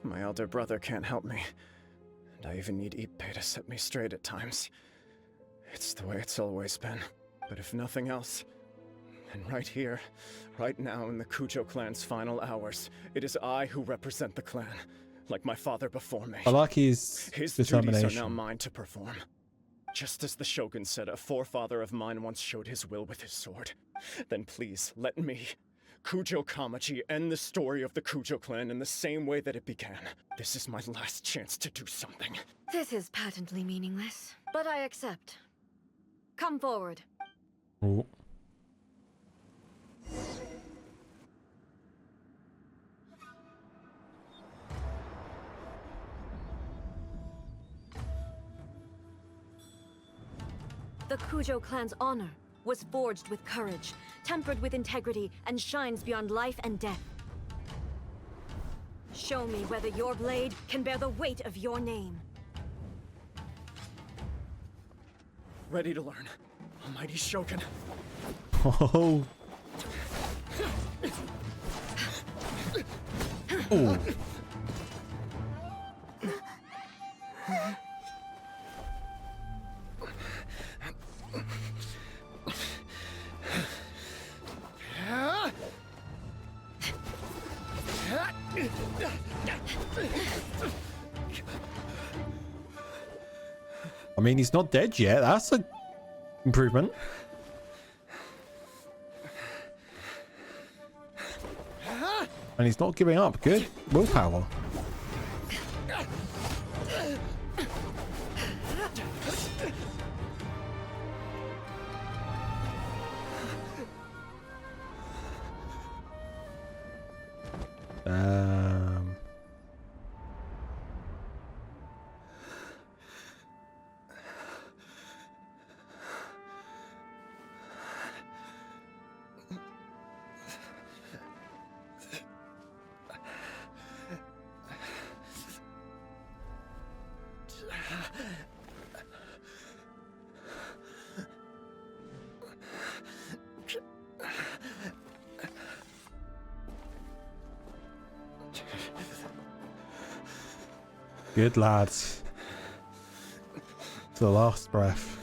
My elder brother can't help me. And I even need Ippei to set me straight at times. It's the way it's always been. But if nothing else, and right here, right now in the Kujo clan's final hours, it is I who represent the clan, like my father before me. I like his determination. Duties are now mine to perform. Just as the Shogun said a forefather of mine once showed his will with his sword. Then please, let me, Kujo Kamaji, end the story of the Kujo clan in the same way that it began. This is my last chance to do something. This is patently meaningless, but I accept. Come forward. Ooh. The Kujo clan's honor was forged with courage, tempered with integrity, and shines beyond life and death. Show me whether your blade can bear the weight of your name. Ready to learn. Almighty Shogun. Oh. Oh. I mean, he's not dead yet. That's an improvement. And he's not giving up. Good willpower. Good lads. To the last breath.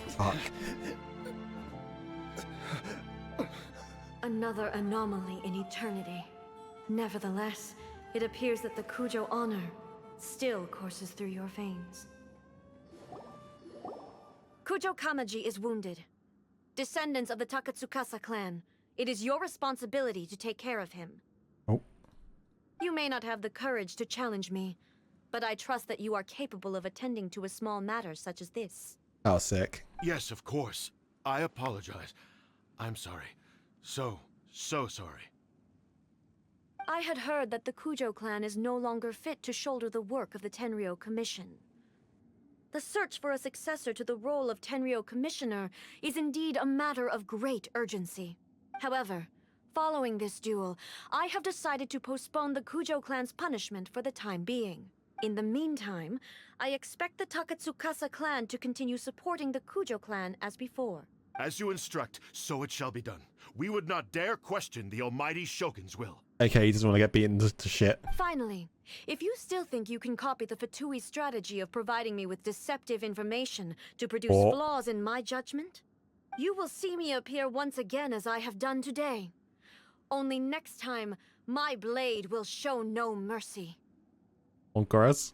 Fuck. Another anomaly in eternity. Nevertheless, it appears that the Kujo honor still courses through your veins. Kujo Kamaji is wounded. Descendants of the Takatsukasa clan, it is your responsibility to take care of him. Oh. You may not have the courage to challenge me, but I trust that you are capable of attending to a small matter such as this. Oh, sick. Yes, of course. I apologize. I'm sorry. So sorry. I had heard that the Kujo clan is no longer fit to shoulder the work of the Tenryou Commission. The search for a successor to the role of Tenryou Commissioner is indeed a matter of great urgency. However, following this duel, I have decided to postpone the Kujo clan's punishment for the time being. In the meantime, I expect the Takatsukasa clan to continue supporting the Kujo clan as before. As you instruct, so it shall be done. We would not dare question the almighty Shogun's will. Okay, he doesn't want to get beaten to shit. Finally, if you still think you can copy the Fatui strategy of providing me with deceptive information to produce flaws in my judgment, you will see me appear once again as I have done today. Only next time, my blade will show no mercy. Onkaras.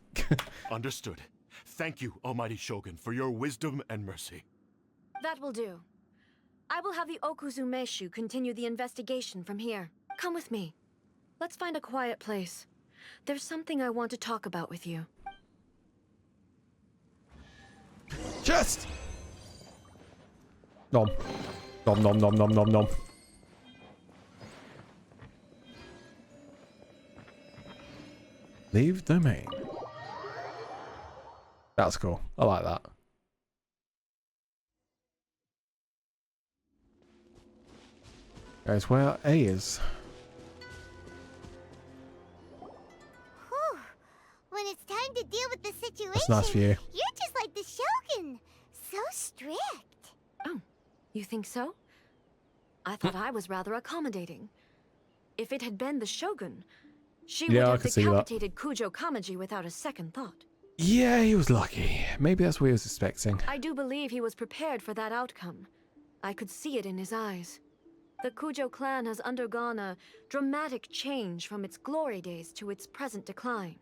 Understood. Thank you, almighty Shogun, for your wisdom and mercy. That will do. I will have the Okuzumeshu continue the investigation from here. Come with me. Let's find a quiet place. There's something I want to talk about with you. Just. Nom. Nom nom nom nom nom nom. Leave domain. That's cool. I like that. Guys, where A is. Whew. When it's time to deal with the situation, That's nice for you. You're just like the Shogun. So strict. Oh, you think so? I thought I was rather accommodating. If it had been the Shogun, she would have decapitated Kujo Kamaji without a second thought. Yeah, he was lucky. Maybe that's what he was expecting. I do believe he was prepared for that outcome. I could see it in his eyes. The Kujo clan has undergone a dramatic change from its glory days to its present decline.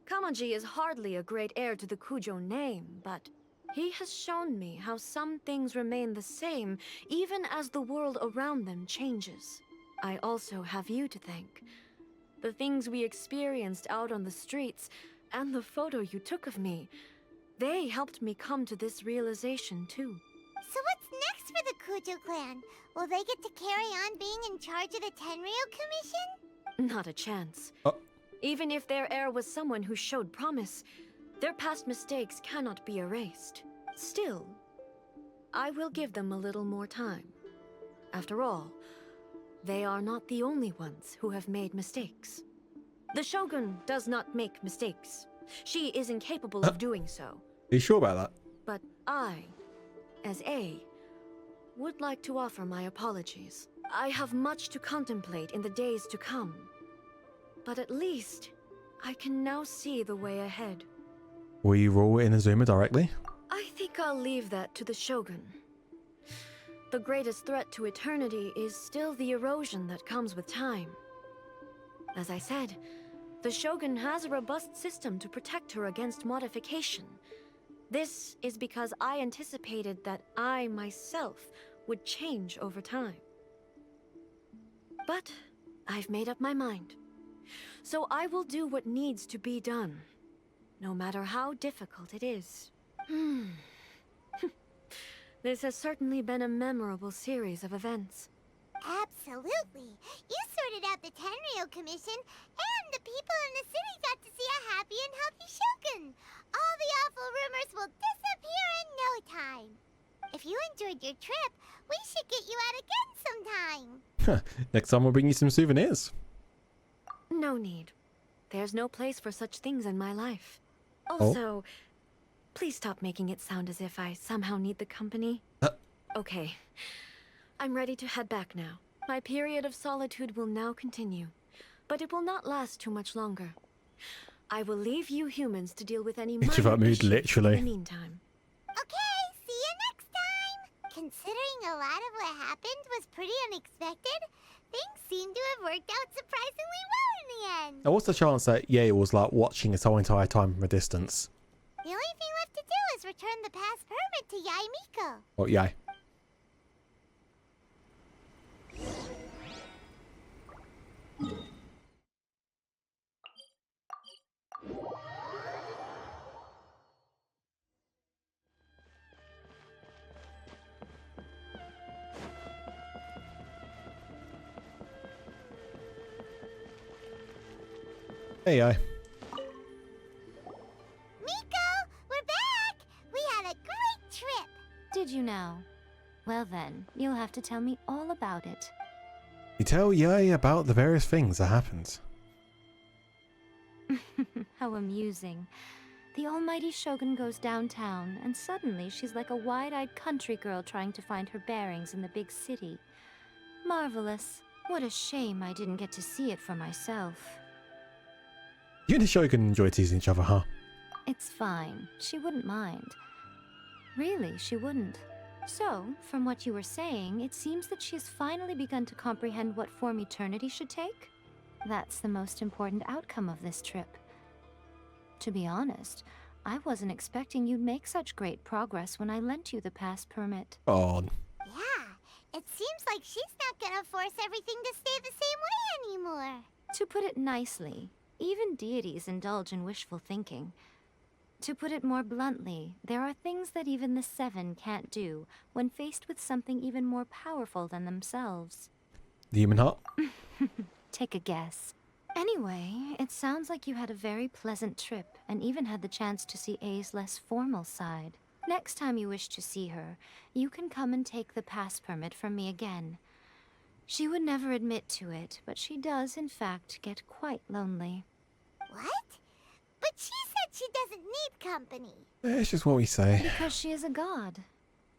Kamaji is hardly a great heir to the Kujo name, but he has shown me how some things remain the same even as the world around them changes. I also have you to thank. The things we experienced out on the streets, and the photo you took of me, they helped me come to this realization too. So what's next for the Kujo clan? Will they get to carry on being in charge of the Tenryu Commission? Not a chance. Even if their heir was someone who showed promise, their past mistakes cannot be erased. Still, I will give them a little more time. After all, they are not the only ones who have made mistakes. The Shogun does not make mistakes. She is incapable of doing so. Are you sure about that? But I, as A, would like to offer my apologies. I have much to contemplate in the days to come. But at least, I can now see the way ahead. Will you rule Inazuma directly? I think I'll leave that to the Shogun. The greatest threat to eternity is still the erosion that comes with time. As I said, the Shogun has a robust system to protect her against modification. This is because I anticipated that I myself would change over time. But I've made up my mind. So I will do what needs to be done, no matter how difficult it is. This has certainly been a memorable series of events. Absolutely. You sorted out the Tenryu Commission, and the people in the city got to see a happy and healthy Shogun. All the awful rumors will disappear in no time. If you enjoyed your trip, we should get you out again sometime. Next time we'll bring you some souvenirs. No need. There's no place for such things in my life. Also, please stop making it sound as if I somehow need the company. Okay. I'm ready to head back now. My period of solitude will now continue, but it will not last too much longer. I will leave you humans to deal with any minor mood, issues literally. in the meantime. Okay, see you next time! Considering a lot of what happened was pretty unexpected, things seem to have worked out surprisingly well in the end. Now, what's the chance that Ye was like watching this whole entire time from a distance? The only thing left to do is return the pass permit to Yae Miko. Oh, Yai. Hey, Yai. Miko, we're back! We had a great trip! Did you now? Well then, you'll have to tell me all about it. You tell Yai about the various things that happened. How amusing. The almighty Shogun goes downtown, and suddenly she's like a wide-eyed country girl trying to find her bearings in the big city. Marvelous. What a shame I didn't get to see it for myself. You and the Shogun enjoy teasing each other, huh? It's fine. She wouldn't mind. Really, she wouldn't. So, from what you were saying, it seems that she has finally begun to comprehend what form eternity should take? That's the most important outcome of this trip. To be honest, I wasn't expecting you'd make such great progress when I lent you the pass permit. Oh. Yeah, it seems like she's not gonna force everything to stay the same way anymore. To put it nicely, even deities indulge in wishful thinking. To put it more bluntly, there are things that even the Seven can't do when faced with something even more powerful than themselves. The human heart? Take a guess. Anyway, it sounds like you had a very pleasant trip and even had the chance to see A's less formal side. Next time you wish to see her, you can come and take the pass permit from me again. She would never admit to it, but she does, in fact, get quite lonely. What? But she said she doesn't need company. It's just what we say. Because she is a god.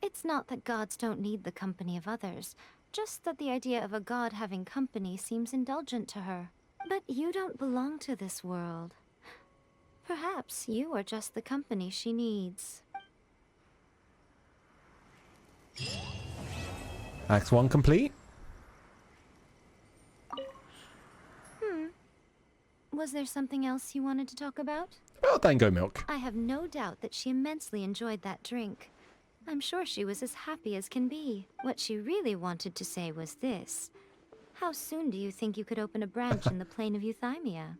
It's not that gods don't need the company of others, just that the idea of a god having company seems indulgent to her. But you don't belong to this world. Perhaps you are just the company she needs. Act 1 complete. Was there something else you wanted to talk about? Well, Dango milk. I have no doubt that she immensely enjoyed that drink. I'm sure she was as happy as can be. What she really wanted to say was this. How soon do you think you could open a branch in the plane of Euthymia?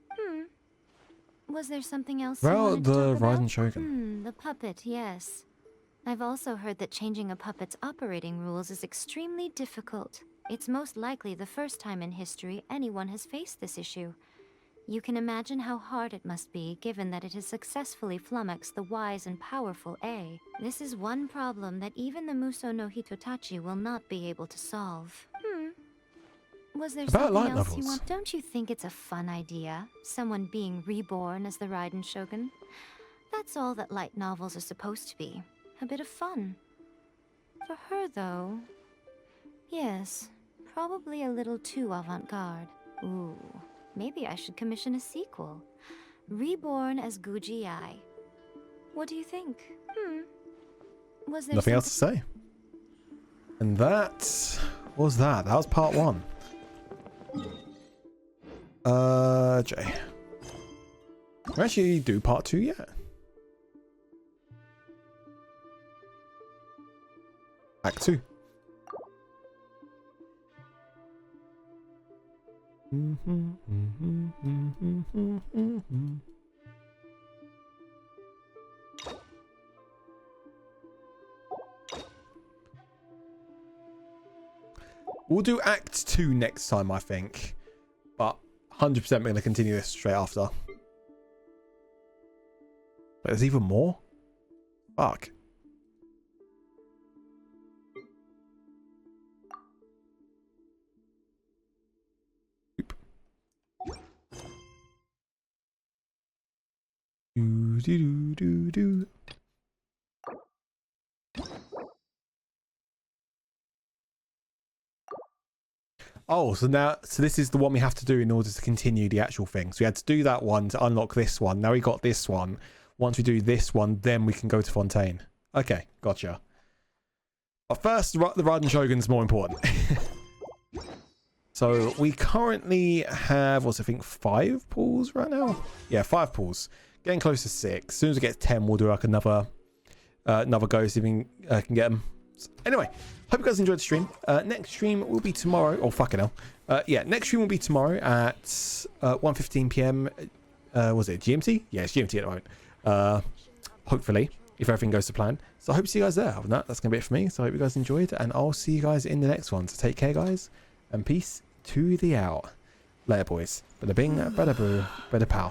Was there something else you wanted to talk about? Riding Shogun. The puppet, yes. I've also heard that changing a puppet's operating rules is extremely difficult. It's most likely the first time in history anyone has faced this issue. You can imagine how hard it must be, given that it has successfully flummoxed the wise and powerful A. This is one problem that even the Muso no Hitotachi will not be able to solve. Was there About something light else novels. you want? Don't you think it's a fun idea? Someone being reborn as the Raiden Shogun? That's all that light novels are supposed to be. A bit of fun. For her, though... Yes, probably a little too avant-garde. Ooh, maybe I should commission a sequel. Reborn as Guji Ai. What do you think? Was there Nothing else to say. And that was that. That was part 1. Jay. We actually do part 2 yet. Act 2. We'll do Act 2 next time, I think. But 100% we're going to continue this straight after. But there's even more? Fuck. Do, do, do, do, do. Oh, so this is the one we have to do in order to continue the actual thing. So we had to do that one to unlock this one. Now we got this one. Once we do this one, then we can go to Fontaine. Okay, gotcha. But first, the Raiden Shogun's more important. So we currently have, what's I think, 5 pulls right now? Yeah, 5 pulls. Getting close to 6. As soon as we get to 10, we'll do like another go, see if we can get them. Anyway, hope you guys enjoyed the stream. Next stream will be tomorrow. Oh, fucking hell. Yeah, next stream will be tomorrow at 1:15 p.m. Was it GMT? Yeah, it's GMT at the moment. Hopefully, if everything goes to plan. So I hope to see you guys there. Other than that, that's going to be it for me. So I hope you guys enjoyed, and I'll see you guys in the next one. So take care, guys, and peace to the out. Later, boys. Bada bing, bada boo, bada pow.